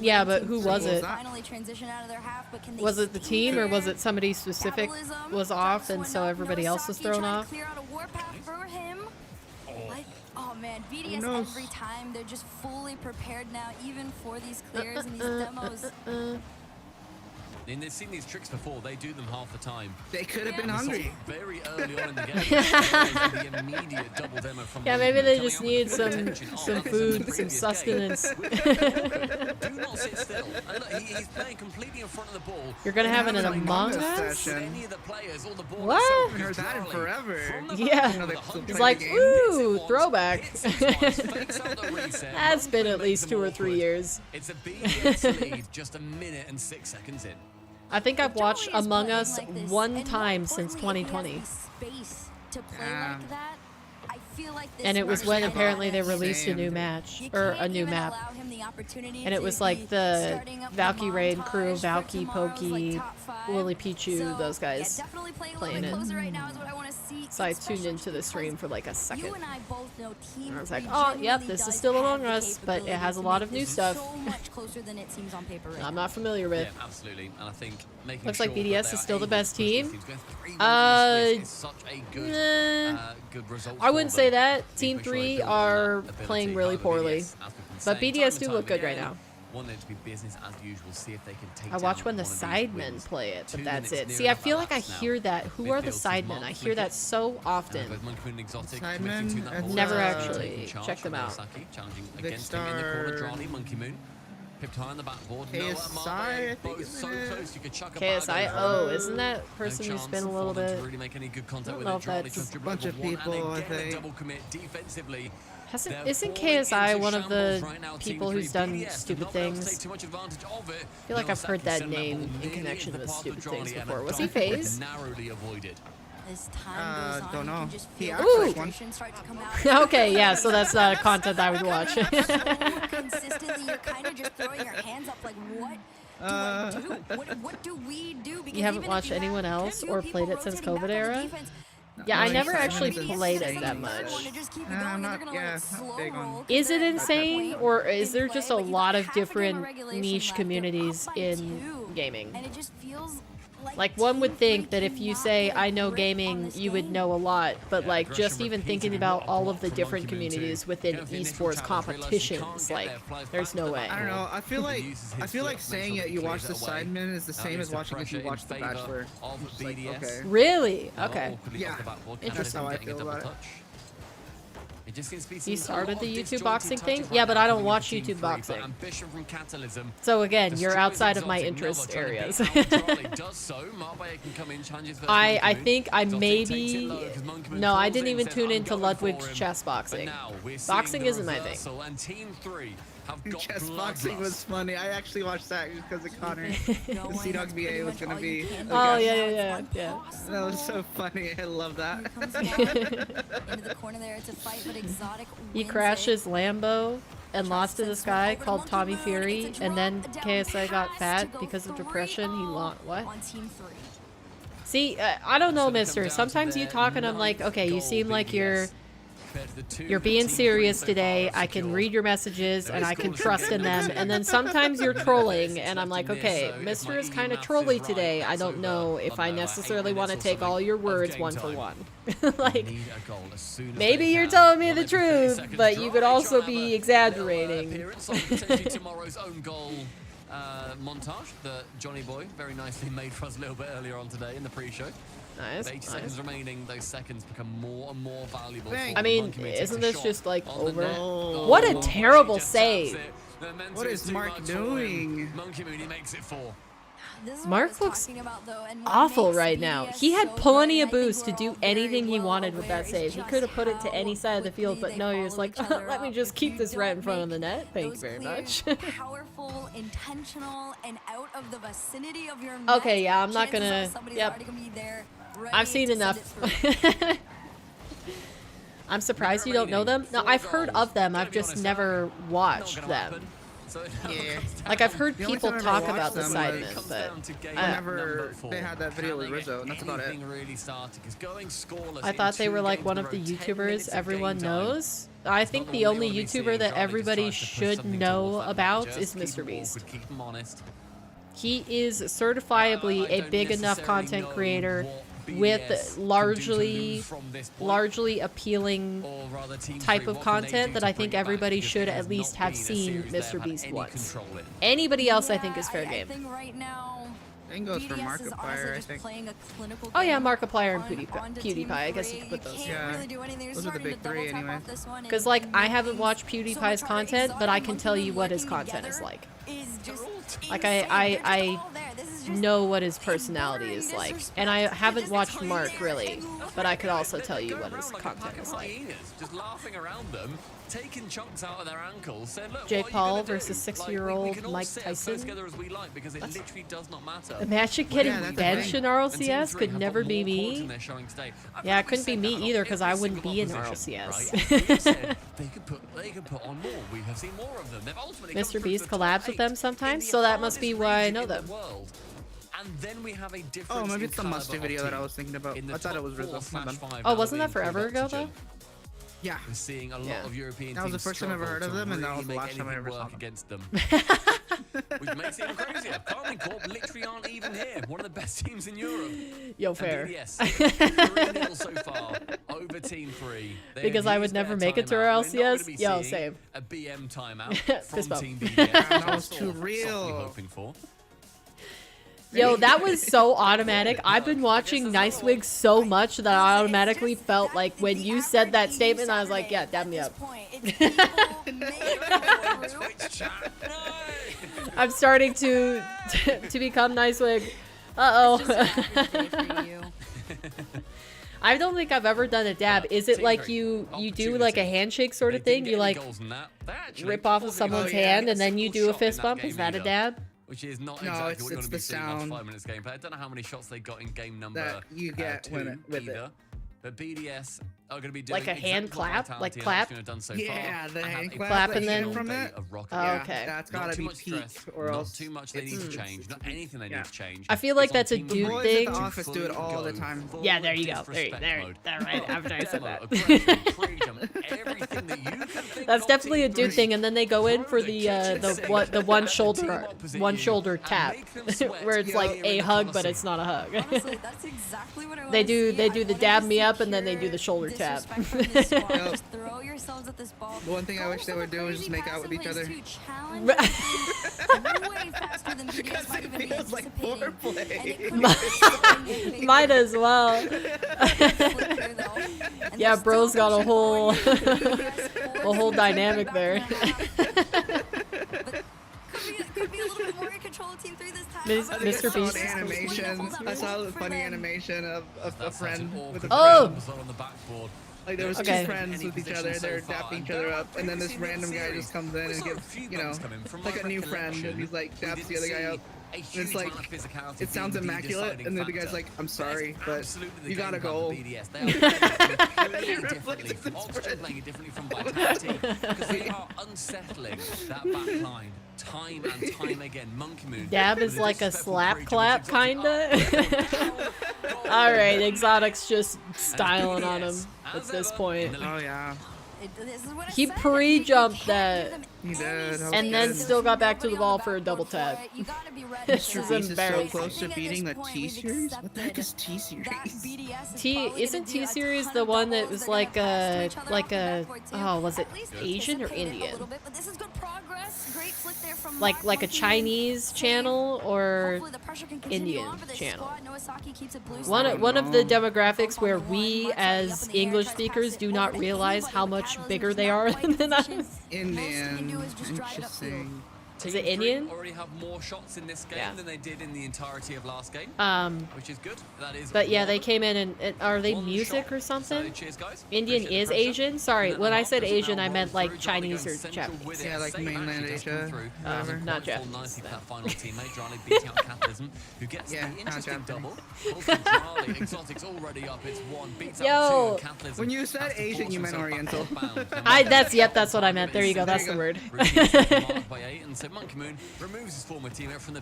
A: Yeah, but who was it?
F: Finally transition out of their half, but can they
A: was it the team or was it somebody specific was off and so everybody else was thrown off?
F: Clear out a warpath for him. Oh man, BDS every time they're just fully prepared now, even for these clears and these demos.
B: And they've seen these tricks before. They do them half the time.
H: They could have been hungry.
B: Very early on in the game. The immediate double demo from
A: yeah, maybe they just need some food, some sustenance.
B: Do not sit still. And look, he's playing completely in front of the ball.
A: You're gonna have an Among Us? What?
H: I haven't heard that in forever.
A: Yeah. It's like, ooh, throwback. That's been at least 2 or 3 years.
B: It's a BDS lead just a minute and 6 seconds in.
A: I think I've watched Among Us one time since 2020. And it was when apparently they released a new match, or a new map. And it was like the Valky Raid crew, Valky, Pokey, Willy Pichu, those guys playing it. So I tuned into the stream for like a second. And I was like, oh, yep, this is still Among Us, but it has a lot of new stuff. I'm not familiar with.
B: Yeah, absolutely. And I think
A: looks like BDS is still the best team. I wouldn't say that. Team 3 are playing really poorly. But BDS do look good right now. I watch when the sidemen play it, but that's it. See, I feel like I hear that. Who are the sidemen? I hear that so often.
H: Sidemen?
A: Never actually checked them out.
B: Pipped high on the backboard.
H: KSI, I think
A: KSI? Oh, isn't that person who's been a little bit...
B: I
A: don't know if that's
H: a bunch of people, I think.
A: Isn't KSI one of the people who's done stupid things? I feel like I've heard that name in connection with stupid things before. Was he FaZe?
H: Don't know. He acts like one.
A: Okay, yeah, so that's not content I would watch.
F: Consistently, you're kind of just throwing your hands up like, what do we do? Because
A: you haven't watched anyone else or played it since COVID era? Yeah, I never actually played it that much. Is it insane, or is there just a lot of different niche communities in gaming? Like, one would think that if you say, I know gaming, you would know a lot, but like, just even thinking about all of the different communities within esports competitions, like, there's no way.
H: I don't know, I feel like saying it, you watch the Sidemen is the same as watching if you watch The Bachelor. Like, okay.
A: Really? Okay.
H: Yeah, that's how I feel about it.
A: You started the YouTube boxing thing? Yeah, but I don't watch YouTube boxing. So again, you're outside of my interest areas. I think I maybe... No, I didn't even tune into Ludwig's chess boxing. Boxing isn't my thing.
H: Chess boxing was funny. I actually watched that because of Connor. C-Dog VA was gonna be.
A: Oh yeah.
H: That was so funny. I love that.
A: He crashed his Lambo and lost to this guy called Tommy Fury, and then KSI got fat because of depression. He lost what? See, I don't know, mister. Sometimes you talk and I'm like, okay, you seem like you're being serious today. I can read your messages and I can trust in them. And then sometimes you're trolling and I'm like, okay, Mr. is kind of trolly today. I don't know if I necessarily want to take all your words one for one. Like, maybe you're telling me the truth, but you could also be exaggerating.
B: Montage that Johnny Boy very nicely made for us a little bit earlier on today in the pre-show.
A: Nice.
B: 80 seconds remaining, those seconds become more and more valuable.
A: I mean, isn't this just like over? What a terrible save!
H: What is Mark doing?
B: Monkey Moon, he makes it 4.
A: Mark looks awful right now. He had plenty of boost to do anything he wanted with that save. He could have put it to any side of the field, but no, he was like, let me just keep this right in front of the net. Thank you very much.
F: Powerful, intentional, and out of the vicinity of your
A: okay, yeah, I'm not gonna. Yep. I've seen enough. I'm surprised you don't know them. No, I've heard of them. I've just never watched them.
H: Yeah.
A: Like, I've heard people talk about the Sidemen, but
H: whenever they had that video with Rizzo, and that's about it.
A: I thought they were like one of the YouTubers everyone knows. I think the only YouTuber that everybody should know about is Mr. Beast. He is certifiably a big enough content creator with largely appealing type of content that I think everybody should at least have seen Mr. Beast once. Anybody else I think is fair game.
H: I think goes for Markiplier, I think.
A: Oh yeah, Markiplier and PewDiePie. I guess you could put those.
H: Yeah, those are the big three anyway.
A: Because like, I haven't watched PewDiePie's content, but I can tell you what his content is like. Like, I know what his personality is like. And I haven't watched Mark, really. But I could also tell you what his content is like.
B: Just laughing around them, taking chunks out of their ankles, saying, look,
A: Jake Paul versus 6-year-old Mike Tyson.
B: Because it literally does not matter.
A: Imagine getting benched in RLCS could never be me. Yeah, it couldn't be me either because I wouldn't be in RLCS.
B: They could put on more. We have seen more of them.
A: Mr. Beast collabs with them sometimes, so that must be why I know them.
B: And then we have a
H: oh, maybe it's the Musty video that I was thinking about. I thought it was Rizzo.
A: Oh, wasn't that forever ago though?
H: Yeah.
B: We're seeing a lot of European
H: that was the first time I ever heard of them, and that was the last time I ever saw them.
B: Against them. Which makes it even crazier. Carmen Corp literally aren't even here. One of the best teams in Europe.
A: Yo, fair.
B: Yes, 3-0 so far over Team 3.
A: Because I would never make it to RLCS. Yo, same.
B: A BM timeout from Team BDS.
H: That was too real.
A: Yo, that was so automatic. I've been watching Nicewig so much that I automatically felt like when you said that statement, I was like, yeah, dab me up. I'm starting to become Nicewig. Uh-oh. I don't think I've ever done a dab. Is it like you do like a handshake sort of thing? You like rip off of someone's hand and then you do a fist bump? Is that a dab?
B: Which is not
H: no,
B: exactly what you're going to be seeing
H: sound
B: 5 minutes gameplay. I don't know how many shots they got in game number
H: that you get
B: 2
H: with
B: either.
H: it.
B: But BDS are going to be doing
A: like a hand clap, like clap.
B: So
H: yeah, the hand
A: clap and then
H: from it.
A: Oh, okay.
H: That's gotta be peak, or else
B: not too much they need to change. Not anything they need to change.
A: I feel like that's a dude thing.
H: The office do it all the time.
A: Yeah, there you go. There, right after I said that. That's definitely a dude thing, and then they go in for the one shoulder tap, where it's like a hug, but it's not a hug.
F: Honestly, that's exactly what I
A: they do the dab me up, and then they do the shoulder tap.
F: Just throw yourselves at this ball.
H: The one thing I wish they would do is just make out with each other.
F: Way faster than BDS might even be anticipating.
A: Might as well. Yeah, bro's got a whole dynamic there.
F: Could be a little bit more in control of Team 3 this time.
A: Mr. Beast.
H: I saw a funny animation of a friend with a friend.
A: Oh!
H: Like there was two friends with each other, they're dapping each other up, and then this random guy just comes in and gives, you know, like a new friend, and he's like daps the other guy up. And it's like, it sounds immaculate, and then the guy's like, I'm sorry, but you gotta go.
B: They are unsettling that back line time and time again. Monkey Moon.
A: Dab is like a slap clap, kinda. Alright, Exotic's just styling on him at this point.
H: Oh yeah.
A: He pre-jumped that.
H: He did.
A: And then still got back to the ball for a double tap. This is embarrassing.
H: So close to beating the T-Series? What the heck is T-Series?
A: Isn't T-Series the one that was like a oh, was it Asian or Indian? Like a Chinese channel or Indian channel? One of the demographics where we as English speakers do not realize how much bigger they are than us.
H: Indian. Interesting.
A: Is it Indian?
B: Already have more shots in this game than they did in the entirety of last game, which is good. That is.
A: But yeah, they came in and are they music or something?
B: So, cheers, guys.
A: Indian is Asian. Sorry, when I said Asian, I meant like Chinese or Japanese.
H: Yeah, like mainland Asia.
A: Not Japanese.
B: 90 for that final teammate, Drali beating out Capitalism, who gets the interesting double. Also, Drali, Exotics already up. It's 1, beats out 2, and Capitalism.
H: When you said Asian, you meant Oriental.
A: That's what I meant. There you go. That's the word.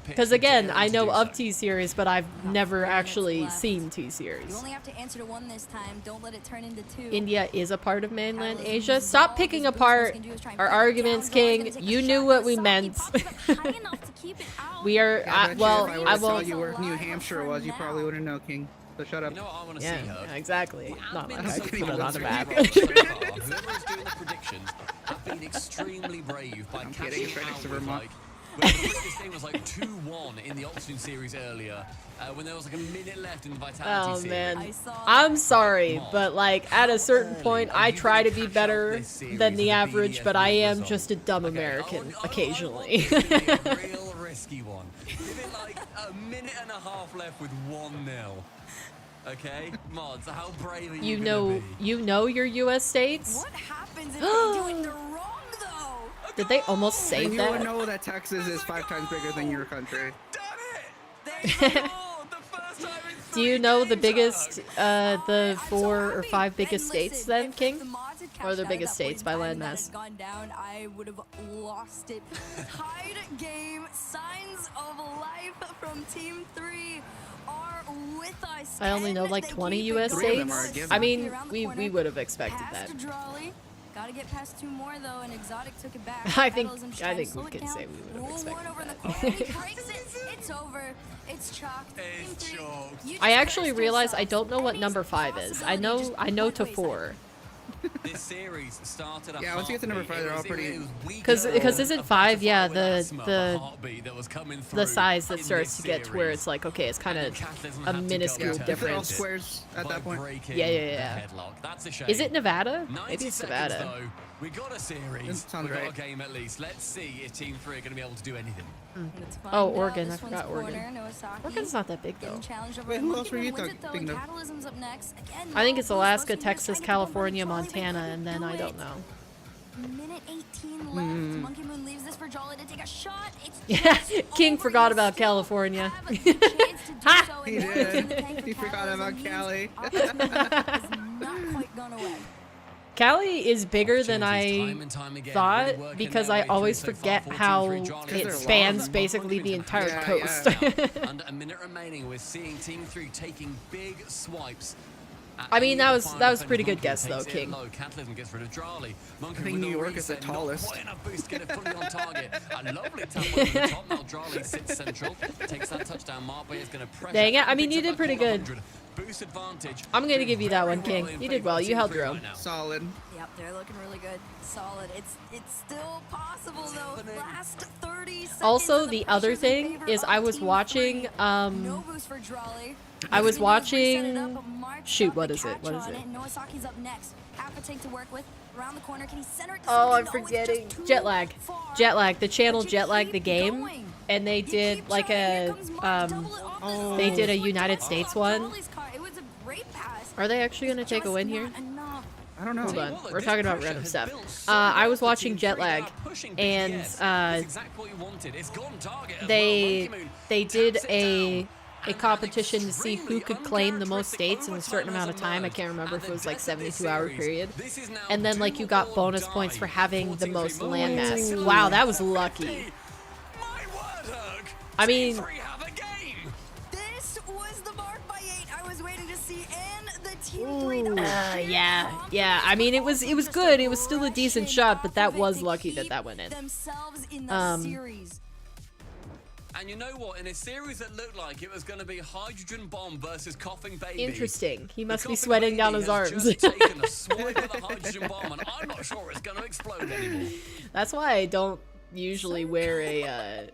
A: Because again, I know of T-Series, but I've never actually seen T-Series.
F: You only have to answer to 1 this time. Don't let it turn into 2.
A: India is a part of mainland Asia. Stop picking apart our arguments, King. You knew what we meant. We are, well, I won't.
H: Tell you where New Hampshire was, you probably wouldn't know, King. So shut up.
B: You know what I want to see, Herb?
A: Exactly. Not like I could put it on the map.
B: Whoever is doing the predictions have been extremely brave by catching out like. The previous game was like 2-1 in the Oxygen series earlier, when there was like a minute left in the Vitality series.
A: Man, I'm sorry, but like at a certain point, I try to be better than the average, but I am just a dumb American occasionally.
B: A real risky one. Give it like a minute and a half left with 1-0. Okay, Mods, how brave are you gonna be?
A: You know your U.S. states?
F: What happens if they do it the wrong though?
A: Did they almost save that?
H: You know that Texas is 5 times bigger than your country.
A: Do you know the biggest, the 4 or 5 biggest states then, King? Or the biggest states by landmass?
F: I would have lost it. Tied game, signs of life from Team 3 are with us.
A: I only know like 20 U.S. states. I mean, we would have expected that.
F: Gotta get past 2 more though, and Exotic took it back.
A: I think we could say we would have expected that.
F: It's over. It's chalked.
A: I actually realized I don't know what number 5 is. I know to 4.
B: This series started.
H: Yeah, once you get to number 5, they're all pretty.
A: Because isn't 5 the size that starts to get to where it's like, okay, it's kind of a minuscule difference.
H: Squares at that point.
A: Yeah. Is it Nevada? Maybe it's Nevada.
B: We got a series.
H: Sounds
B: we got
H: right.
B: a game at least. Let's see if Team 3 are going to be able to do anything.
A: Oh, Oregon. I forgot Oregon. Oregon's not that big though.
H: Wait, who else were you thinking of?
A: I think it's Alaska, Texas, California, Montana, and then I don't know.
F: Minute 18 left. Monkey Moon leaves this for Jolly to take a shot.
A: Yeah, King forgot about California.
H: Ha! He did. He forgot about Cali.
F: Not quite gone away.
A: Cali is bigger than I thought because I always forget how it spans basically the entire coast.
B: Under a minute remaining, we're seeing Team 3 taking big swipes.
A: I mean, that was a pretty good guess though, King.
B: Catalysm gets rid of Drali.
H: I think New York is the tallest.
B: Quite enough boost to get it fully on target. A lovely tap over the top. Now Drali sits central, takes that touchdown. Marby is going to pressure.
A: Dang it! I mean, you did pretty good.
B: Boost advantage.
A: I'm gonna give you that one, King. You did well. You held your own.
H: Solid.
F: Yep, they're looking really good. Solid. It's still possible though. Last 30 seconds.
A: Also, the other thing is I was watching
F: no boost for Drali.
A: I was watching shoot, what is it?
F: Nowasaki's up next. Half a tank to work with. Around the corner, can he center it?
A: Oh, I'm forgetting. Jetlag. Jetlag. The channel Jetlag the game, and they did like a they did a United States one. Are they actually gonna take a win here?
H: I don't know.
A: Hold on. We're talking about random stuff. I was watching Jetlag, and they did a competition to see who could claim the most states in a certain amount of time. I can't remember if it was like 72-hour period. And then like you got bonus points for having the most landmass. Wow, that was lucky. I mean,
F: this was the mark by 8 I was waiting to see, and the Team 3
A: yeah. I mean, it was good. It was still a decent shot, but that was lucky that went in.
F: Themselves in the series.
B: And you know what? In a series that looked like it was going to be Hydrogen Bomb versus Coughing Baby.
A: Interesting. He must be sweating down his arms.
B: Just taken a swipe of the Hydrogen Bomb, and I'm not sure it's going to explode anymore.
A: That's why I don't usually wear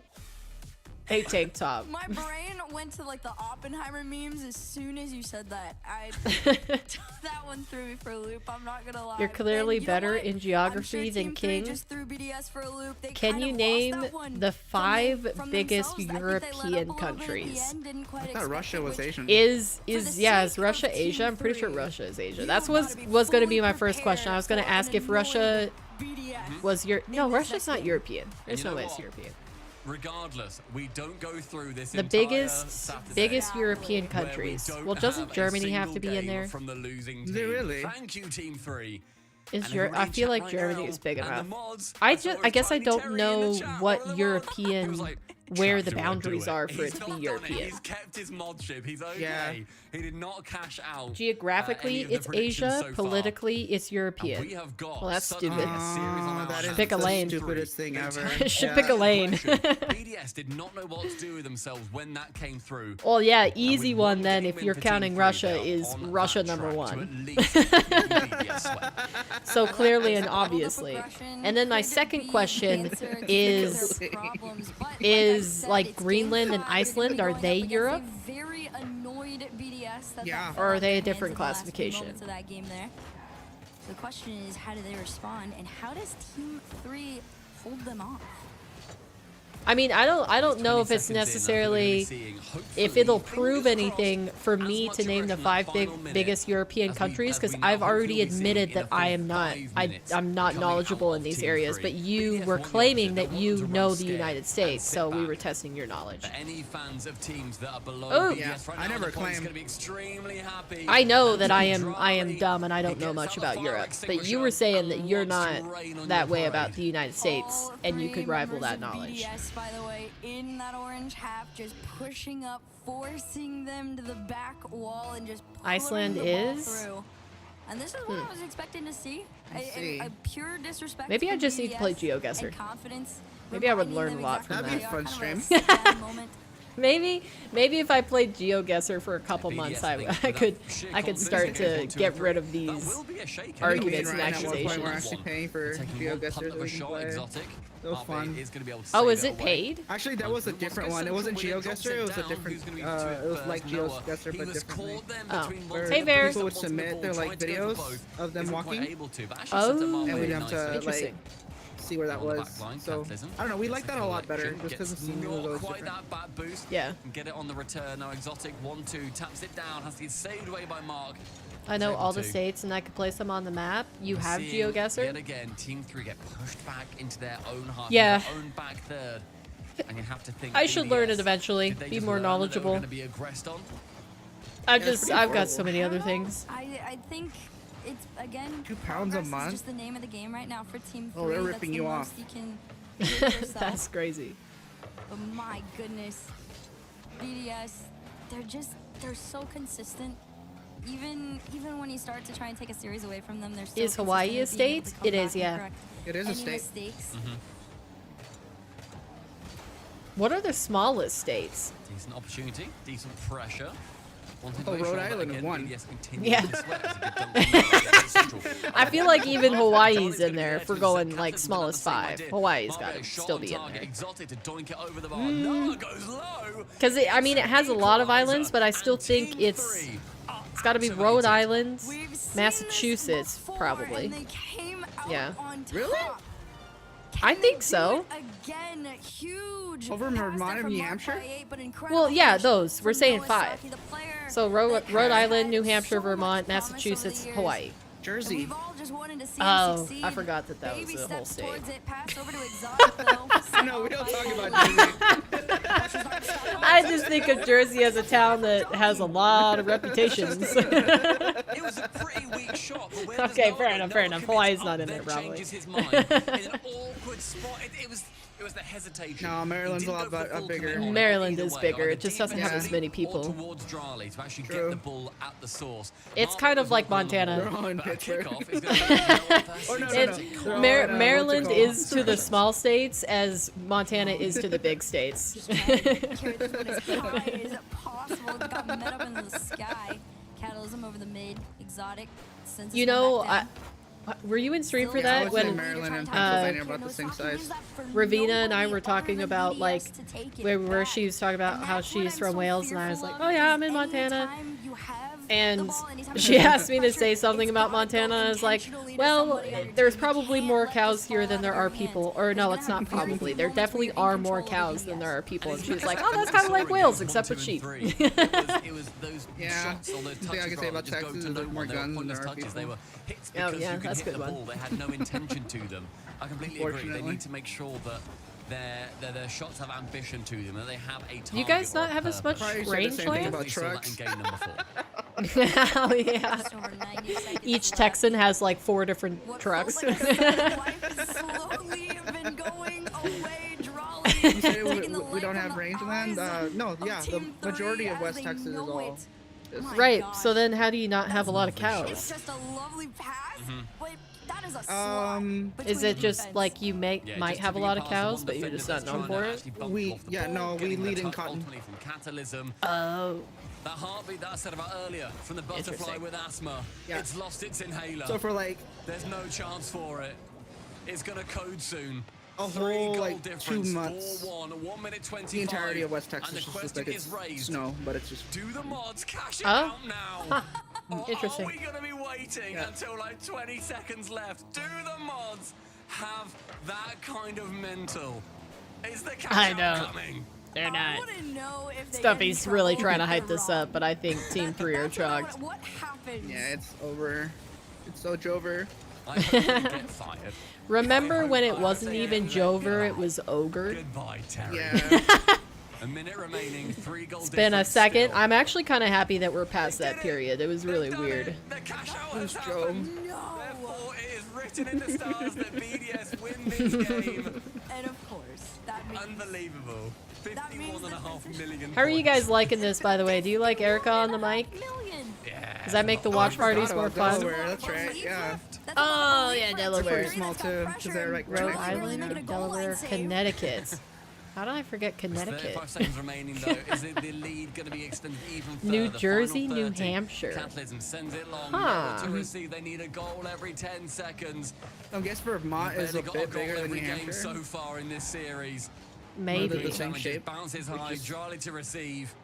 A: a tank top.
F: My brain went to like the Oppenheimer memes as soon as you said that. That one threw me for a loop. I'm not gonna lie.
A: You're clearly better in geography than King.
F: Just threw BDS for a loop.
A: Can you name the 5 biggest European countries?
H: I thought Russia was Asian.
A: Is Russia Asia? I'm pretty sure Russia is Asia. That's was going to be my first question. I was going to ask if Russia was No, Russia's not European. There's no way it's European.
B: Regardless, we don't go through this.
A: The biggest European countries. Well, doesn't Germany have to be in there?
B: From the losing
H: team. Really?
B: Thank you, Team 3.
A: I feel like Germany is big enough. I guess I don't know what European where the boundaries are for it to be European.
B: He's kept his mod ship. He's okay.
H: Yeah.
B: He did not cash out.
A: Geographically, it's Asia.
B: So
A: politically, it's European.
B: We have got
A: well, that's stupid.
H: That is
A: pick a lane.
H: The stupidest thing ever.
A: Should pick a lane.
B: BDS did not know what to do with themselves when that came through.
A: Well, yeah, easy one then. If you're counting Russia, is Russia #1. So clearly and obviously. And then my second question is like Greenland and Iceland, are they Europe?
F: Very annoyed BDS
H: Yeah.
A: Or are they a different classification?
F: Of that game there. The question is, how do they respond, and how does Team 3 hold them off?
A: I mean, I don't know if it's necessarily if it'll prove anything for me to name the 5 biggest European countries, because I've already admitted that I'm not knowledgeable in these areas. But you were claiming that you know the United States, so we were testing your knowledge.
B: Any fans of teams that are below
H: BDS right now, I never claimed.
A: I know that I am dumb and I don't know much about Europe, but you were saying that you're not that way about the United States, and you could rival that knowledge.
F: By the way, in that orange half, just pushing up, forcing them to the back wall, and just
A: Iceland is
F: through. And this is what I was expecting to see. A pure disrespect.
A: Maybe I just need to play GeoGuessr. Maybe I would learn a lot from that.
H: That'd be a fun stream.
A: Maybe if I played GeoGuessr for a couple months, I could start to get rid of these arguments and accusations.
H: We're actually paying for GeoGuessr. It was fun.
A: Oh, is it paid?
H: Actually, that was a different one. It wasn't GeoGuessr. It was a different. It was like GeoGuessr but differently.
A: Oh, hey Bear.
H: People would submit their like videos of them walking.
A: Oh,
H: and we'd have to like see where that was. So I don't know. We like that a lot better just because the scene was always different.
A: Yeah.
B: Get it on the return. Now Exotic 1-2 taps it down. Has to get saved away by Mark.
A: I know all the states and I could place them on the map. You have GeoGuessr?
B: Yet again, Team 3 get pushed back into their own half,
A: yeah.
B: Their own back third. And you have to think
A: I should learn it eventually, be more knowledgeable. I've got so many other things.
F: I think it's, again,
H: 2 pounds a month?
F: just the name of the game right now for Team 3.
H: Oh, they're ripping you off.
A: That's crazy.
F: But my goodness, BDS, they're so consistent. Even when you start to try and take a series away from them, they're still
A: Is Hawaii a state? It is, yeah.
H: It is a state.
F: Mistakes.
A: What are the smallest states?
B: Decent opportunity, decent pressure.
H: Oh, Rhode Island won.
A: Yeah. I feel like even Hawaii's in there if we're going like smallest 5. Hawaii's got to still be in there. Because I mean, it has a lot of islands, but I still think it's got to be Rhode Island, Massachusetts, probably. Yeah.
H: Really?
A: I think so.
F: Again, huge.
H: Over Vermont and New Hampshire?
A: Well, yeah, those. We're saying 5. So Rhode Island, New Hampshire, Vermont, Massachusetts, Hawaii.
H: Jersey.
A: Oh, I forgot that was the whole state.
H: No, we don't talk about Jersey.
A: I just think of Jersey as a town that has a lot of reputations.
B: It was a pretty weak shot.
A: Okay, fair enough. Hawaii's not in there, probably.
B: It was the hesitation.
H: No, Maryland's a lot bigger.
A: Maryland is bigger. It just doesn't have as many people.
B: Towards Raleigh to actually get the ball at the source.
A: It's kind of like Montana.
H: They're all in Pittsburgh.
A: Maryland is to the small states as Montana is to the big states.
F: Catalysm over the mid, Exotic.
A: You know, Were you in stream for that when
H: Maryland and Pennsylvania about the same size?
A: Ravina and I were talking about like where she was talking about how she's from Wales, and I was like, oh yeah, I'm in Montana. And she asked me to say something about Montana. I was like, well, there's probably more cows here than there are people. Or no, it's not probably. There definitely are more cows than there are people. And she was like, oh, that's kind of like Wales, except with sheep.
B: It was those
H: Yeah.
B: shots or those
H: The thing I can say about Texas is there's more guns than there are people.
B: They were hits
A: Oh,
B: because
A: yeah,
B: you could
A: that's a
B: hit
A: good
B: the
A: one.
B: ball. They had no intention to them. I completely agree. They
H: Unfortunately.
B: need to make sure that their shots have ambition to them, that they have a target.
A: You guys
B: or
A: not
B: a
A: have as much
H: Probably said the
A: range
H: same thing
A: land?
H: about
B: We saw that
H: trucks.
B: in game number 4.
A: Oh yeah. Each Texan has like 4 different trucks.
F: Slowly been going away, drawing.
H: You said we don't have range land? No, yeah, the majority of West Texas is all.
A: Right, so then how do you not have a lot of
F: It's
A: cows?
F: just a lovely pass, but that is a
A: Is it just like you
B: Yeah,
A: might
B: just to
A: have a
B: be
A: lot of
B: past the
A: cows,
B: one
A: but you're
B: defender
A: just not
B: that's
A: known
B: trying
A: for
B: to
A: it?
B: actually bump
H: We-
B: off the
H: yeah,
B: ball,
H: no, we
B: getting the
H: lead in
B: touch
H: cotton.
B: ultimately from Catalysm.
A: Oh.
B: That heartbeat that I said about earlier from the butterfly
A: Interesting.
B: with asthma,
H: Yeah.
B: it's lost its inhaler.
H: So for like
B: There's no chance for it. It's gonna code soon.
H: a
B: 3
H: whole
B: goal
H: like
B: difference,
H: 2 months,
B: 4-1, 1 minute 25.
H: the entirety of West
B: And
H: Texas
B: the
H: is just like
B: question
H: it's
B: is raised.
H: snow, but it's just.
B: Do the mods cash it
A: Oh.
B: out now? Or
A: Interesting.
B: are we gonna be waiting until like 20 seconds left? Do the mods have that kind of mental? Is the cash
A: I
B: out
A: know.
B: coming?
A: They're
F: I
A: not.
F: want to know if they
A: Stuffy's
F: get in
A: really
F: trouble
A: trying to
F: if
A: hype
F: they're
A: this
F: wrong.
A: up, but I think Team 3 are
F: That's what I
A: chugged.
F: wanna- What happens?
H: Yeah, it's over. It's so Jover.
B: I hope we get fired.
A: Remember when it wasn't even Jover, it was Ogre?
B: Goodbye, Terry.
H: Yeah.
B: A minute remaining, 3 goal
A: It's been a
B: difference
A: second.
B: still.
A: I'm actually kind of happy that we're past that
B: Did it.
A: period. It was really
B: They've done
A: weird.
B: it. The cash out
H: Who's
B: has
H: Joe?
B: happened. Therefore, it is written in the stars that BDS win this game.
F: And of course, that means
B: Unbelievable.
F: That means
B: 51.5 million
A: How are you guys
B: points.
A: liking this, by the way? Do you like Erica on the mic?
F: million.
B: Yeah.
A: Does that make the watch parties more fun?
H: Delaware, that's right. Yeah.
F: That's
A: Oh,
F: a lot of
A: yeah,
F: leverage.
A: Delaware.
H: Pretty small too, because they're like
A: Rhode
H: right
A: Island,
F: Really need a goal
A: Delaware,
F: line save.
A: Connecticut. How did I forget Connecticut?
B: 35 seconds remaining though. Is it the lead going to be extended even further?
A: New Jersey,
B: Final
A: New
B: 30.
A: Hampshire.
B: Catalysm sends it long.
A: Huh.
B: To receive, they need a goal every 10 seconds.
H: I guess Vermont is a
B: Barely got
H: bit
B: goal
H: bigger than
B: every
H: New
B: game
H: Hampshire.
B: so far in this series.
A: Maybe.
H: the same
B: Challenges,
H: shape.
B: bounces
H: Which
B: high,
H: is-
B: dryly to receive.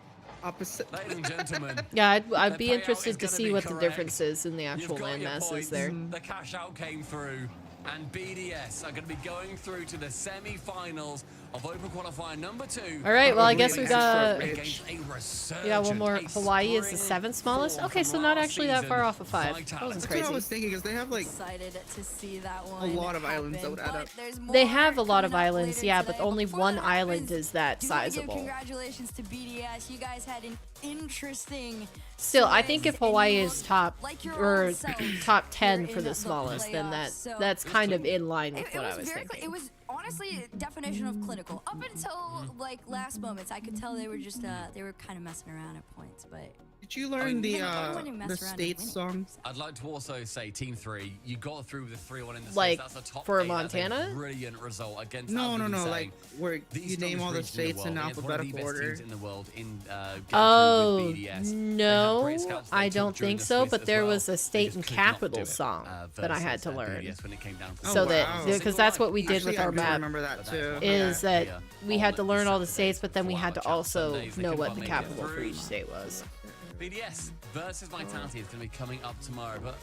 H: Opposite.
B: Ladies and gentlemen,
A: Yeah, I'd be
B: payout
A: interested
B: is
A: to
B: gonna
A: see
B: be
A: what the
B: correct.
A: difference is in the
B: you've
A: actual
B: got
A: land
B: your
A: masses
B: points.
A: there.
B: The cash out came through, and BDS are going to be going through to the semi-finals of Open Qualifier number 2.
A: All right, well, I guess we got...
B: Against a resurgent,
A: Yeah, one more.
B: a
A: Hawaii is the
B: spring
A: 7th smallest?
B: form
A: Okay,
B: from
A: so not
B: last
A: actually that
B: season.
A: far off of 5. That
B: Vitality.
A: wasn't
H: That's what I
A: crazy.
H: was thinking, because they have like
F: Excited to see that
H: a
F: one.
H: lot of islands that would add
F: happen,
H: up.
F: but there's
A: They
F: more
A: have a lot of
F: coming up
A: islands,
F: later
A: yeah,
F: today.
A: but only
F: Before
A: one
F: that
A: island
F: happens,
A: is that
F: do wanna give
A: sizable.
F: Congratulations to BDS. You guys had an interesting.
A: Still, I
F: swing,
A: think if
F: and you
A: Hawaii
F: looked
A: is top
F: like your
A: or
F: own self
A: top 10
F: here
A: for
F: in
A: the smallest, then
F: playoffs. So
A: that's kind of in line with
F: it
A: what I
F: was
A: was
F: very
A: thinking.
F: It was honestly a definition of clinical. Up until like last moments, I could tell they were just they were kind of messing around at points, but.
H: Did you learn the
F: everyone who messed around and
H: states
F: winning.
H: song?
B: I'd like to also say Team 3, you got through with the 3-1 in the
A: Like,
B: States. That's a top
A: for
B: 8. That's a
A: Montana?
B: brilliant result against
H: No,
B: as we've been
H: like
B: saying.
H: where
B: The
H: you name all the
B: strongest region
H: states in
B: the world. It's one of the
H: alphabetical
B: best
H: order.
B: teams in the world in going
A: Oh,
B: through with BDS. They had
A: no,
B: great scouts they
A: I
B: took
A: don't
B: during
A: think
B: the
A: so,
B: Swiss
A: but
B: as
A: there
B: well.
A: was a
B: They
A: state
B: just
A: and
B: could not do
A: capital
B: it,
A: song that I had
B: versus,
A: to learn.
B: BDS when it came down to
H: Oh,
A: So
H: wow.
A: that, because that's what we did
H: Actually,
A: with
H: I
A: our
H: do
A: map,
H: remember that too.
A: is
B: Yeah.
A: that we had to learn all the states, but then we had to
B: 4-hour
A: also
B: Sundays, they
A: know
B: couldn't
A: what
B: quite
A: the
B: make it
A: capital for
B: through.
A: each state was.
B: BDS versus Vitality is going to be coming up tomorrow, but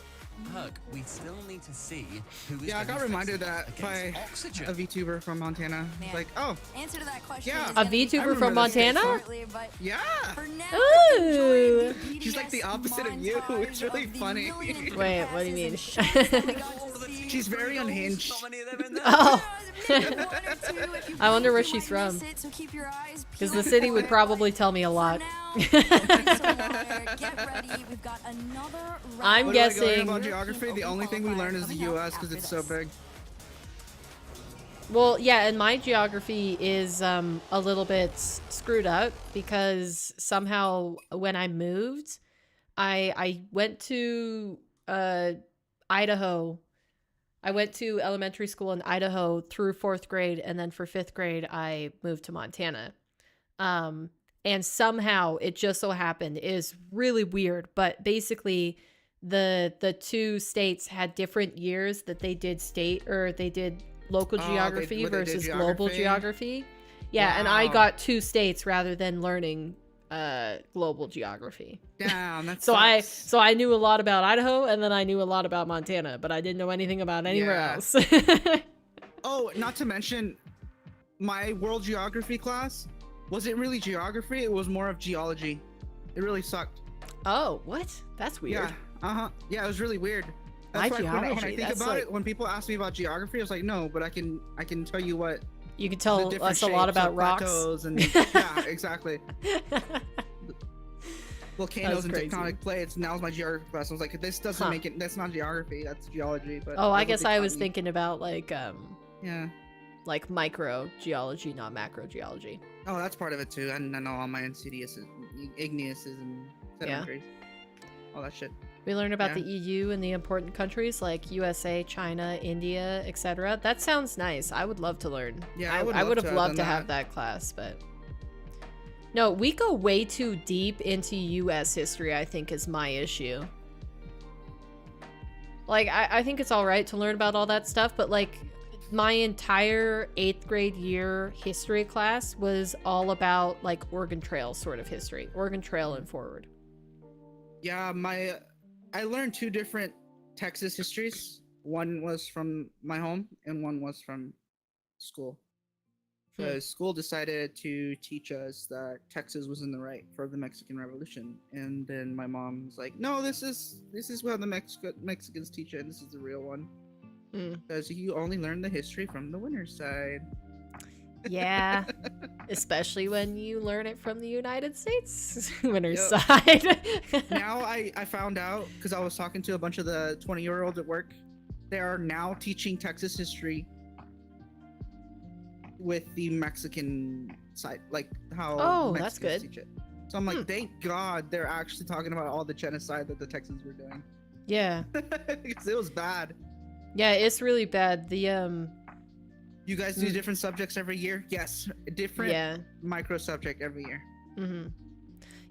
B: Herc, we still need to see who is
H: Yeah, I
B: going
H: got
B: to be
H: reminded
B: facing
H: that by
B: against Oxygen.
H: a VTuber from Montana. It's like, oh,
F: Answer to that question.
H: Yeah.
F: is
A: A
F: gonna be
A: VTuber
H: I
A: from
H: remember that state
A: Montana?
H: song.
F: shortly, but
H: yeah.
F: for now,
A: Ooh.
F: enjoy the
H: She's like the
F: BDS
H: opposite of you.
F: montage
H: It's really
F: of the
H: funny.
F: million
A: Wait, what do you
F: passes
A: mean?
F: and shots that we got to see.
H: She's very unhinged.
B: Not many of them in there.
A: Oh,
F: Maybe one or two if you
A: I wonder where
F: might
A: she's from.
F: miss it, so keep your eyes
A: because the
F: peeled
A: city
F: for
A: would
F: it.
A: probably tell me a
F: For
A: lot.
F: now, get ready. We've got another round.
A: I'm
H: What do I go learn
A: guessing-
H: about geography? The only thing we learn is the U.S. because it's so big.
A: Well, yeah, and my geography is a little bit screwed up because somehow when I moved, I went to Idaho. I went to elementary school in Idaho through 4th grade, and then for 5th grade, I moved to Montana. And somehow it just so happened, it is really weird, but basically the two states had different years that they did local geography versus global geography. Yeah, and I got 2 states rather than learning global geography.
H: Damn, that's
A: so I knew a lot about Idaho, and then I knew a lot about Montana, but I didn't know anything about anywhere else.
H: Oh, not to mention, my world geography class wasn't really geography, it was more of geology. It really sucked.
A: Oh, what? That's weird.
H: Yeah, yeah, it was really weird. That's why when I think about it, when people ask me about geography, I was like, no, but I can tell you what.
A: You can tell us a lot about rocks.
H: And, yeah, exactly. Volcanoes and tectonic plates. Now's my geography class. I was like, this doesn't make it. That's not geography. That's geology. But
A: I guess I was thinking about like
H: like
A: micro geology, not macro geology.
H: Oh, that's part of it too. And I know all my insidious, igneous, and sedimentary, all that shit.
A: We learned about the EU and the important countries like USA, China, India, etc. That sounds nice. I would love to learn.
H: Yeah,
A: I would have loved to have that class, but no, we go way too deep into US history, I think, is my issue. Like, I think it's all right to learn about all that stuff, but like my entire 8th grade year history class was all about like Oregon Trail sort of history. Oregon Trail and forward.
H: Yeah, I learned 2 different Texas histories. One was from my home and one was from school. Because school decided to teach us that Texas was in the right for the Mexican Revolution. And then my mom was like, no, this is how the Mexicans teach it, and this is the real one. Because you only learn the history from the winner's side.
A: Yeah, especially when you learn it from the United States winner's side.
H: Now I found out, because I was talking to a bunch of the 20-year-olds at work, they are now teaching Texas history with the Mexican side, like how
A: Mexicans
H: that's good. Teach it. So I'm like, thank God they're actually talking about all the genocide that the Texans were doing.
A: Yeah.
H: Because it was bad.
A: Yeah, it's really bad. The
H: You guys do different subjects every year? Yes, different micro subject every year.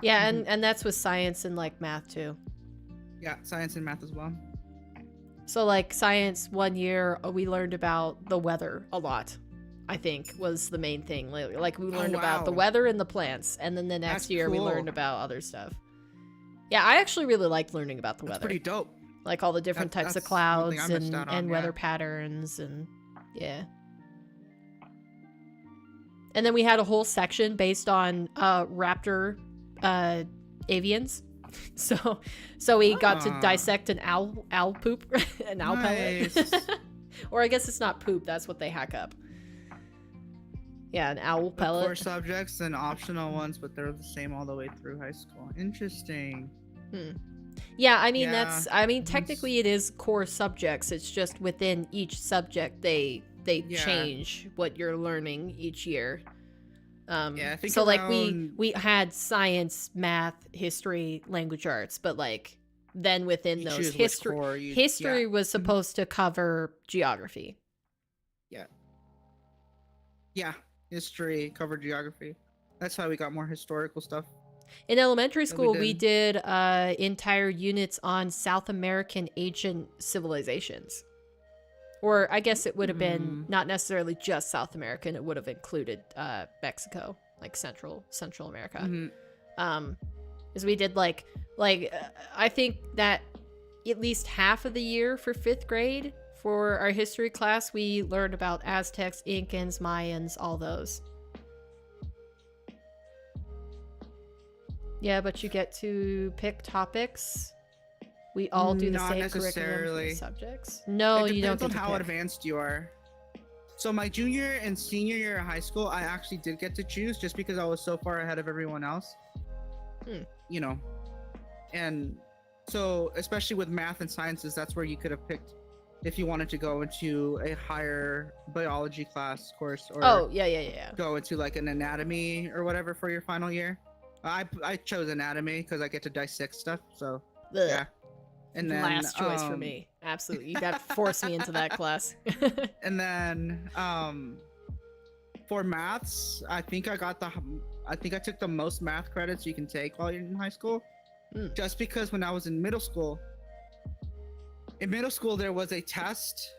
A: Yeah, and that's with science and like math too.
H: Yeah, science and math as well.
A: So like science, one year we learned about the weather a lot. I think was the main thing. Like we learned about the weather and the plants, and then the next year we learned about other stuff. Yeah, I actually really liked learning about the weather.
H: Pretty dope.
A: Like all the different types of clouds and weather patterns and And then we had a whole section based on raptor avians. So we got to dissect an owl poop, an owl pellet. Or I guess it's not poop, that's what they hack up. Yeah, an owl pellet.
H: Core subjects and optional ones, but they're the same all the way through high school. Interesting.
A: Yeah, I mean technically it is core subjects. It's just within each subject they change what you're learning each year.
H: I think
A: so like we had science, math, history, language arts, but like then within those history was supposed to cover geography.
H: Yeah, history covered geography. That's how we got more historical stuff.
A: In elementary school, we did entire units on South American ancient civilizations. Or I guess it would have been not necessarily just South American. It would have included Mexico, like Central America. As we did like I think that at least half of the year for 5th grade for our history class, we learned about Aztecs, Incans, Mayans, all those. Yeah, but you get to pick topics. We all do the same curriculum subjects. No, you don't.
H: It depends on how advanced you are. So my junior and senior year of high school, I actually did get to choose just because I was so far ahead of everyone else. You know, and so especially with math and sciences, that's where you could have picked if you wanted to go into a higher biology class course or go into like an anatomy or whatever for your final year. I chose anatomy because I get to dissect stuff. So yeah. And then
A: last choice for me. Absolutely. You got to force me into that class.
H: And then for maths, I think I took the most math credits you can take while you're in high school. Just because when I was in middle school, In middle school, there was a test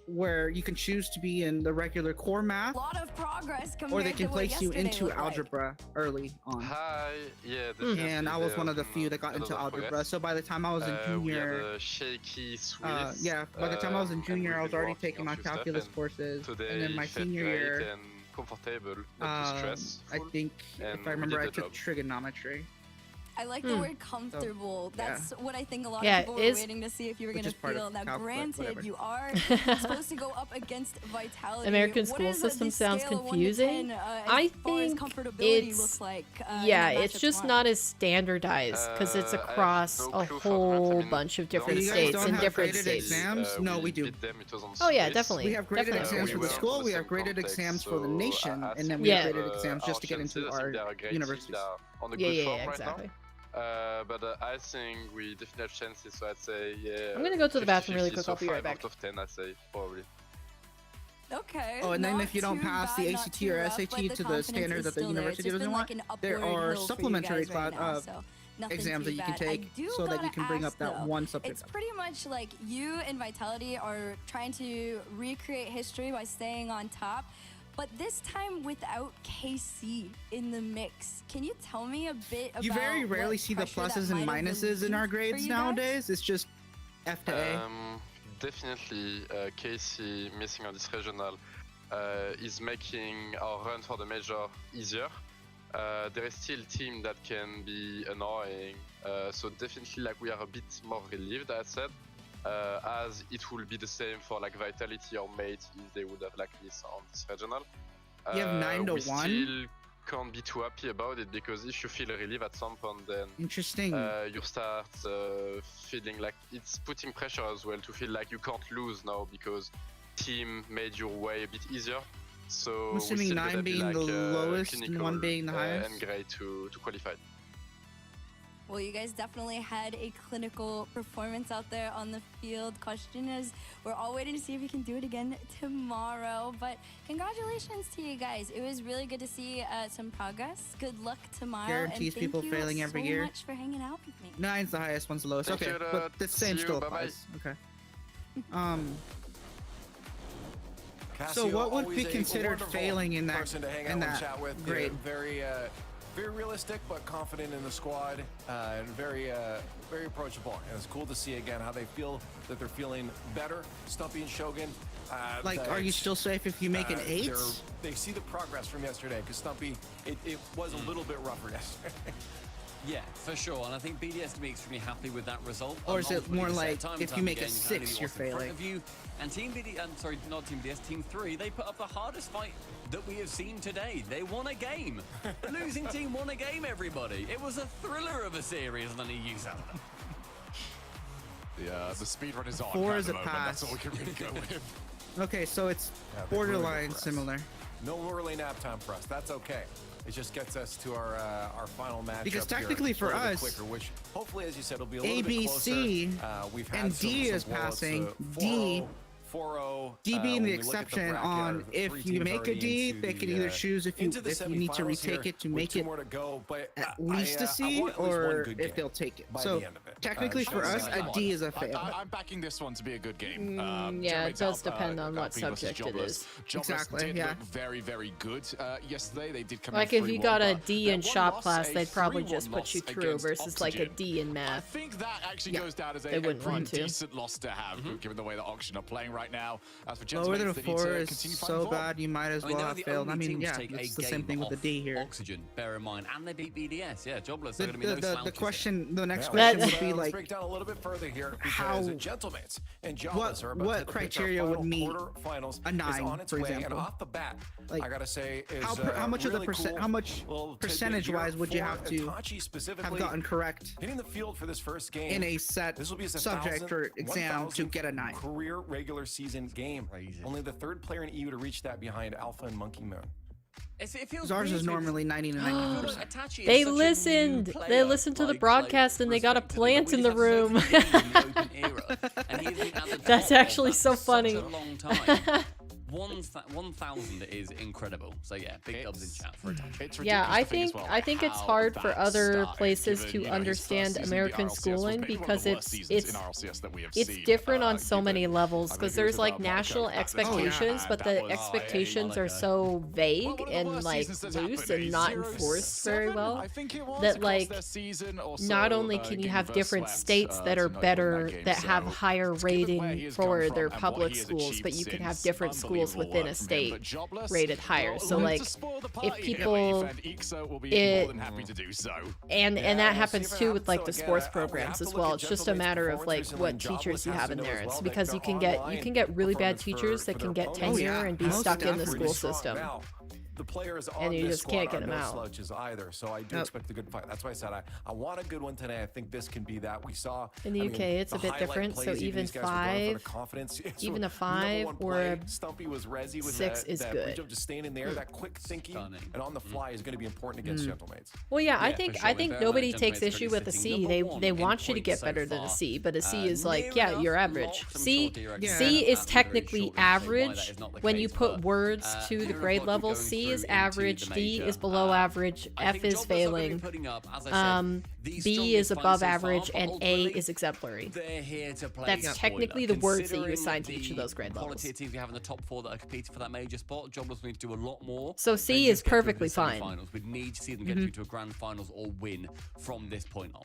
H: where you can choose to be in the regular core math,
F: A lot of progress
H: or they
F: compared
H: can
F: to what
H: place you
F: yesterday
H: into
F: looked like.
H: algebra early on.
M: Hi, yeah,
H: And I was one of the few that got into algebra. So by the time I was in junior,
M: shaky
H: yeah, by the time I was in junior, I was alady taking my calculus courses, and then my senior year,
M: comfortable,
H: I think if I remember, I took trigonometry.
F: I like the word comfortable. That's what I think a lot
A: Yeah,
F: of people were waiting to see if you were going to feel. Now, granted, you are supposed to go up against Vitality.
A: American
F: What
A: school
F: is
A: system
F: the
A: sounds
F: scale of 1 to
A: confusing.
F: 10,
A: I
F: as far as
A: think
F: comfortability
A: it's
F: looks like,
A: yeah,
F: in a
A: it's
F: matchup
A: just
F: tomorrow?
A: not as standardized because it's across a whole bunch of different
H: You guys
A: states
H: don't
A: and
H: have
A: different
H: graded
A: states.
H: exams? No, we do.
A: Oh yeah, definitely.
H: We have graded
A: definitely.
H: exams for the school, we have graded exams for the nation, and then we have graded exams just to get into our universities.
A: Yeah, exactly.
M: But I think we definitely have chances, so I'd say, yeah.
A: I'm gonna go to the bathroom really quick,
M: so
A: I'll be right back.
M: 5 out of 10, I'd say, probably.
F: Okay.
H: Oh, and then
F: not
H: if you don't
F: too
H: pass
F: bad,
H: the
F: not
H: ACT
F: too
H: or
F: rough,
H: SAT
F: but the
H: to the
F: confidence
H: standard
F: is
H: that the
F: still there.
H: university
F: It's just
H: doesn't
F: been
H: want,
F: like an
H: there
F: upward
H: are
F: hill for you
H: supplementary
F: guys right now, so nothing
H: exams
F: too
H: that you can
F: bad. I
H: take
F: do
H: so that you
F: gotta
H: can bring
F: ask,
H: up that
F: though,
H: one subject.
F: It's pretty much like you and Vitality are trying to recreate history by staying on top, but this time without KC in the mix. Can you tell me a bit about
H: You very rarely see the
F: pressure
H: pluses
F: that
H: and
F: might have
H: minuses in our
F: relieved for
H: grades
F: you guys?
H: nowadays. It's just F to A.
M: Definitely, Casey missing on this regional is making our run for the major easier. There is still team that can be annoying, so definitely like we are a bit more relieved, as I said, as it will be the same for like Vitality or Mate if they would have like this on this regional.
H: You have 9 to
M: we
H: 1.
M: Still can't be too happy about it because if you feel relief at some point, then
H: Interesting.
M: you start feeling like it's putting pressure as well to feel like you can't lose now because team made your way a bit easier. So
H: I'm assuming
M: still
H: 9
M: gonna be
H: being
M: like,
H: the lowest and
M: clinical,
H: 1 being the highest.
M: And great to qualify.
F: Well, you guys definitely had a clinical performance out there on the field. Question is, we're all waiting to see if we can do it again tomorrow. But congratulations to you guys. It was really good to see some progress. Good luck tomorrow.
H: Guarantees
F: and
H: people
F: thank you
H: failing every
F: so
H: year.
F: much for hanging out with me.
H: 9's the highest, 1's the lowest.
M: Thank
H: Okay,
M: you,
H: but the same
M: see you,
H: still
M: bye-bye.
H: applies. Okay.
E: Cassio,
H: So what would
E: always
H: be
E: a
H: considered
E: wonderful
H: failing in that
E: person to hang out and chat with?
H: grade?
E: Very realistic, but confident in the squad, and very approachable. And it's cool to see again how they feel that they're feeling better. Stumpy and Shogun.
H: Like, are you still safe if you make an 8?
E: They see the progress from yesterday because Stumpy, it was a little bit rougher yesterday.
B: Yeah, for sure, and I think BDS to be extremely happy with that result.
H: Or is it
B: Ultimately,
H: more
B: the set
H: like,
B: time
H: if
B: and
H: you
B: time
H: make a
B: again, can
H: 6,
B: only do
H: you're
B: what's in front
H: failing?
B: of you. And Team BD, I'm sorry, not Team BDS, Team 3, they put up the hardest fight that we have seen today. They won a game. The losing team won a game, everybody. It was a thriller of a series, and then he used that.
L: The speed run is on.
H: 4 is
L: at
H: a
L: the moment.
H: pass.
L: That's all we can really go with.
H: Okay, so it's borderline similar.
E: No early nap time for us. That's okay. It just gets us to our final match.
H: Because technically for us,
E: quicker, which hopefully, as you said, will be a little
H: A,
E: bit
H: B,
E: closer.
H: C,
E: We've had
H: and
E: some
H: D is
E: blowouts,
H: passing.
E: 4-0,
H: D
E: 4-0.
H: D being
E: when
H: the
E: we look at
H: exception
E: bracket,
H: on
E: our
H: if
E: three
H: you
E: teams
H: make a
E: already
H: D,
E: into
H: they can
E: the,
H: either choose if you
E: into the
H: need to
E: semifinals
H: retake
E: here
H: it to
E: with
H: make
E: 2
H: it
E: more to go, but
H: at least a
E: I
H: C,
E: want at least one
H: or
E: good
H: if
E: game
H: they'll take it.
E: by
H: So
E: the end of it.
H: technically for us, a D is a fail.
L: I'm backing this one to be a good game.
A: Yeah, it does depend on what subject it is.
L: Jobless did
H: yeah.
L: look very, very good yesterday. They did come
A: Like
L: in
A: if you
L: 3-1,
A: got a
L: but
A: D
L: their
A: in
L: one
A: shop
L: loss,
A: class,
L: a
A: they'd probably
L: 3-1
A: just put
L: loss
A: you through
L: against
A: versus like a
L: Oxygen.
A: D in
L: I
A: math.
L: think that actually
H: Yeah.
L: goes down as
A: They
L: a
A: wouldn't
L: pretty
A: want to.
L: decent loss to have, given the way that Oxygen are playing right now. As for
H: Lower than a
L: Gentlemen,
H: 4
L: they need
H: is
L: to continue
H: so
L: fighting forward.
H: bad, you might as
B: I mean,
H: well
B: they're
H: have
B: the
H: failed. I
B: only
H: mean,
B: team to
H: yeah,
B: take
H: it's
B: a
H: the same
B: game
H: thing with the
B: off
H: D here.
B: Oxygen, bear in mind, and they beat BDS. Yeah, Jobless.
H: The,
B: They're gonna be no
H: the
B: slouches here.
H: question, the next
E: Yeah,
H: question
A: That-
H: would be
E: let's
H: like,
E: break down a little bit further here
H: how-
E: because Gentlemen's and Jobless are about
H: what
E: to pitch our
H: criteria would
E: final
H: meet
E: quarterfinals
H: a
E: is
H: 9,
E: on its
H: for
E: way, and
H: example?
E: off the bat,
H: Like,
E: I gotta say, is
H: how much of the
E: really cool
H: how much
E: little tidbit
H: percentage-wise
E: here
H: would you
E: for
H: have to
E: Itachi specifically
H: have gotten correct
E: hitting the field for this first game
H: in a set
E: This will be his
H: subject
E: 1,000th
H: or exam to get a 9?
E: career regular season game. Only the 3rd player in EU to reach that behind Alpha and Monkey Moon.
B: It feels
H: Ours
B: weird
H: is normally 90 to 91%.
B: like Itachi is
A: They
B: such a new
A: listened. They
B: player,
A: listened to the
B: like,
A: broadcast and they got a
B: respectively, but
A: plant
B: we
A: in the
B: just have so
A: room.
B: many games in the open era, and he's been at the
A: That's
B: top of
A: actually
B: that
A: so
B: for
A: funny.
B: such a long time. 1,000 is incredible. So yeah, big dubs in chat for it.
A: Yeah, I think it's hard for other places to understand American schooling because it's different on so many levels, because there's like national expectations, but the expectations are so vague and like loose and not enforced very well that like not only can you have different states that are better, that have higher rating for their public schools, but you can have different schools within a state rated higher. So like if people and that happens too with like the sports programs as well. It's just a matter of like what teachers you have in there. It's because you can get really bad teachers that can get tenure and be stuck in the school system.
E: The players
A: and you just can't get them out.
E: Slouches either, so I do expect a good fight. That's why I said I want a good one today. I think this can be that. We saw
A: in the UK, it's a bit different. So even a 5 or a 6 is good.
E: Just staying in there, that quick thinking and on the fly is going to be important against Gentlemates.
A: Well, yeah, I think nobody takes issue with a C. They want you to get better than a C, but a C is like, yeah, you're average. C is technically average when you put words to the grade level. C is average, D is below average, F is failing, B is above average, and A is exemplary. That's technically the words that you assign to each of those grade levels.
B: Teams we have in the top 4 that are competing for that major spot. Jobless need to do a lot more.
A: So C is perfectly fine.
B: We'd need to see them get through to a grand finals or win from this point on.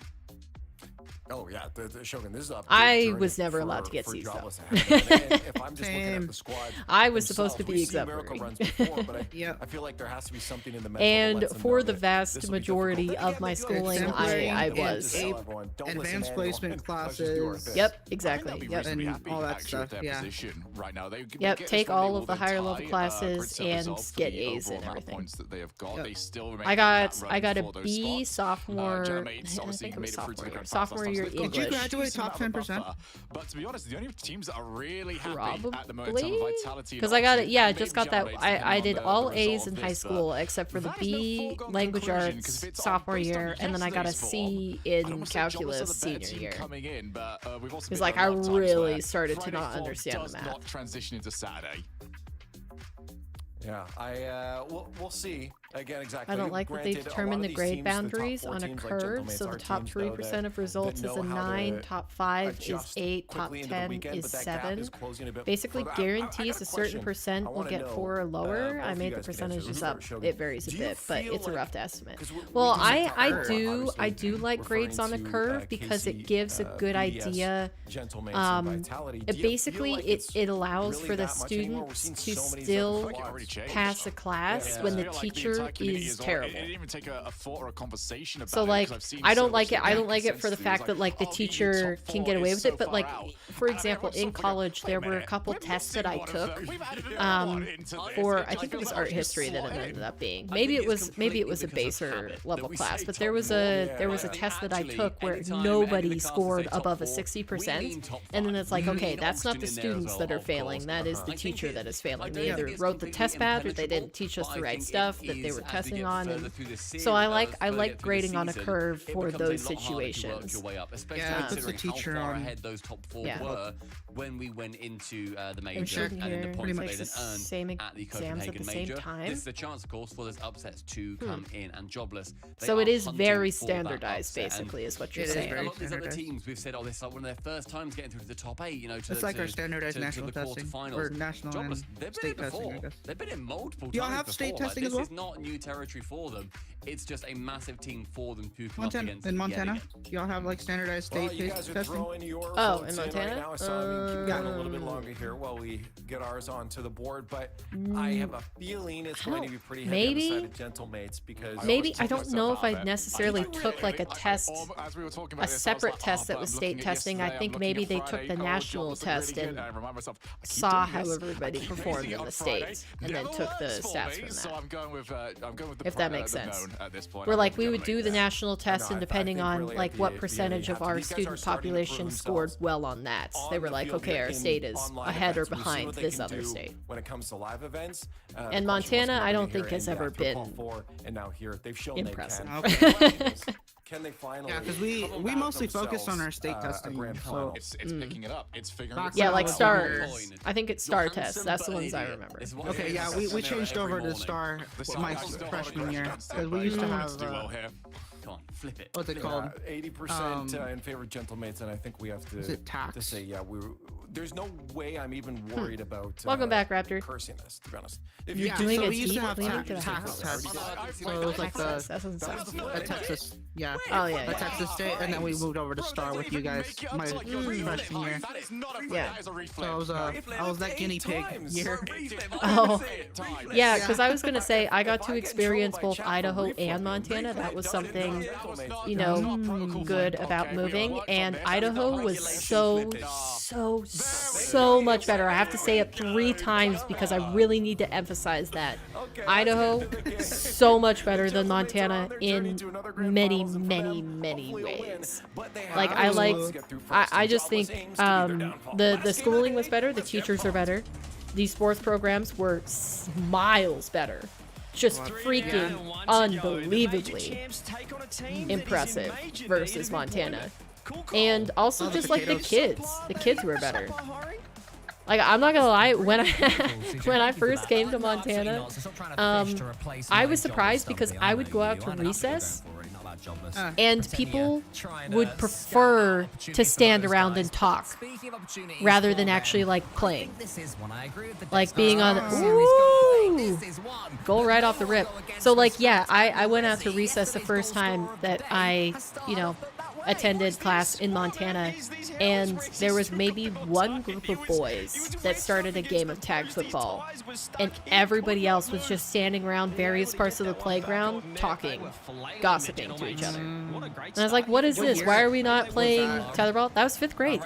E: Oh yeah, the Shogun. This is a
A: I was never allowed to get C's though.
E: If I'm just looking at the squad,
A: I was supposed to be exemplary.
E: I feel like there has to be something in the mental
A: and for the vast majority of my schooling, I was.
H: Advanced placement classes.
A: Yep, exactly. Yep,
H: and all that stuff. Yeah.
A: Yep, take all of the higher level classes and get A's and everything. I got a B sophomore. I think it was sophomore year English.
H: Did you graduate top 10%?
L: But to be honest, the only teams that are really happy at the moment in Vitality,
A: because I got it. Yeah, I just got that. I did all A's in high school except for the B language arts sophomore year, and then I got a C in calculus senior year. Because like I really started to not understand the math.
L: Transition into Saturday.
E: Yeah, we'll see. Again, exactly.
A: I don't like that they determine the grade boundaries on a curve. So the top 3% of results is a 9, top 5 is 8, top 10 is 7. Basically guarantees a certain percent will get 4 or lower. I made the percentages up. It varies a bit, but it's a rough estimate. Well, I do like grades on a curve because it gives a good idea. Basically, it allows for the students to still pass a class when the teacher is terrible. So like I don't like it for the fact that like the teacher can get away with it, but like for example in college there were a couple tests that I took for I think it was art history that it ended up being. Maybe it was a baser level class, but there was a test that I took where nobody scored above a 60%, and then it's like, okay, that's not the students that are failing, that is the teacher that is failing. They either wrote the test bad or they didn't teach us the right stuff that they were testing on. And so I like grading on a curve for those situations.
H: Yeah, it puts the teacher on.
B: Those top 4 were when we went into the major and then the points they then earned
A: same
B: at the
A: exams at the
B: major.
A: same time.
B: This is a chance, of course, for those upsets to come in, and Jobless.
A: So it is very standardized, basically, is what you're saying.
B: A lot of these other teams, we've said, oh, this is like one of their first times getting through to the top 8. You know,
H: it's like our standardized national testing or national and state testing, I guess.
B: They've been in multiple times.
H: Do y'all have state testing as well?
B: This is not new territory for them. It's just a massive team for them to come up against.
H: In Montana, do y'all have like standardized state testing?
A: Oh, in Montana?
E: Got a little bit longer here while we get ours onto the board, but I have a feeling it's going to be pretty heavy on the side of Gentlemates because
A: maybe I don't know if I necessarily took like a test, a separate test that was state testing. I think maybe they took the national test and saw how everybody performed in the states and then took the stats from that. If that makes sense. Where like we would do the national test, and depending on like what percentage of our student population scored well on that, they were like, okay, our state is ahead or behind this other state.
E: When it comes to live events,
A: and Montana, I don't think has ever been
E: and now here they've shown
A: impressive.
E: Can they finally?
H: Yeah, because we mostly focus on our state testing. So
L: It's picking it up. It's figuring it out.
A: Yeah, like stars. I think it's star tests. That's the ones I remember.
H: Okay, yeah, we changed over to star my freshman year because we used to have.
B: Come on, flip it.
H: What's it called?
E: 80% in favor of gentlemates, and I think we have to, to say, yeah, there's no way I'm even worried about.
A: Welcome back, Raptor.
E: Cursing this, to be honest.
H: If you're doing we used to have tax tests. So it was like the Texas, yeah.
A: Oh yeah,
H: the Texas state, and then we moved over to Star with you guys my freshman year.
A: Yeah.
H: So I was that guinea pig year.
A: Oh, yeah, because I was gonna say I got to experience both Idaho and Montana. That was something, you know, good about moving, and Idaho was so much better. I have to say it 3 times because I really need to emphasize that. Idaho, so much better than Montana in many ways. Like I just think the schooling was better, the teachers are better, these sports programs were miles better. Just freaking unbelievably impressive versus Montana. And also just like the kids were better. Like, I'm not gonna lie, when I first came to Montana, I was surprised because I would go out to recess and people would prefer to stand around and talk rather than actually like playing. Like being on goal right off the rip. So like, yeah, I went out to recess the first time that I, you know, attended class in Montana, and there was maybe one group of boys that started a game of tag football, and everybody else was just standing around various parts of the playground talking, gossiping to each other. And I was like, what is this? Why are we not playing tetherball? That was 5th grade.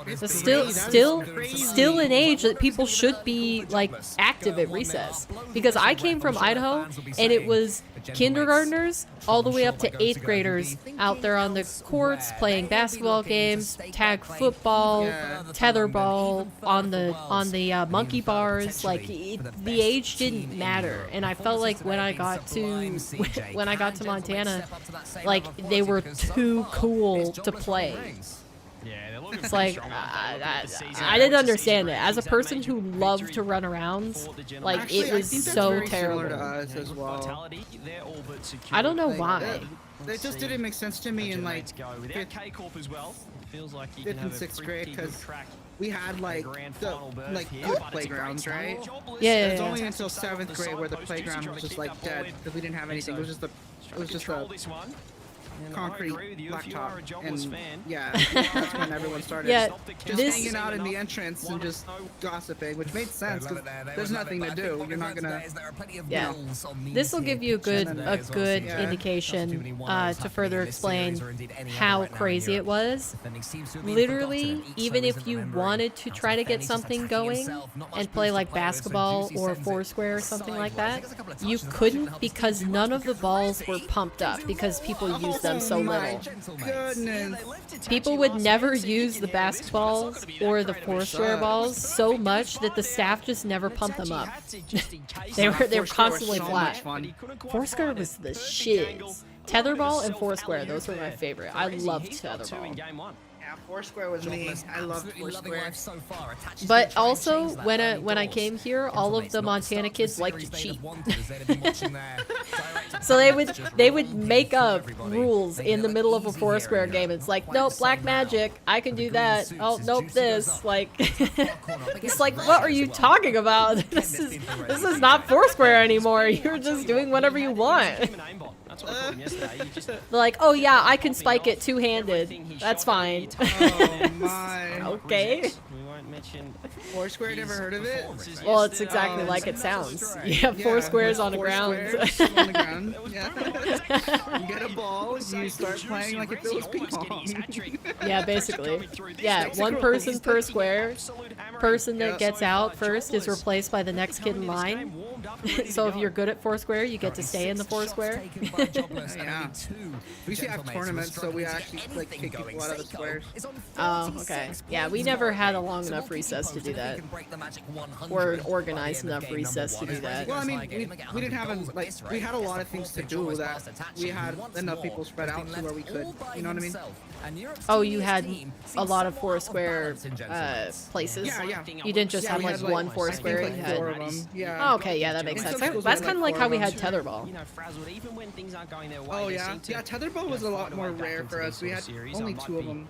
A: It's still an age that people should be like active at recess, because I came from Idaho and it was kindergartners all the way up to 8th graders out there on the courts playing basketball games, tag football, tetherball, on the monkey bars. Like the age didn't matter, and I felt like when I got to Montana, like they were too cool to play. It's like I didn't understand it. As a person who loved to run around, like actually, it was so terrible.
H: To us as well.
A: I don't know why.
H: It just didn't make sense to me in like 5th and 6th grade, because we had like good playgrounds, right?
A: Yeah.
H: It's only until 7th grade where the playground was just like dead because we didn't have anything. It was just a concrete blacktop, and yeah, that's when everyone started just hanging out in the entrance and just gossiping, which made sense because there's nothing to do. You're not gonna.
A: Yeah, this will give you a good indication to further explain how crazy it was. Literally, even if you wanted to try to get something going and play like basketball or Foursquare or something like that, you couldn't, because none of the balls were pumped up because people used them so little. People would never use the basketballs or the Foursquare balls so much that the staff just never pumped them up. they were constantly flat. Foursquare was the shiz. Tetherball and Foursquare, those were my favorite. I loved Tetherball.
H: Yeah, Foursquare was me. I loved Foursquare.
A: But also, when I came here, all of the Montana kids liked to cheat. So they would make up rules in the middle of a Foursquare game. It's like, nope, black magic, I can do that. Oh, nope, this. Like, it's like, what are you talking about? This is not Foursquare anymore. You're just doing whatever you want. Like, oh yeah, I can spike it two-handed. That's fine.
H: Oh my.
A: Okay.
H: Foursquare, never heard of it?
A: Well, it's exactly like it sounds. Yeah, four squares on the ground.
H: On the ground. Yeah. You get a ball, you start playing like if it was ping pong.
A: Yeah, basically. Yeah, one person per square. Person that gets out first is replaced by the next kid in line. So if you're good at Foursquare, you get to stay in the Foursquare.
H: Yeah. We should have tournaments, so we actually like kick people out of the squares.
A: Oh, okay. Yeah, we never had a long enough recess to do that, or an organized enough recess to do that.
H: Well, I mean, we didn't have like we had a lot of things to do that we had enough people spread out to where we could. You know what I mean?
A: Oh, you had a lot of Foursquare places.
H: Yeah.
A: You didn't just have like one Foursquare.
H: Like
A: you had
H: 4 of them. Yeah.
A: Oh, okay, yeah, that makes sense. That's kind of like how we had tetherball.
H: Oh yeah, yeah. Tetherball was a lot more rare for us. We had only 2 of them.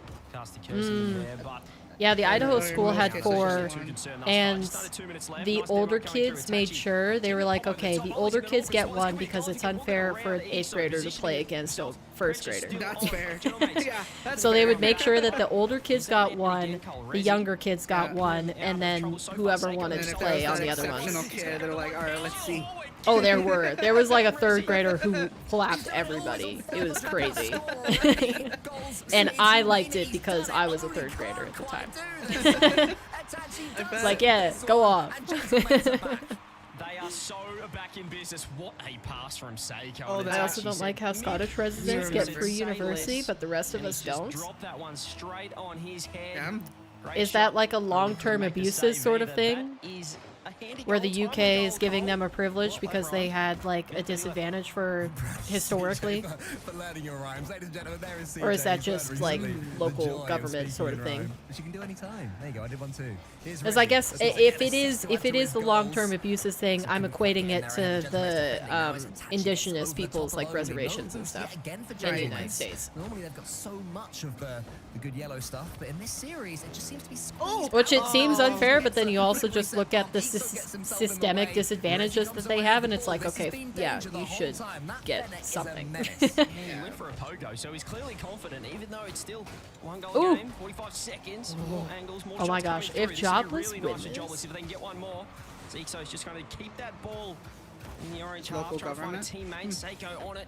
A: Yeah, the Idaho school had 4, and the older kids made sure, they were like, okay, the older kids get 1 because it's unfair for an 8th grader to play against a 1st grader.
H: That's fair. Yeah,
A: so they would make sure that the older kids got 1, the younger kids got 1, and then whoever wanted to play on the other ones.
H: Kid, they're like, all right, let's see.
A: Oh, there was like a 3rd grader who clapped everybody. It was crazy. And I liked it because I was a 3rd grader at the time. It's like, yeah, go off.
G: They are so back in business. What a pass from Seiko.
A: Oh, I also don't like how Scottish residents get free university, but the rest of us don't.
G: That one straight on his head.
A: Is that like a long-term abuses sort of thing? Where the UK is giving them a privilege because they had like a disadvantage for historically? Or is that just like local government sort of thing? Because I guess if it is the long-term abuses thing, I'm equating it to the indigenous peoples like reservations and stuff in the United States.
C: Normally they've got so much of the good yellow stuff, but in this series it just seems to be
A: which it seems unfair, but then you also just look at the systemic disadvantages that they have, and it's like, okay, yeah, you should get something.
G: He went for a pogo, so he's clearly confident, even though it's still 1 goal game, 45 seconds, more angles, more
A: oh my gosh, if Jobless
G: really
A: wins.
G: Jobless, if they can get 1 more, Zixo's just going to keep that ball in the orange
H: Local
G: half, trying to find a
H: government.
G: teammate, Seiko on it.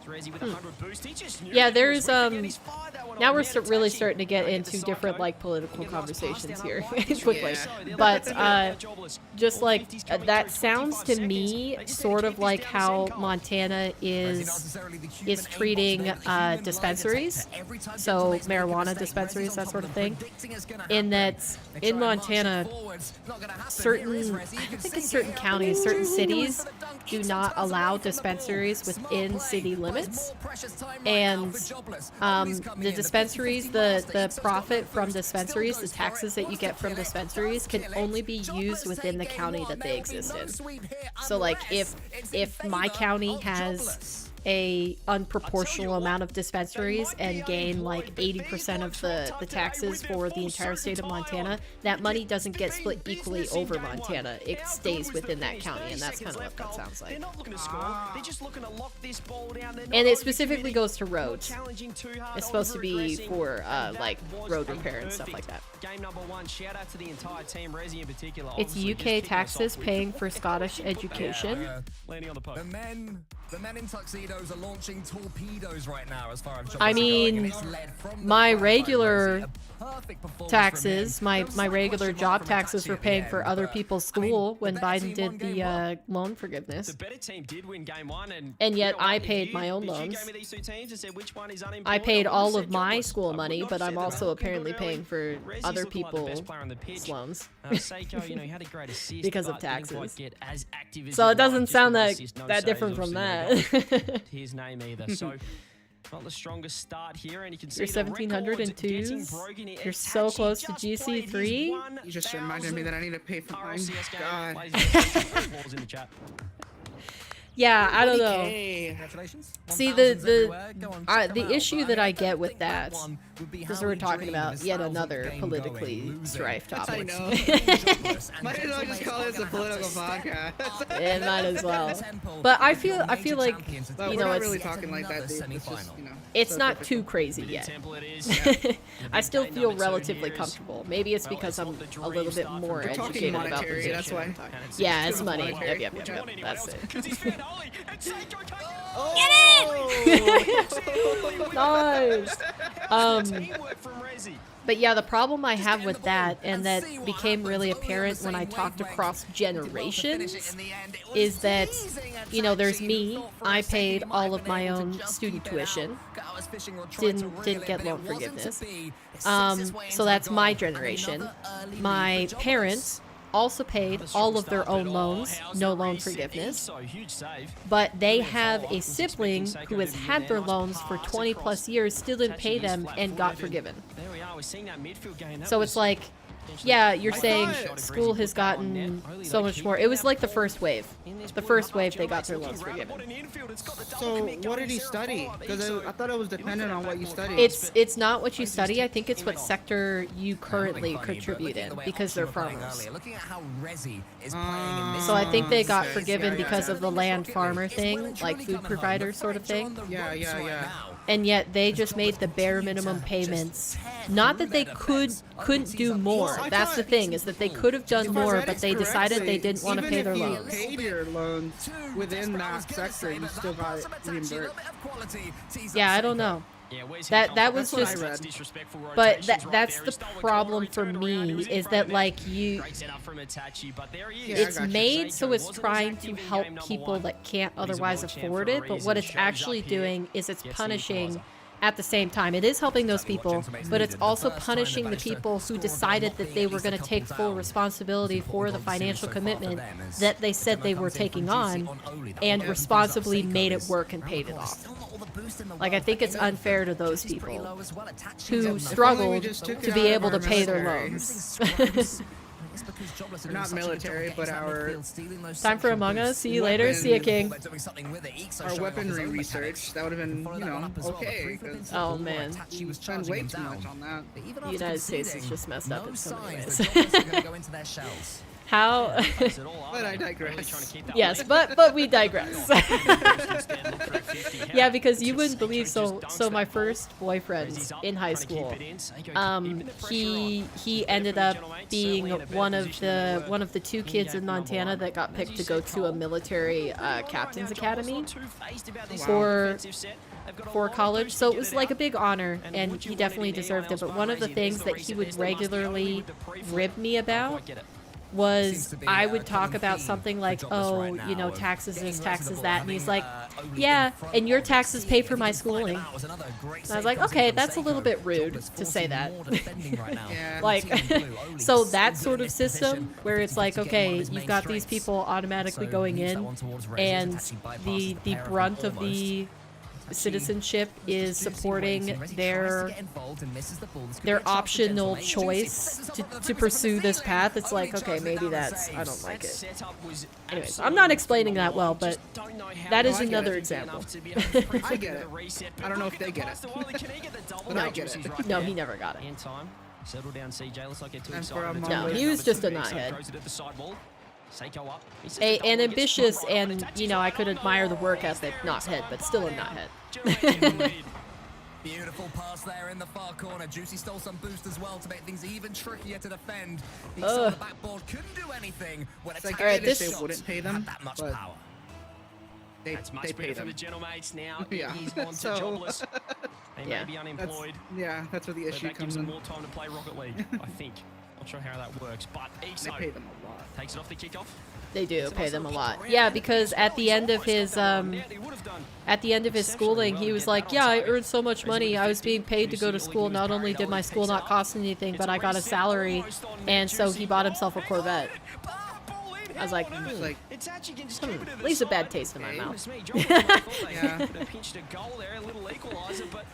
G: Resi with 100 boost. He just knew
A: Yeah, there's now we're really starting to get into different like political conversations here quickly, but just like that sounds to me sort of like how Montana is treating dispensaries, so marijuana dispensaries, that sort of thing, in that in Montana certain counties, certain cities do not allow dispensaries within city limits, and the dispensaries, the profit from dispensaries, the taxes that you get from dispensaries can only be used within the county that they exist in. So like if my county has a unproportional amount of dispensaries and gain like 80% of the taxes for the entire state of Montana, that money doesn't get split equally over Montana. It stays within that county, and that's kind of what that sounds like. And it specifically goes to roads. It's supposed to be for like road repair and stuff like that.
G: Game number 1, shout out to the entire team, Resi in particular.
A: It's UK taxes paying for Scottish education.
C: The men in tuxedos are launching torpedoes right now as far as
A: I mean, my regular taxes, my regular job taxes were paying for other people's school when Biden did the loan forgiveness.
G: The better team did win game 1,
A: and yet I paid my own loans. I paid all of my school money, but I'm also apparently paying for other people's loans because of taxes. So it doesn't sound that different from that.
G: His name either. So not the strongest start here, and you can see
A: you're 1702s. You're so close to GC3.
H: You just reminded me that I need to pay for mine. God.
A: Yeah, I don't know.
C: Congratulations.
A: See, the issue that I get with that, because we're talking about yet another politically strife topic.
H: I know. Might as well just call this a political podcast.
A: It might as well. But I feel like, you know, it's
H: really talking like that. It's just, you know,
A: it's not too crazy yet. I still feel relatively comfortable. Maybe it's because I'm a little bit more educated about the position.
H: That's why.
A: Yeah, it's money. Yep. That's it.
F: Get it!
A: Nice. But yeah, the problem I have with that, and that became really apparent when I talked across generations, is that, you know, there's me. I paid all of my own student tuition. Didn't get loan forgiveness. So that's my generation. My parents also paid all of their own loans, no loan forgiveness. But they have a sibling who has had their loans for 20 plus years, still didn't pay them, and got forgiven. So it's like, yeah, you're saying school has gotten so much more. It was like the first wave. The first wave, they got their loans forgiven.
H: So what did he study? Because I thought it was dependent on what you studied.
A: It's not what you study. I think it's what sector you currently contribute in, because they're farmers. So I think they got forgiven because of the land farmer thing, like food provider sort of thing.
H: Yeah.
A: And yet they just made the bare minimum payments. Not that they couldn't do more. That's the thing, is that they could have done more, but they decided they didn't want to pay their loans.
H: Even if you paid your loans within that sector, you still got reimbursed.
A: Yeah, I don't know. That was just, but that's the problem for me, is that like it's made so it's trying to help people that can't otherwise afford it, but what it's actually doing is it's punishing at the same time. It is helping those people, but it's also punishing the people who decided that they were going to take full responsibility for the financial commitment that they said they were taking on, and responsibly made it work and paid it off. Like, I think it's unfair to those people who struggled to be able to pay their loans.
H: We're not military, but our...
A: Time for Among Us. See you later. See ya, King.
H: Our weaponry research, that would have been, you know, okay.
A: Oh, man.
H: We spend way too much on that.
A: The United States is just messed up in so many ways. How?
H: But I digress.
A: Yes, but we digress. Yeah, because you wouldn't believe, so my first boyfriend in high school, he ended up being one of the two kids in Montana that got picked to go to a military captain's academy for college. So it was like a big honor, and he definitely deserved it. But one of the things that he would regularly rib me about was I would talk about something like, oh, you know, taxes this, taxes that, and he's like, yeah, and your taxes pay for my schooling. And I was like, okay, that's a little bit rude to say that. Like, so that sort of system where it's like, okay, you've got these people automatically going in, and the brunt of the citizenship is supporting their optional choice to pursue this path. It's like, okay, maybe that's, I don't like it. Anyways, I'm not explaining that well, but that is another example.
H: I get it. I don't know if they get it. But I get it.
A: No, he never got it.
G: Settle down, CJ. Looks like they're too excited.
A: No, he was just a knothead. An ambitious, and, you know, I could admire the work ethic knothead, but still a knothead.
C: Beautiful pass there in the far corner. Juicy stole some boost as well to make things even trickier to defend. He saw the backboard, couldn't do anything. When
H: it's like, alright, this wouldn't pay them,
C: that much
H: but
C: power.
H: They pay them.
G: For the Gentlemates now.
H: Yeah.
G: He's gone to jobless. They may be unemployed.
H: That's where the issue comes in.
G: That gives them more time to play Rocket League, I think. Not sure how that works, but
H: they pay them a lot.
G: Takes it off the kickoff.
A: They do pay them a lot. Yeah, because at the end of his schooling, he was like, yeah, I earned so much money. I was being paid to go to school. Not only did my school not cost anything, but I got a salary, and so he bought himself a Corvette. I was like, leaves a bad taste in my mouth.
G: Yeah. Pinched a goal there, a little equalizer, but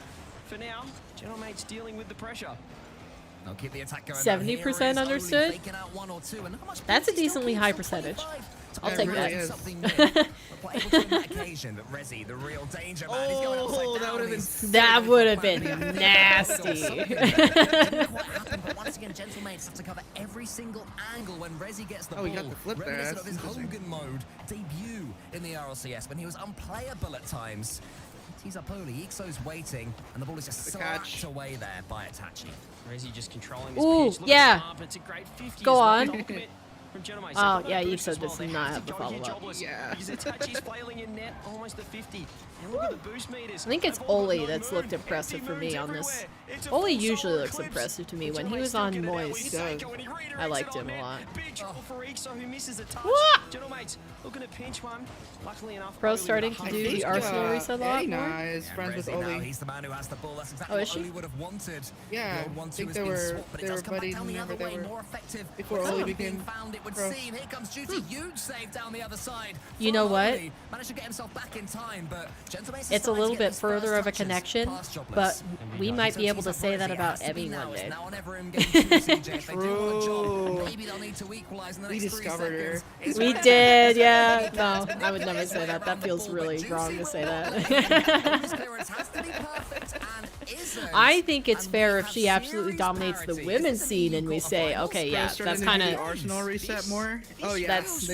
G: for now, Gentlemate's dealing with the pressure.
A: 70% understood? That's a decently high percentage. I'll take that. That would have been nasty.
C: Oh,
H: you got the flip there.
C: That's his Hogan mode debut in the Rlcs when he was unplayable at times. Tizapoli, Ixo's waiting, and the ball is just slapped away there by Itachi.
G: Resi just controlling his
A: Ooh,
G: pitch.
A: yeah.
G: It's a great 50.
A: Go on. Oh, yeah, you said this did not have the follow-up.
H: Yeah.
G: Because Itachi's flailing in net almost to 50. And look at the boost meters.
A: I think it's Oli that's looked impressive for me on this. Oli usually looks impressive to me. When he was on Moist, I liked him a lot. Pro starting to do the Arsenal reset a lot more?
H: is friends with Oli.
C: He's the man who has the ball. That's exactly
A: Oh, is
C: what
A: she?
C: Oli would have wanted.
H: Yeah,
C: The
H: I
C: 1-2
H: think
C: has
H: they
C: been
H: were
C: swapped, but it does come back
H: buddies
C: down the
H: whenever
C: other
H: they
C: way,
H: were
C: more effective.
H: before Oli
C: Being
H: became
C: found, it would
H: pro.
C: seem. Here comes Juicy, huge save down the other side.
A: You know what?
C: Oli managed to get himself back in time, but Gentleman's
A: It's a
C: starting to
A: little
C: get
A: bit
C: his
A: further
C: first
A: of a
C: touches
A: connection,
C: past Jobless.
A: but we might be able to say that about Emmy one day.
C: Now on every game two, CJ. If they do want a job, maybe they'll need to equalize in the
H: We
C: next 3
H: discovered her.
C: seconds.
A: We did, yeah. No, I would never say that. That feels really wrong to say that. I think it's fair if she absolutely dominates the women's scene and we say, okay, yeah, that's kind of
H: Arsenal reset more. Oh yeah,
A: that's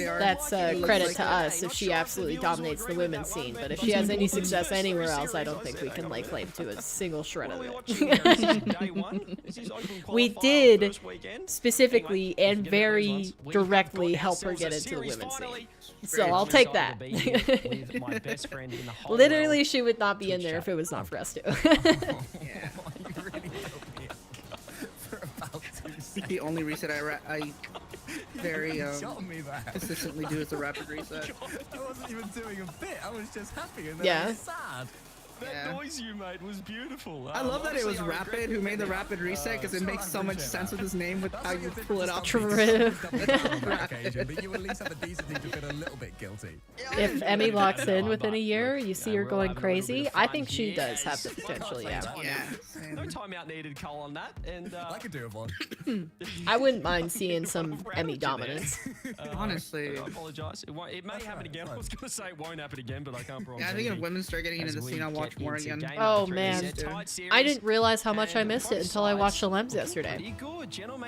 A: credit to us if she absolutely dominates the women's scene. But if she has any success anywhere else, I don't think we can lay claim to a single shred of it. We did specifically and very directly help her get into the women's scene. So I'll take that. Literally, she would not be in there if it was not for us too.
H: The only reset I very consistently do is the rapid reset.
C: I wasn't even doing a bit. I was just happy and then
A: Yeah.
C: I was sad.
G: That noise you made was beautiful.
H: I love that it was Rapid who made the rapid reset because it makes so much sense with his name with how you pull it off.
A: True.
C: But you at least have the decency to feel a little bit guilty.
A: If Emmy locks in within a year, you see her going crazy. I think she does have the potential, yeah.
G: No timeout needed, Cole, on that. And
C: I could do it one.
A: I wouldn't mind seeing some Emmy dominance.
H: Honestly.
G: I apologize. It may happen again. I was going to say it won't happen again, but I can't promise.
H: Yeah, I think if women start getting into the scene, I'll watch more again.
A: Oh man, I didn't realize how much I missed it until I watched the Lems yesterday.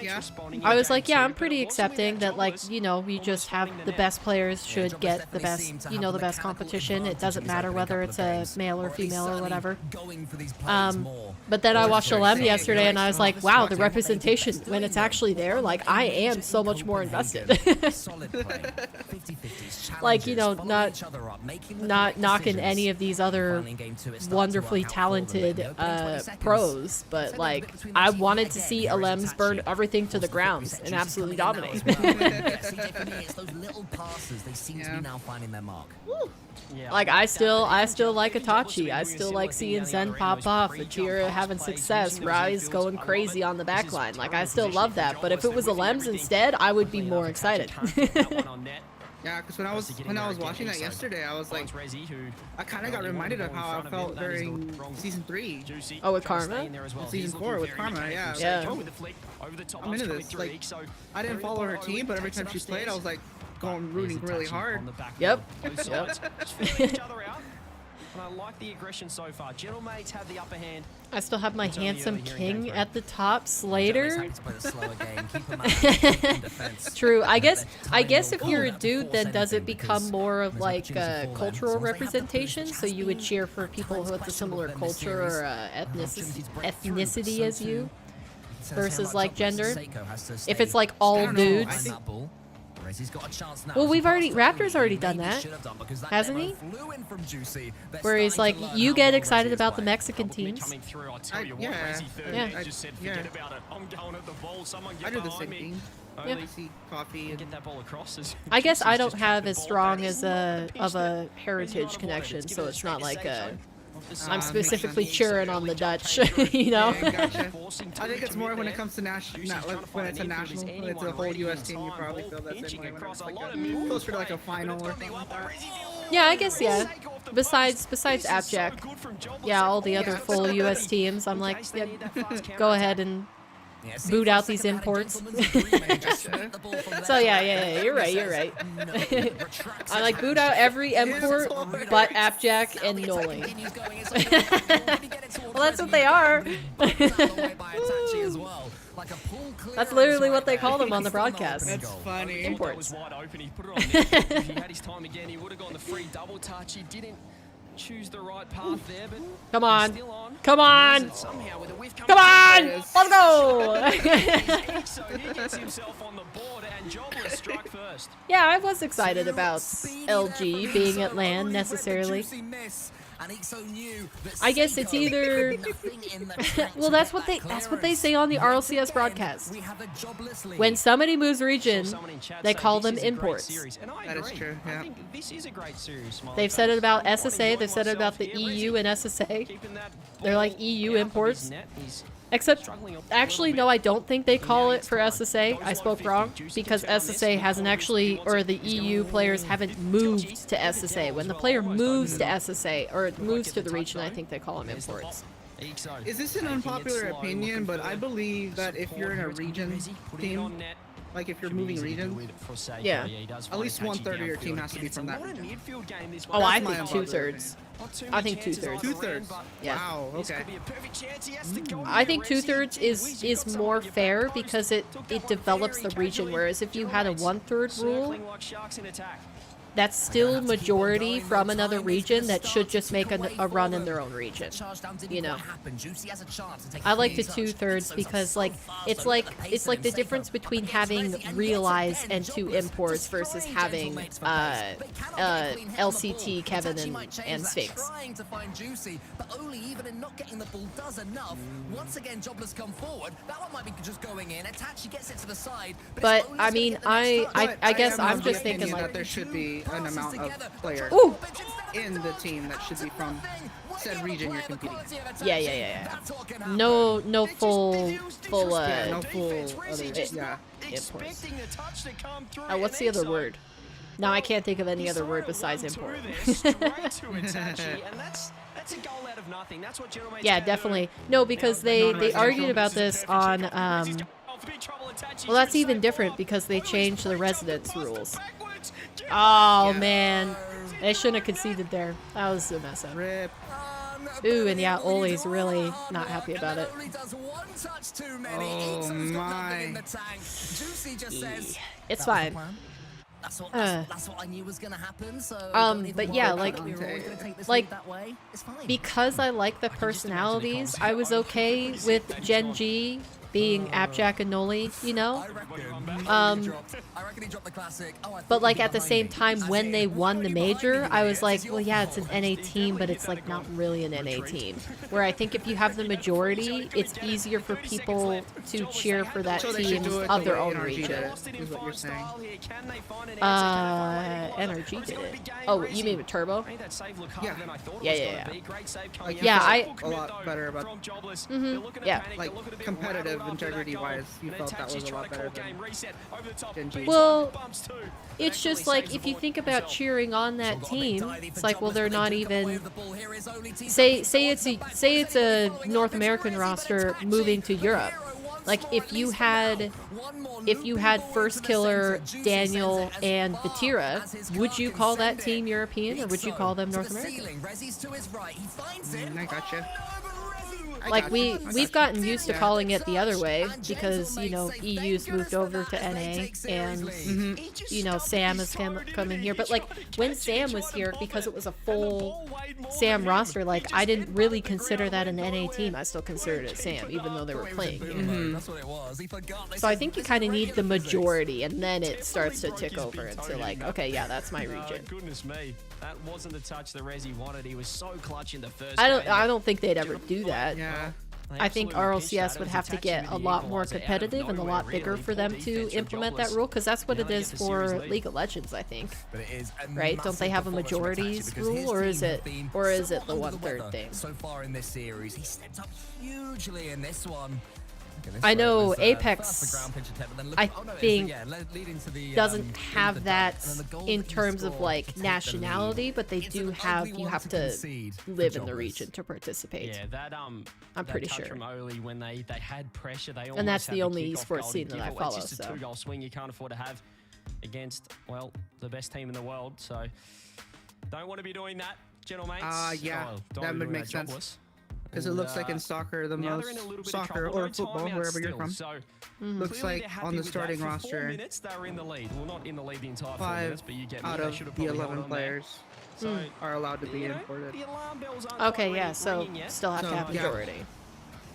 H: Yeah.
A: I was like, yeah, I'm pretty accepting that, like, you know, you just have the best players should get the best, you know, the best competition. It doesn't matter whether it's a male or female or whatever. But then I watched the Lem yesterday and I was like, wow, the representation when it's actually there, like, I am so much more invested. Like, you know, not knocking any of these other wonderfully talented pros, but like I wanted to see Alems burn everything to the ground and absolutely dominate.
C: It's those little passes they seem to be now finding their mark.
A: Like I still like Itachi. I still like seeing Zen pop off, Achira having success, Rise going crazy on the backline. Like I still love that, but if it was Alems instead, I would be more excited.
H: Yeah, because when I was watching that yesterday, I was like, I kind of got reminded of how I felt during season 3.
A: Oh, with Karma?
H: Season 4 with Karma, yeah.
A: Yeah.
H: I'm into this. Like, I didn't follow her team, but every time she played, I was like rooting really hard.
A: Yep.
G: And I like the aggression so far. Gentlemates have the upper hand.
A: I still have my handsome king at the top, Slater. True. I guess if you're a dude, then does it become more of like cultural representation? So you would cheer for people with a similar culture or ethnicity as you, versus like gender. If it's like all dudes. Well, Raptor's already done that, hasn't he? Where he's like, you get excited about the Mexican teams.
H: Yeah.
G: I
H: do the same thing. I see coffee and
G: get that ball across.
A: I guess I don't have as strong as of a heritage connection, so it's not like I'm specifically cheering on the Dutch, you know?
H: Yeah, gotcha. I think it's more when it comes to when it's a national, when it's a whole U.S. team, you probably feel that same way when it's like closer to like a final or something like that.
A: Yeah, I guess, yeah. Besides Appjack, yeah, all the other full U.S. teams, I'm like, yeah, go ahead and boot out these imports. So yeah, you're right. I like boot out every import but Appjack and Noli. Well, that's what they are. That's literally what they call them on the broadcast.
H: That's funny.
A: Imports.
G: If he had his time again, he would have gone the free double touch. He didn't choose the right path there, but
A: come on.
G: still on.
A: Come on!
G: Somehow with a whiff
A: Come on! Let's go!
G: He gets himself on the board and Jobless struck first.
A: Yeah, I was excited about LG being at LAN necessarily. I guess it's either well, that's what they say on the RLCS broadcast. When somebody moves region, they call them imports.
H: That is true. Yeah.
G: I think this is a great series.
A: They've said it about SSA. They've said it about the EU and SSA. They're like EU imports. Except, actually, no, I don't think they call it for SSA. I spoke wrong, because SSA hasn't actually, or the EU players haven't moved to SSA. When the player moves to SSA, or moves to the region, I think they call them imports.
H: Is this an unpopular opinion, but I believe that if you're in a region team, like if you're moving region,
A: yeah,
H: at least 1/3 of your team has to be from that region.
A: Oh, I think 2/3. I think 2/3.
H: 2/3.
A: Yeah.
H: Wow. Okay.
A: I think 2/3 is more fair because it develops the region. Whereas if you had a 1/3 rule, that's still majority from another region that should just make a run in their own region. You know, I like the 2/3 because like it's like the difference between having Realize and 2 imports versus having LCT, Kevin, and Sphinx. But I mean, I guess I'm just thinking like
H: that there should be an amount of players in the team that should be from said region you're competing in.
A: Yeah. No full
H: yeah, no full other
A: imports. What's the other word? Now I can't think of any other word besides import. Yeah, definitely. No, because they argued about this on well, that's even different because they changed the residence rules. Oh man, they shouldn't have conceded there. That was a mess up.
H: Rip.
A: Ooh, and yeah, Oli's really not happy about it.
H: Oh my.
A: It's fine.
C: That's what I knew was gonna happen. So
A: but yeah, like because I like the personalities, I was okay with Gen G being Appjack and Noli, you know? But like at the same time, when they won the major, I was like, well, yeah, it's an NA team, but it's like not really an NA team. Where I think if you have the majority, it's easier for people to cheer for that team of their own region.
H: Is what you're saying.
A: NRG did it. Oh, you mean with Turbo?
H: Yeah.
A: Yeah.
H: Like,
A: Yeah, I
H: a lot better about.
A: Yeah.
H: Like competitive integrity-wise, you felt that was a lot better than Gen G.
A: Well, it's just like if you think about cheering on that team, it's like, well, they're not even. Say it's a North American roster moving to Europe. Like if you had First Killer, Daniel, and Batira, would you call that team European or would you call them North American?
H: I gotcha.
A: Like we've gotten used to calling it the other way because you know EU's moved over to NA and you know Sam is coming here. But like when Sam was here, because it was a full Sam roster, like I didn't really consider that an NA team. I still considered it Sam, even though they were playing here. So I think you kind of need the majority, and then it starts to tick over into like, okay, yeah, that's my region.
G: Goodness me, that wasn't the touch the Resi wanted. He was so clutch in the first.
A: I don't think they'd ever do that.
H: Yeah.
A: I think RLCS would have to get a lot more competitive and a lot bigger for them to implement that rule, because that's what it is for League of Legends, I think. Right? Don't they have a majorities rule, or is it the 1/3 thing?
C: So far in this series, he stepped up hugely in this one.
A: I know Apex, I think, doesn't have that in terms of like nationality, but they do have, you have to live in the region to participate.
G: Yeah, that
A: I'm pretty sure.
G: From Oli when they had pressure, they
A: and that's the only esports scene that I follow.
G: It's just a 2-goal swing you can't afford to have against, well, the best team in the world. So don't want to be doing that, gentlemen.
H: Yeah, that would make sense. Because it looks like in soccer, the most soccer or football, wherever you're from, looks like on the starting roster, 5 out of the 11 players are allowed to be imported.
A: Okay, yeah, so still have to have majority.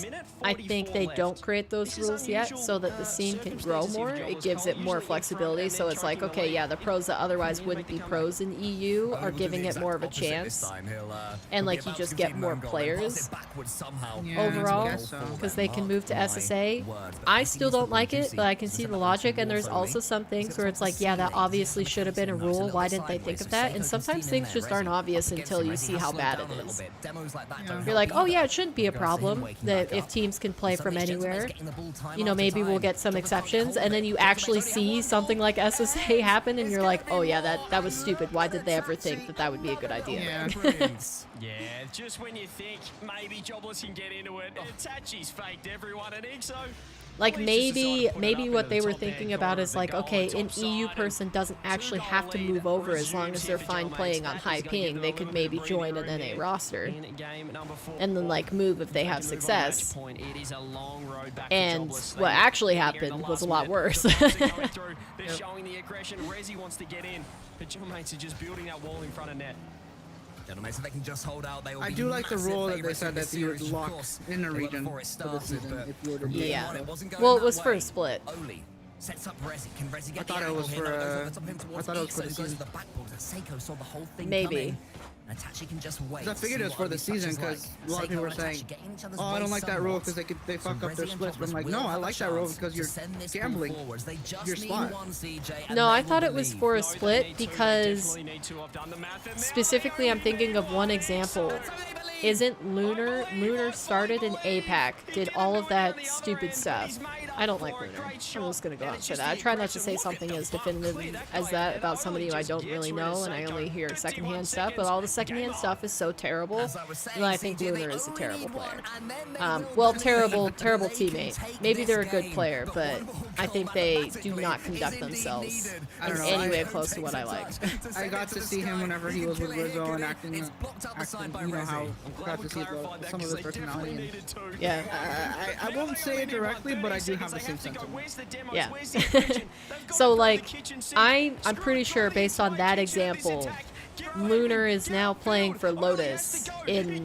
A: because I think they don't create those rules yet so that the scene can grow more. It gives it more flexibility, so it's like, okay, yeah, the pros that otherwise wouldn't be pros in EU are giving it more of a chance, and like you just get more players overall because they can move to SSA. I still don't like it, but I can see the logic, and there's also some things where it's like, yeah, that obviously should have been a rule. Why didn't they think of that? And sometimes things just aren't obvious until you see how bad it is. You're like, oh yeah, it shouldn't be a problem that if teams can play from anywhere. You know, maybe we'll get some exceptions, and then you actually see something like SSA happen, and you're like, oh yeah, that was stupid. Why did they ever think that that would be a good idea?
G: Yeah, just when you think maybe Jobless can get into it, Tachi's faked everyone, and Ixo
A: Like maybe what they were thinking about is like, okay, an EU person doesn't actually have to move over as long as they're fine playing on high ping. They could maybe join an NA roster and then like move if they have success. And what actually happened was a lot worse.
G: They're showing the aggression. Resi wants to get in, but Gentleman's are just building that wall in front of net.
C: Gentlemen, so they can just hold out. They will
H: I do like the rule that they said that you would lock in a region for the season if you were to
A: yeah. Well, it was for a split.
C: Sets up Resi. Can Resi get
H: I thought it was for the season.
A: Maybe.
C: Itachi can just wait.
H: I figured it was for the season because a lot of people were saying, "Oh, I don't like that rule because they fuck up their splits." But I'm like, no, I like that rule because you're gambling your spot.
A: No, I thought it was for a split because specifically I'm thinking of one example. Isn't Lunar started in APAC, did all of that stupid stuff. I don't like Lunar. I'm just gonna go out and say that. I try not to say something as definitive as that about somebody who I don't really know and I only hear secondhand stuff, but all the secondhand stuff is so terrible, and I think Lunar is a terrible player. Well, terrible teammate. Maybe they're a good player, but I think they do not conduct themselves in any way close to what I like.
H: I got to see him whenever he was with Rizzo and acting, you know how I got to see some of his personality. And,
A: yeah.
H: I won't say it directly, but I do have the same sentiment.
A: Yeah. So like, I'm pretty sure based on that example, Lunar is now playing for Lotus in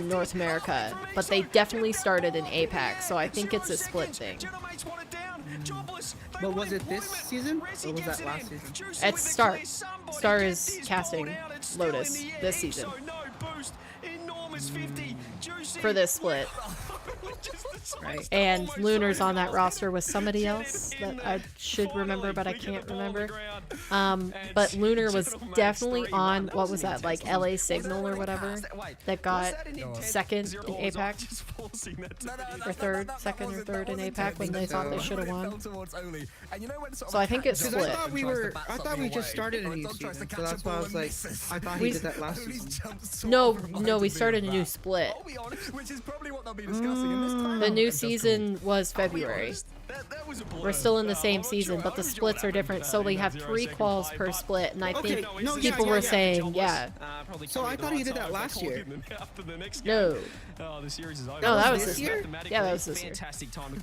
A: North America, but they definitely started in APAC, so I think it's a split thing.
H: But was it this season, or was that last season?
A: It's Star. Star is casting Lotus this season. For this split. Right. And Lunar's on that roster with somebody else that I should remember, but I can't remember. But Lunar was definitely on, what was that, like LA Signal or whatever, that got second in APAC? Or second or third in APAC when they thought they should have won. So I think it's split.
H: I thought we just started a new season, so that's why I was like, I thought he did that last season.
A: No, we started a new split. The new season was February. We're still in the same season, but the splits are different, so we have 3 quals per split, and I think people were saying, yeah.
H: So I thought he did that last year.
A: No.
G: No,
A: that was this year. Yeah, that was this year.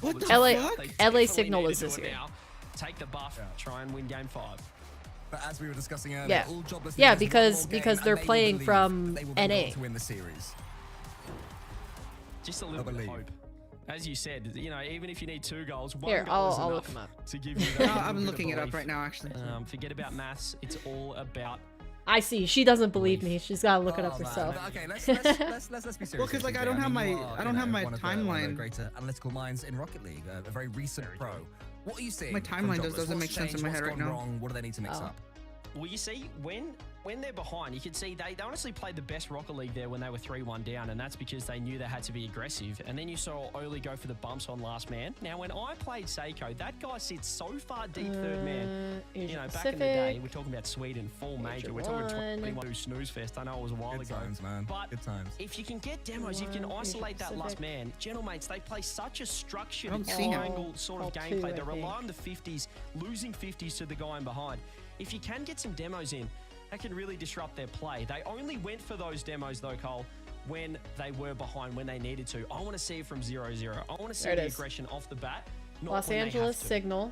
H: What the fuck?
A: LA Signal was this year.
G: Take the buff, try and win game 5.
C: But as we were discussing earlier,
A: yeah, because they're playing from NA.
G: Just a little bit of hope. As you said, you know, even if you need 2 goals, one
A: Here,
G: goal is
A: I'll
G: enough
A: look them up.
G: to give you that.
H: I'm looking it up right now, actually.
G: Forget about maths. It's all about.
A: I see. She doesn't believe me. She's gotta look it up herself.
C: Okay, let's be serious.
H: Well, because like I don't have my timeline.
C: Greater analytical minds in Rocket League, a very recent pro. What are you seeing?
H: My timeline doesn't make sense in my head right now.
C: Wrong? What do they need to mix up?
G: Well, you see, when they're behind, you can see they honestly played the best Rocket League there when they were 3-1 down, and that's because they knew they had to be aggressive. And then you saw Oli go for the bumps on last man. Now, when I played Seiko, that guy sits so far deep third man. You know, back in the day, we're talking about Sweden, full major. We're talking 21 snooze fest. I know it was a while ago.
C: Good times, man.
G: But
C: good times.
G: If you can get demos, you can isolate that last man. Gentlemates, they play such a structured
H: triangle
G: triangle sort of gameplay. They rely on the 50s, losing 50s to the guy in behind. If you can get some demos in, that can really disrupt their play. They only went for those demos, though, Cole, when they were behind, when they needed to. I want to see it from 0-0. I want to see the aggression off the bat.
A: Los Angeles Signal.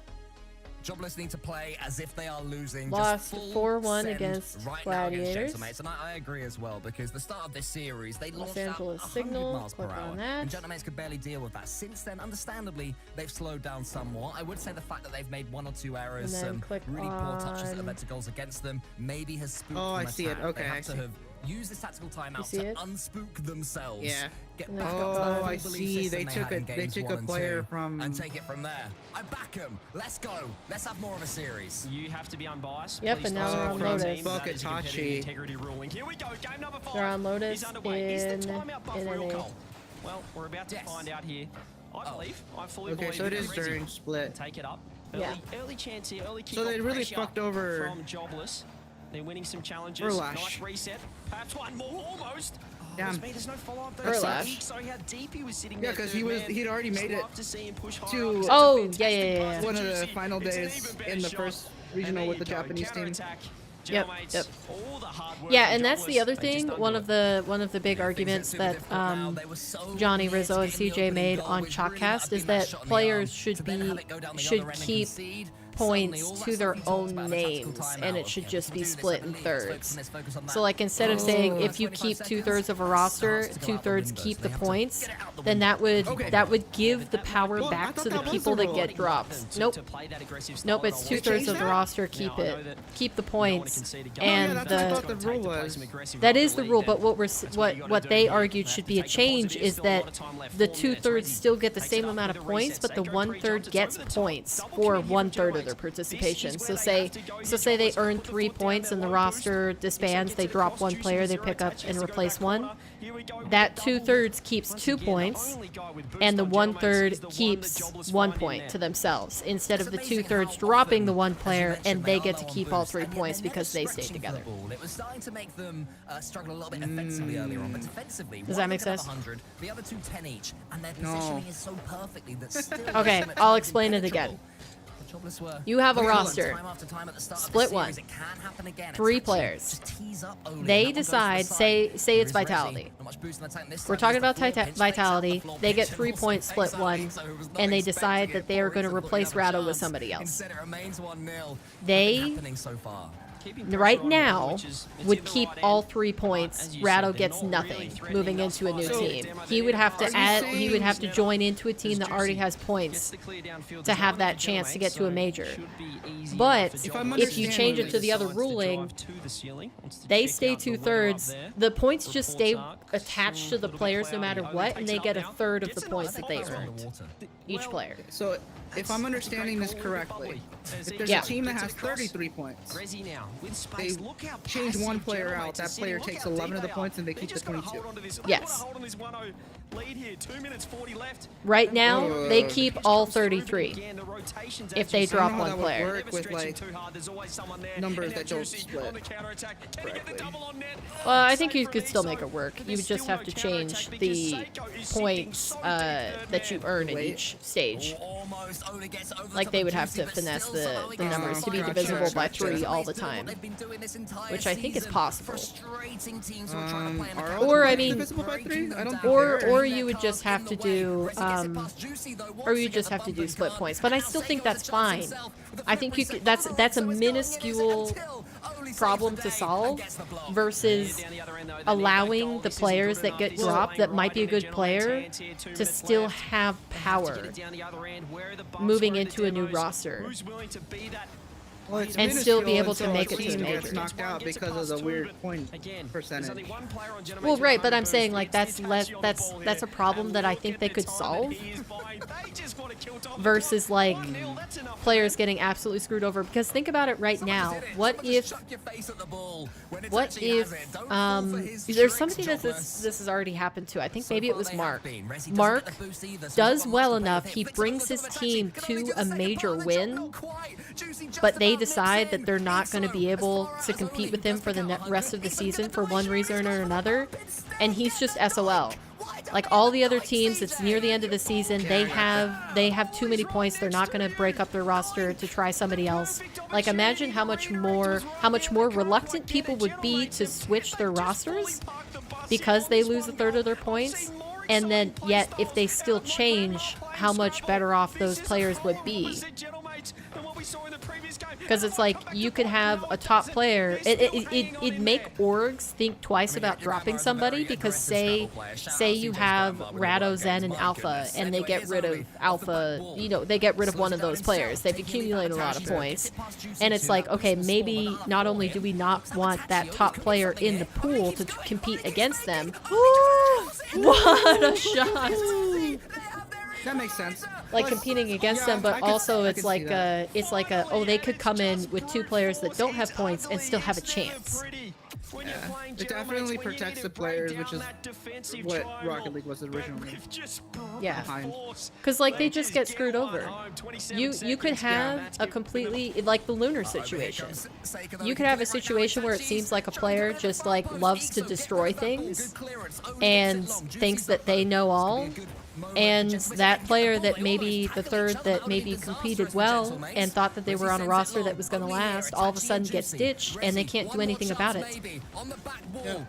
C: Jobless need to play as if they are losing.
A: Lost 4-1 against Gladiators.
C: And I agree as well, because the start of this series, they lost out 100
A: Signal,
C: miles per hour. And Gentleman's could barely deal with that. Since then, understandably, they've slowed down somewhat. I would say the fact that they've made 1 or 2 errors, some really poor touches that have led to goals against them, maybe has spooked them.
H: I see it. Okay,
C: I see. Use this tactical timeout to unspook themselves.
H: Yeah.
C: Get back up to that
H: I see. They took a player from
C: and take it from there. I back them. Let's go. Let's have more of a series.
G: You have to be unbiased.
A: Yep, and now they're on Lotus.
H: Integrity
G: ruling. Here we go. Game number 5.
A: They're on Lotus in
G: NA. Well, we're about to find out here. I believe. I fully believe.
H: Okay, so it is during split.
G: Take it up. Early chance here. Early kick.
H: So they really fucked over
G: from Jobless. They're winning some challenges. Nice reset. Perhaps one more, almost.
H: Damn.
A: Erlash.
H: Yeah, because he'd already made it to one of the final days in the first regional with the Japanese team.
A: Yep. Yeah, and that's the other thing. One of the big arguments that Johnny, Rizzo, and CJ made on Chalkcast is that players should keep points to their own names, and it should just be split in thirds. So like instead of saying if you keep 2/3 of a roster, 2/3 keep the points, then that would give the power back to the people that get dropped. Nope, it's 2/3 of the roster, keep the points, and that is the rule. But what they argued should be a change is that the 2/3 still get the same amount of points, but the 1/3 gets points for 1/3 of their participation. So say they earn 3 points and the roster disbands, they drop one player, they pick up and replace one. That 2/3 keeps 2 points, and the 1/3 keeps 1 point to themselves, instead of the 2/3 dropping the one player and they get to keep all 3 points because they stay together.
C: It was starting to make them struggle a little bit offensively earlier on, but defensively,
A: does that make sense?
C: 100, the other two 10 each, and their positioning is so perfectly that still
A: okay, I'll explain it again. You have a roster, split one, 3 players. They decide, say it's Vitality. We're talking about Vitality. They get 3 points, split one, and they decide that they are going to replace Rado with somebody else. They, right now, would keep all 3 points. Rado gets nothing moving into a new team. He would have to join into a team that already has points to have that chance to get to a major. But if you change it to the other ruling, they stay 2/3. The points just stay attached to the players no matter what, and they get 1/3 of the points that they earned, each player.
H: So if I'm understanding this correctly, if there's a team that has 33 points, they change one player out, that player takes 11 of the points and they keep the 22.
A: Yes. Right now, they keep all 33 if they drop one player.
H: Work with like numbers that don't split.
A: Well, I think you could still make it work. You would just have to change the points that you earn in each stage. Like they would have to finesse the numbers to be divisible by 3 all the time, which I think is possible. Or I mean, or you would just have to do, split points. But I still think that's fine. I think you could, that's a minuscule problem to solve versus allowing the players that get dropped that might be a good player to still have power moving into a new roster.
H: Well,
A: and still be able to make it to the major.
H: Gets knocked out because of the weird point percentage.
A: Well, right, but I'm saying like that's a problem that I think they could solve. Versus like players getting absolutely screwed over. Because think about it right now. What if there's somebody that this has already happened to. I think maybe it was Mark. Mark does well enough. He brings his team to a major win, but they decide that they're not going to be able to compete with him for the rest of the season for one reason or another, and he's just SOL. Like all the other teams, it's near the end of the season. They have too many points. They're not going to break up their roster to try somebody else. Like imagine how much more reluctant people would be to switch their rosters because they lose 1/3 of their points. And then yet if they still change, how much better off those players would be. Because it's like you could have a top player. It'd make orgs think twice about dropping somebody, because say you have Rado, Zen, and Alpha, and they get rid of Alpha. You know, they get rid of one of those players. They've accumulated a lot of points, and it's like, okay, maybe not only do we not want that top player in the pool to compete against them. What a shot!
H: That makes sense.
A: Like competing against them, but also it's like oh, they could come in with 2 players that don't have points and still have a chance.
H: It definitely protects the players, which is what Rocket League was originally.
A: Yeah, because like they just get screwed over. You could have a completely, like the Lunar situation. You could have a situation where it seems like a player just like loves to destroy things and thinks that they know all. And that player that maybe the third that maybe competed well and thought that they were on a roster that was going to last, all of a sudden gets ditched and they can't do anything about it.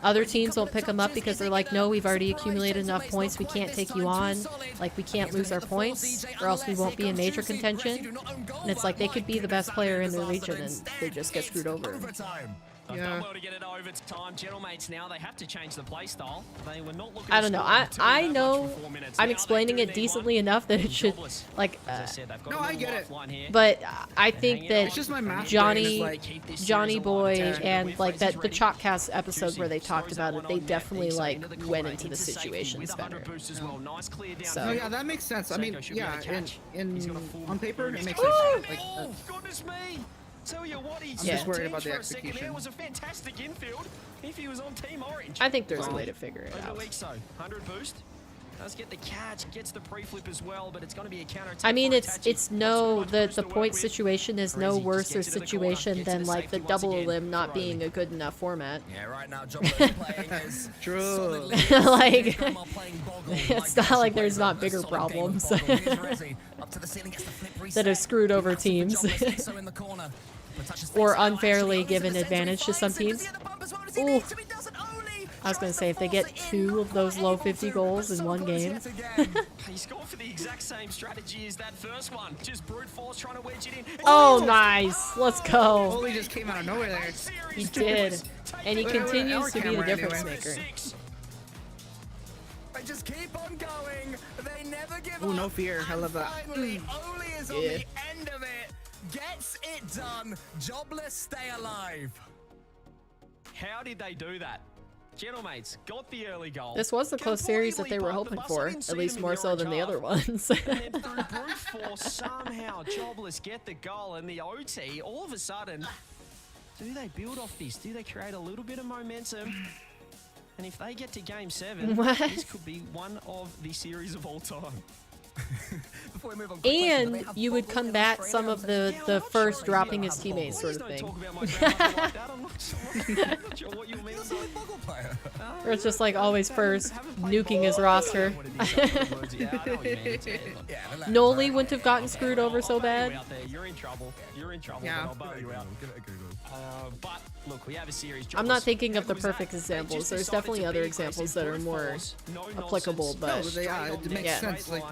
A: Other teams won't pick them up because they're like, no, we've already accumulated enough points, we can't take you on, like we can't lose our points or else we won't be in major contention. And it's like they could be the best player in their region and they just get screwed over.
G: Yeah. To get it over time. Gentlemates now, they have to change the play style. They were not looking
A: I don't know. I know I'm explaining it decently enough that it should, like,
H: no, I get it.
A: But I think that
H: it's just my math
A: Johnny Boy and like that the Chalkcast episode where they talked about it, they definitely like went into the situations better. So
H: yeah, that makes sense. I mean, yeah, on paper it makes sense. Like,
G: goodness me! Tell you what,
H: I'm just worried about the execution.
G: It was a fantastic infield if he was on Team Orange.
A: I think there's a way to figure it out.
G: 100 boost. Does get the catch, gets the pre-flip as well, but it's going to be a counter.
A: I mean, it's no the point situation is no worse situation than like the double elim not being a good enough format.
C: Yeah, right now playing is
H: true.
A: Like it's not like there's not bigger problems that have screwed over teams. Or unfairly given advantage to some teams. Ooh. I was going to say, if they get 2 of those low 50 goals in one game.
G: He scored for the exact same strategy as that first one. Just brute force trying to wedge it in.
A: Oh, nice. Let's go.
H: Holy just came out of nowhere there.
A: He did. And he continues to be the difference maker.
C: They just keep on going. They never give
H: up. Ooh, no fear. I love that.
C: Finally, Oli is on the end of it. Gets it done. Jobless, stay alive.
G: How did they do that? Gentlemates got the early goal.
A: This was the close series that they were hoping for, at least more so than the other ones.
G: And then through brute force, somehow Jobless get the goal and the OT. All of a sudden, do they build off this? Do they create a little bit of momentum? And if they get to Game 7, this could be one of the series of all time.
A: And you would combat some of the first dropping his teammates sort of thing. Or it's just like always first, nuking his roster. Noli wouldn't have gotten screwed over so bad.
G: You're in trouble. You're in trouble.
H: Yeah.
G: I'll bail you out. But look, we have a series.
A: I'm not thinking of the perfect examples. There's definitely other examples that are more applicable, but
H: yeah, it makes sense. Like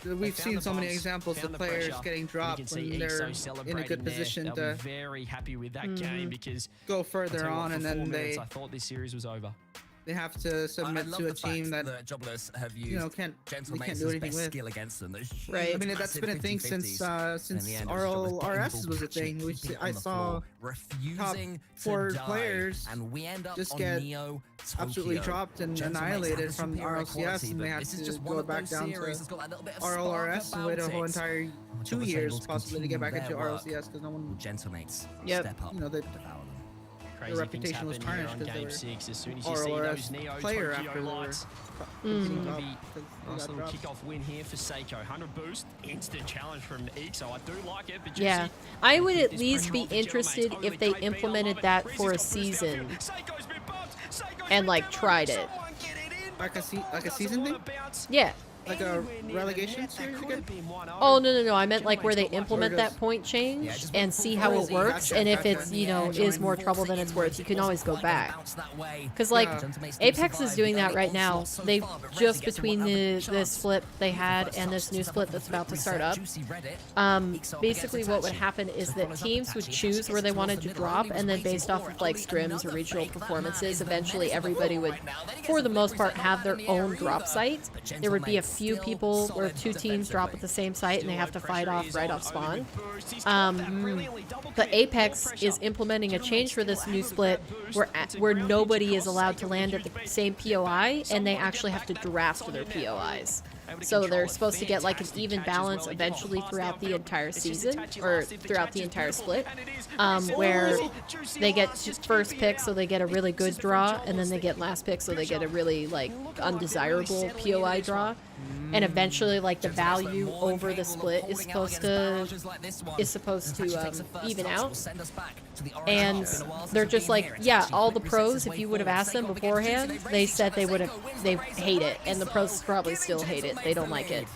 H: we've seen so many examples of players getting dropped when they're in a good position to
G: very happy with that game because
H: go further on, and then
G: I thought this series was over.
H: They have to submit to a team that
C: Jobless have used
H: can't do anything with.
C: Skill against them.
A: Right.
H: I mean, that's been a thing since Rlcs was a thing. I saw top 4 players
C: and we end up
H: just get absolutely dropped and annihilated from Rlcs, and they had to go back down to Rlrs and wait a whole entire 2 years possibly to get back into Rlcs because no one.
C: Step up.
H: You know, their reputation was tarnished because they were RLRS player after they were
G: nice little kickoff win here for Seiko. 100 boost, instant challenge from EXO. I do like it, but
A: yeah, I would at least be interested if they implemented that for a season and like tried it.
H: Like a season thing?
A: Yeah.
H: Like a relegation series again?
A: Oh, no. I meant like where they implement that point change and see how it works. And if it's, you know, is more trouble than it's worth, you can always go back. Because like Apex is doing that right now. They just between the split they had and this new split that's about to start up. Basically what would happen is that teams would choose where they wanted to drop, and then based off of like scrims or regional performances, eventually everybody would, for the most part, have their own drop site. There would be a few people where 2 teams drop at the same site and they have to fight off right off spawn. The Apex is implementing a change for this new split where nobody is allowed to land at the same POI, and they actually have to draft their POIs. So they're supposed to get like an even balance eventually throughout the entire season, or throughout the entire split, where they get first pick, so they get a really good draw, and then they get last pick, so they get a really like undesirable POI draw. And eventually, like, the value over the split is supposed to even out. And they're just like, yeah, all the pros, if you would have asked them beforehand, they said they hate it, and the pros probably still hate it. They don't like it.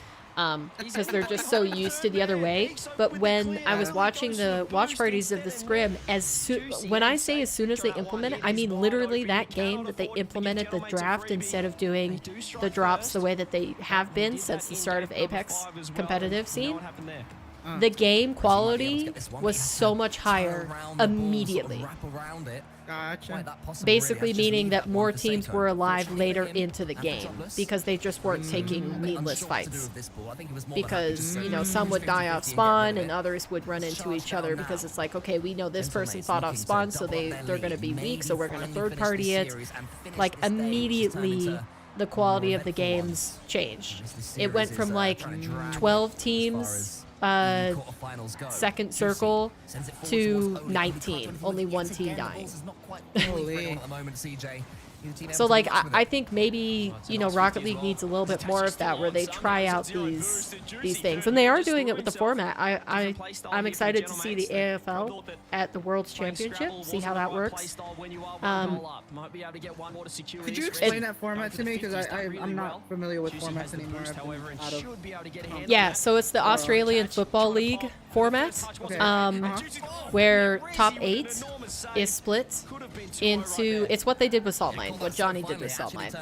A: Because they're just so used to the other way. But when I was watching the watch parties of the scrim, when I say as soon as they implement it, I mean literally that game that they implemented the draft instead of doing the drops the way that they have been since the start of Apex competitive scene. The game quality was so much higher immediately.
H: Gotcha.
A: Basically meaning that more teams were alive later into the game because they just weren't taking needless fights. Because, you know, some would die off spawn and others would run into each other because it's like, okay, we know this person fought off spawn, so they're going to be weak, so we're going to third party it. Like, immediately the quality of the games changed. It went from like 12 teams second circle to 19, only one team dying. So like I think maybe, you know, Rocket League needs a little bit more of that, where they try out these things, and they are doing it with the format. I'm excited to see the AFL at the World's Championship, see how that works.
H: Could you explain that format to me, because I'm not familiar with formats anymore.
A: Yeah, so it's the Australian Football League format, where top 8 is split into, it's what they did with Salt Mine, what Johnny did with Salt Mine.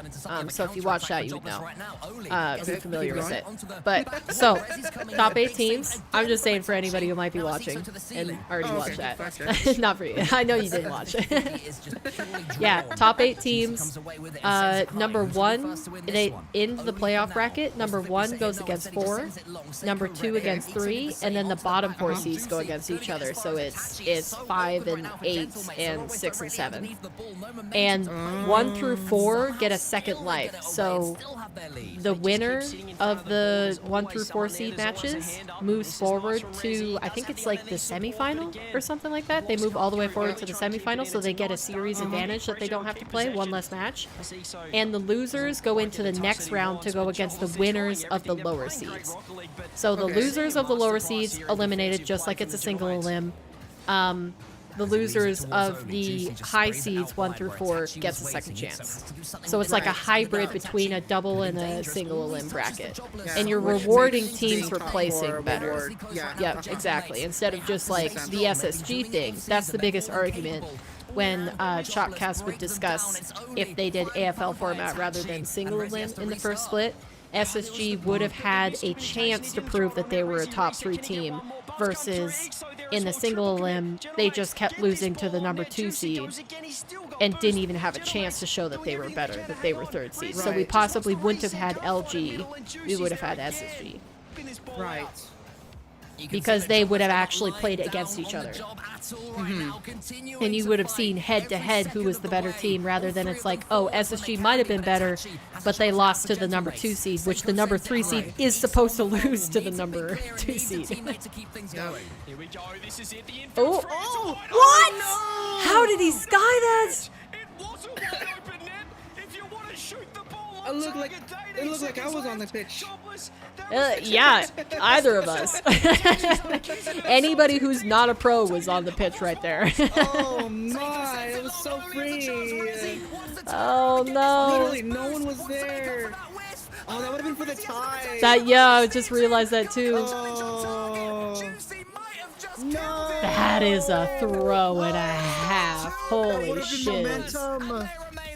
A: So if you watch that, you would know, if you're familiar with it. But, so, top 8 teams, I'm just saying for anybody who might be watching and already watched that. Not for you, I know you didn't watch it. Yeah, top 8 teams, number 1, they in the playoff bracket, number 1 goes against 4, number 2 against 3, and then the bottom 4 seeds go against each other. So it's 5 and 8 and 6 and 7. And 1 through 4 get a second life. So the winner of the 1 through 4 seed matches moves forward to, I think it's like the semifinal or something like that. They move all the way forward to the semifinal, so they get a series advantage that they don't have to play, one less match. And the losers go into the next round to go against the winners of the lower seeds. So the losers of the lower seeds eliminated, just like it's a single elim. The losers of the high seeds 1 through 4 gets a second chance. So it's like a hybrid between a double and a single elim bracket. And you're rewarding teams for placing better. Yeah, exactly. Instead of just like the SSG thing. That's the biggest argument when Chalkcast would discuss if they did AFL format rather than single elim in the first split. SSG would have had a chance to prove that they were a top 3 team, versus in the single elim, they just kept losing to the number 2 seed and didn't even have a chance to show that they were better, that they were 3rd seed. So we possibly wouldn't have had LG, we would have had SSG.
H: Right.
A: Because they would have actually played against each other. And you would have seen head-to-head who was the better team, rather than it's like, oh, SSG might have been better, but they lost to the number 2 seed, which the number 3 seed is supposed to lose to the number 2 seed. Oh, what? No! How did he sky that?
H: It looked like I was on the pitch.
A: Yeah, either of us. Anybody who's not a pro was on the pitch right there.
H: Oh my, it was so free.
A: Oh no.
H: Literally, no one was there. Oh, that would have been for the tie.
A: Yeah, I just realized that too.
H: Oh. No.
A: That is a throw and a half. Holy shit.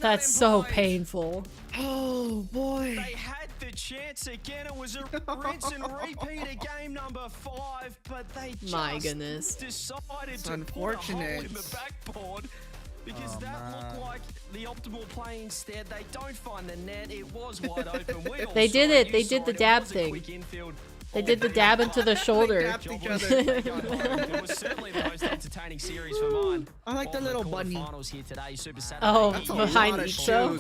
A: That's so painful.
H: Oh boy.
G: They had the chance again. It was a rinse and repeat of game number 5, but they just decided to put a hole in the backboard, because that looked like the optimal play. Instead, they don't find the net. It was wide open.
A: They did it. They did the dab thing. They did the dab into the shoulder.
G: It was certainly the most entertaining series for mine.
H: I like the little bunny.
A: Oh, behind each show.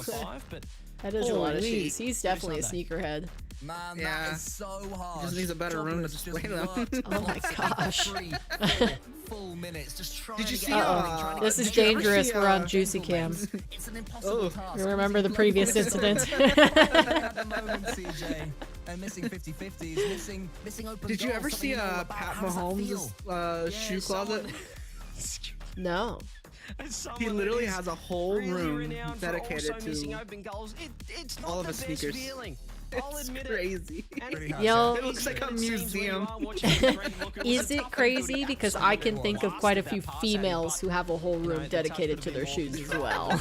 A: That is a lot of shoes. He's definitely a sneakerhead.
C: Man,
H: Yeah.
C: that is so hard.
H: Just needs a better room to display them.
A: Oh my gosh.
C: 3-4 full minutes just trying
H: Did you
C: to
H: see?
C: get
A: This is
H: did you ever
A: dangerous.
H: see,
A: We're on Juicy Cam.
C: It's an impossible task.
A: You remember the previous incident?
C: At the moment, CJ, and missing 50-50s, missing open
H: Did you
C: goals,
H: ever
C: something
H: see
C: you know about.
H: Pat
C: How does that
H: Mahomes' shoe closet?
A: No.
H: He literally has a whole room dedicated to
G: It's
H: all
G: not
H: of
G: the
H: his
G: best
H: sneakers.
G: feeling. I'll
H: It's
G: admit
H: crazy.
A: Yo,
H: It looks like a museum.
A: is it crazy? Because I can think of quite a few females who have a whole room dedicated to their shoes as well.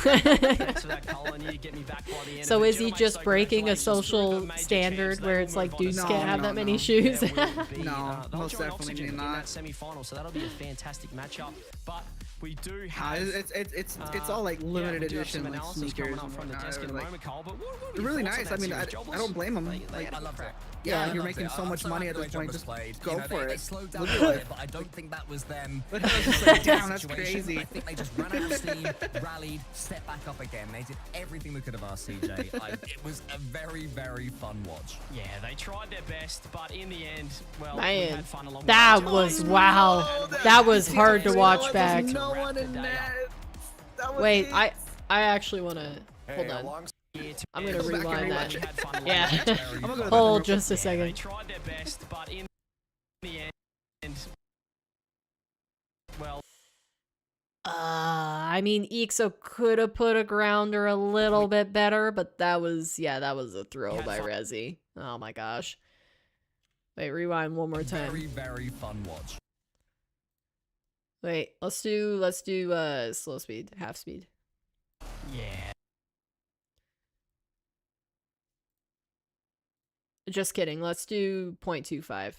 A: So is he just breaking a social standard where it's like dudes can't have that many shoes?
H: No, most definitely not.
G: Semi-final, so that'll be a fantastic matchup. But we do have
H: It's all like limited edition like sneakers and
G: from the
H: whatnot.
G: desk in a
H: Like,
G: moment, Cole, but
H: they're really nice. I mean, I don't blame them. Like,
C: I loved it.
H: yeah, you're making so much money at this point. Just go for
C: They
H: it.
C: slowed down
H: Look
C: a
H: at
C: little
H: it.
C: bit, but I don't think that was them.
H: Look at those like, damn, that's
C: Situation.
H: crazy.
C: I think they just ran out of steam, rallied, stepped back up again. They did everything we could have asked CJ. It was a very, very fun watch.
G: yeah, they tried their best, but in the end, well, we
A: Man,
G: had fun along
A: that
G: the way.
A: was wow. That was hard to watch back.
H: No one in net.
A: Wait, I actually want to hold on. I'm gonna
H: Go back and
A: rewind
H: rewatch
A: that.
H: it.
A: Yeah.
H: I'm gonna go to the bathroom
A: Hold
H: real
A: just a
G: They
A: second.
G: tried their best, but in the end, well,
A: I mean, Ixo could have put a grounder a little bit better, but that was a throw by Rezi. Oh my gosh. Wait, rewind one more time.
C: Very, very fun watch.
A: Wait, let's do slow speed, half speed.
G: yeah.
A: Just kidding. Let's do 0.25.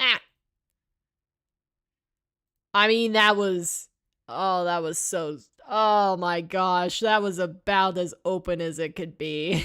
A: Ah. I mean, that was so, oh my gosh, that was about as open as it could be.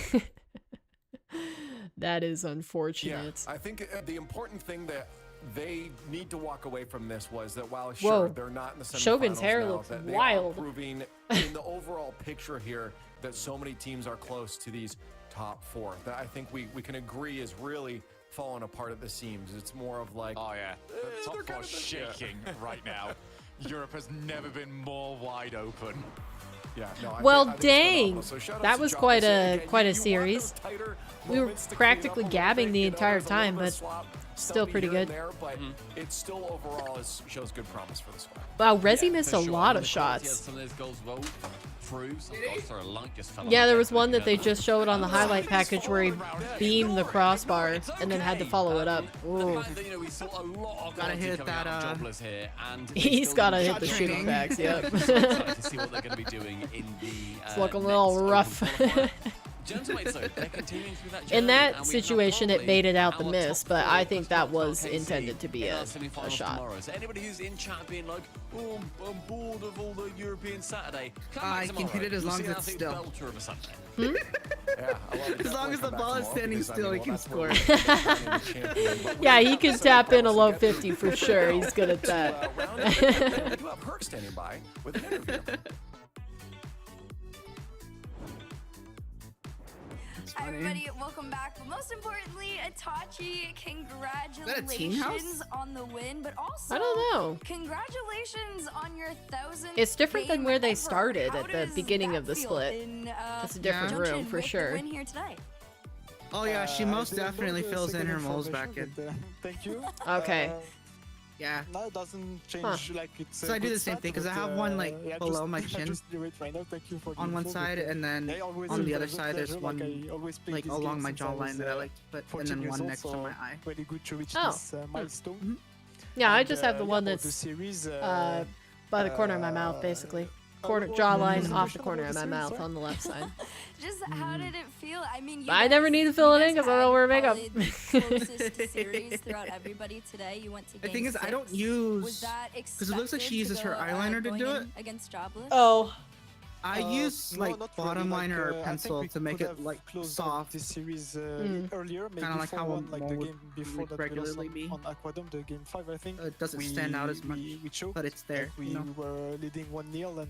A: That is unfortunate.
E: Yeah, I think the important thing that they need to walk away from this was that while sure they're not in the semifinals
A: Shogun's hair
E: now,
A: looks
E: that they
A: wild.
E: are proving in the overall picture here that so many teams are close to these top four. That I think we can agree is really falling apart at the seams. It's more of like,
L: oh yeah, the top four shaking right now. Europe has never been more wide open.
E: Yeah, no,
A: Well,
E: I think
A: dang,
E: it's phenomenal. So shout out
A: that
E: to
A: was
E: Jobless.
A: quite
E: Again,
A: a
E: you
A: series.
E: want those tighter
A: We were
E: moments to clean
A: practically
E: up a little
A: gabbing
E: bit,
A: the
E: you know,
A: entire
E: there's a little
A: time,
E: bit of
A: but
E: swap,
A: still
E: stumpy
A: pretty
E: here and
A: good.
E: there, but it still overall shows good promise for the squad.
A: Wow, Rezi
B: Yeah,
A: missed
B: for
A: a
B: sure.
A: lot
B: And
A: of
B: the quality
A: shots.
B: Some of those goals well through. Some goals for a lunk just fell on
A: Yeah,
B: the
A: there
B: deck,
A: was one
B: but,
A: that they just showed on the highlight package where he beamed the crossbar and then had to follow it up. Ooh.
B: The fact that, you know, we saw a lot of
H: Gotta
B: quality
H: hit
B: coming out
H: that,
B: of Jobless here, and they
A: He's
B: still
A: gotta
B: didn't
A: hit the
B: show
A: shooting
B: that.
A: bags, yep.
B: So excited to see what they're going to be doing in the
A: It's looking a little
B: next
A: rough.
B: Open qualifier. Gentlemates, though, they're continuing through that journey,
A: In that
B: and we
A: situation,
B: have
A: it baited out the
B: our
A: miss,
B: top
A: but
B: four
A: I think that was
B: KC
A: intended to be
B: in
A: a
B: our semi-finals
A: shot.
B: tomorrow. So anybody who's in chat being like, oh, I'm bored of all the European Saturday, come back
H: I can
B: tomorrow.
H: hit it as
B: You'll
H: long
B: see
H: as
B: an
H: it's
B: absolute
H: still.
B: belter of a Sunday.
E: Yeah, I love it.
H: As long as the ball is standing still, he can score.
A: Yeah, he can tap in a low 50 for sure. He's good at that.
E: We do have Herc standing by with an interview.
F: Hi everybody, welcome back. But most importantly, Itachi,
H: team house?
F: congratulations on the win, but also
A: I don't know.
F: congratulations on your 1000th
A: It's different than
F: game
A: where they
F: ever.
A: started
F: How
A: at the
F: does
A: beginning
F: that
A: of the
F: feel
A: split.
F: in,
A: It's a different
F: Junction
A: room for
F: with the
A: sure.
F: win here tonight?
H: Oh yeah, she most definitely fills in her moles back in.
N: Thank you.
A: Okay.
H: Yeah.
N: Now it doesn't change like it's.
H: So I do the same thing because I have one like
N: yeah,
H: below
N: just,
H: my
N: I
H: chin
N: just do it right now. Thank you for the
H: on one
N: info,
H: side,
N: but,
H: and then
N: yeah, always
H: on the
N: a
H: other
N: pleasure,
H: side there's
N: like
H: one
N: I always play
H: like
N: this
H: along
N: game
H: my
N: since I
H: jawline
N: was,
H: that I like to put, and
N: 14
H: then
N: years
H: one
N: old,
H: next to
N: so
H: my eye.
N: really good to reach
A: Oh.
N: this milestone.
A: Yeah, I
N: And,
A: just have the
N: yeah,
A: one
N: about the
A: that's
N: series,
A: by the corner of my mouth, basically. Corner jawline off the corner of my mouth on the left side.
F: Just how did it feel? I mean, you
A: I never
F: guys-
A: need to fill
F: you
A: it in
F: guys
A: because I don't
F: had
A: wear makeup.
F: probably the closest to series throughout everybody today. You went to
H: The
F: game
H: thing is, I don't
F: 6.
H: use
F: Was that
H: because it looks like she
F: expected
H: uses
F: to
H: her
F: go,
H: eyeliner to
F: going
H: do
F: in
H: it.
F: against Jobless?
A: Oh.
H: I use
N: no,
H: like
N: not
H: bottom
N: really.
H: liner or
N: I think
H: pencil
N: we
H: to make
N: could
H: it
N: have
H: like
N: closed out
H: soft.
N: this series
A: Mm.
N: earlier, maybe
H: Kinda like how
N: 4-1, like the
H: would
N: game before that we
H: regularly
N: lost
H: be.
N: on Aquadome, the game 5, I think.
H: It doesn't stand out as much,
N: We choked,
H: but it's there.
N: like we
H: you know?
N: were leading 1-0 and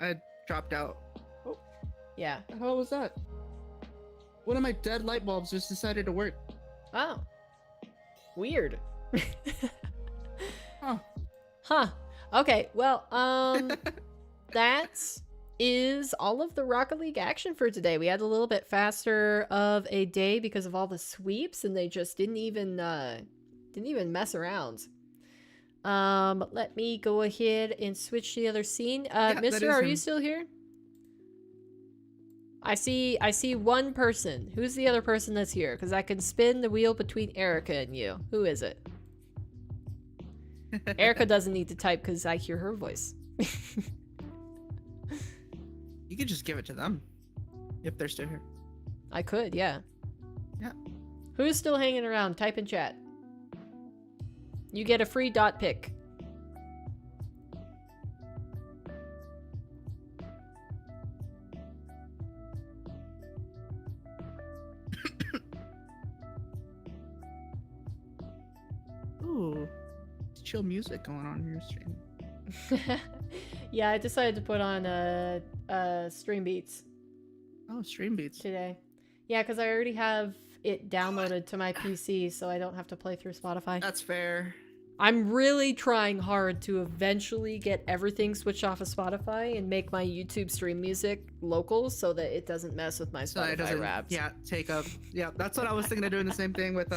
H: I dropped out. Oh.
A: Yeah.
H: What the hell was that? One of my dead light bulbs just decided to work.
A: Oh. Weird. Huh. Okay, well, that is all of the Rocket League action for today. We had a little bit faster of a day because of all the sweeps, and they just didn't even mess around. Let me go ahead and switch to the other scene. Mister, are you still here? I see one person. Who's the other person that's here? Because I can spin the wheel between Erica and you. Who is it? Erica doesn't need to type because I hear her voice.
H: You could just give it to them. If they're still here.
A: I could, yeah.
H: Yeah.
A: Who's still hanging around? Type in chat. You get a free dot pick.
H: Ooh. Chill music going on in your stream.
A: Yeah, I decided to put on Stream Beats.
H: Oh, Stream Beats.
A: Today. Yeah, because I already have it downloaded to my PC, so I don't have to play through Spotify.
H: That's fair.
A: I'm really trying hard to eventually get everything switched off of Spotify and make my YouTube stream music local so that it doesn't mess with my Spotify raps.
H: Yeah, take up. Yeah, that's what I was thinking of doing the same thing with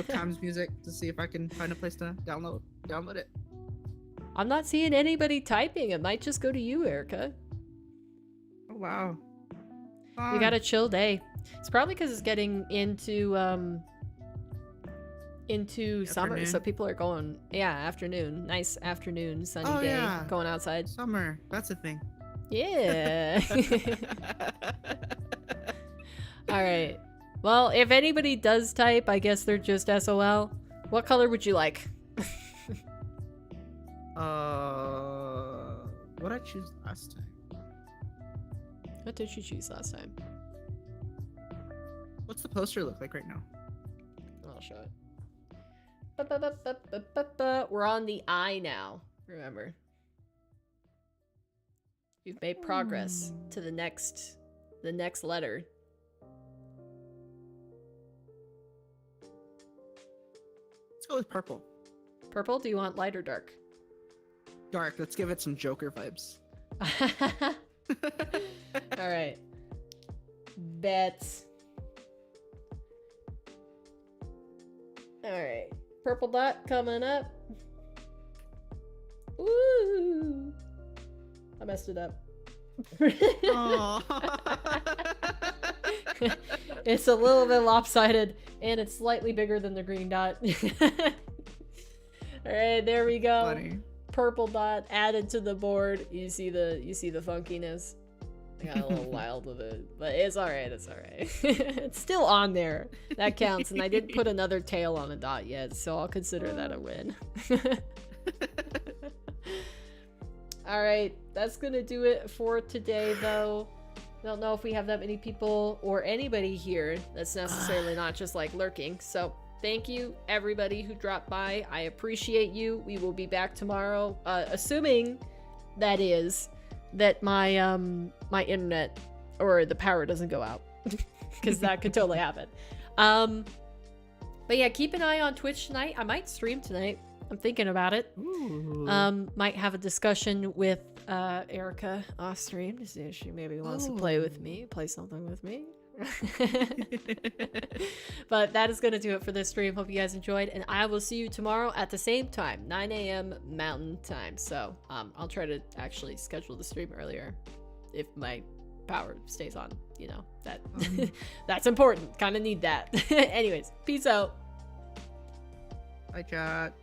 H: Times Music to see if I can find a place to download it.
A: I'm not seeing anybody typing. It might just go to you, Erica.
H: Oh, wow.
A: You got a chill day. It's probably because it's getting into summer, so people are going, afternoon. Nice afternoon, sunny day, going outside.
H: Summer, that's a thing.
A: Yeah. All right. Well, if anybody does type, I guess they're just SOL. What color would you like?
H: What did I choose last time?
A: What did you choose last time?
H: What's the poster look like right now?
A: I'll show it. We're on the I now, remember. You've made progress to the next letter.
H: Let's go with purple.
A: Purple? Do you want light or dark?
H: Dark. Let's give it some Joker vibes.
A: All right. Bets. All right. Purple dot coming up. Ooh. I messed it up. It's a little bit lopsided and it's slightly bigger than the green dot. All right, there we go.
H: Funny.
A: Purple dot added to the board. You see the funkiness. I got a little wild with it, but it's all right. It's all right. It's still on there. That counts. And I didn't put another tail on a dot yet, so I'll consider that a win. All right, that's gonna do it for today, though. I don't know if we have that many people or anybody here that's necessarily not just like lurking. So thank you everybody who dropped by. I appreciate you. We will be back tomorrow, assuming that is that my my internet or the power doesn't go out, because that could totally happen. But yeah, keep an eye on Twitch tonight. I might stream tonight. I'm thinking about it.
H: Ooh.
A: Might have a discussion with Erica off stream to see if she maybe wants to play with me, play something with me. But that is going to do it for this stream. Hope you guys enjoyed, and I will see you tomorrow at the same time, 9 a.m. Mountain Time. So I'll try to actually schedule the stream earlier if my power stays on. You know, that that's important. Kind of need that. Anyways, peace out.
H: Bye, chat.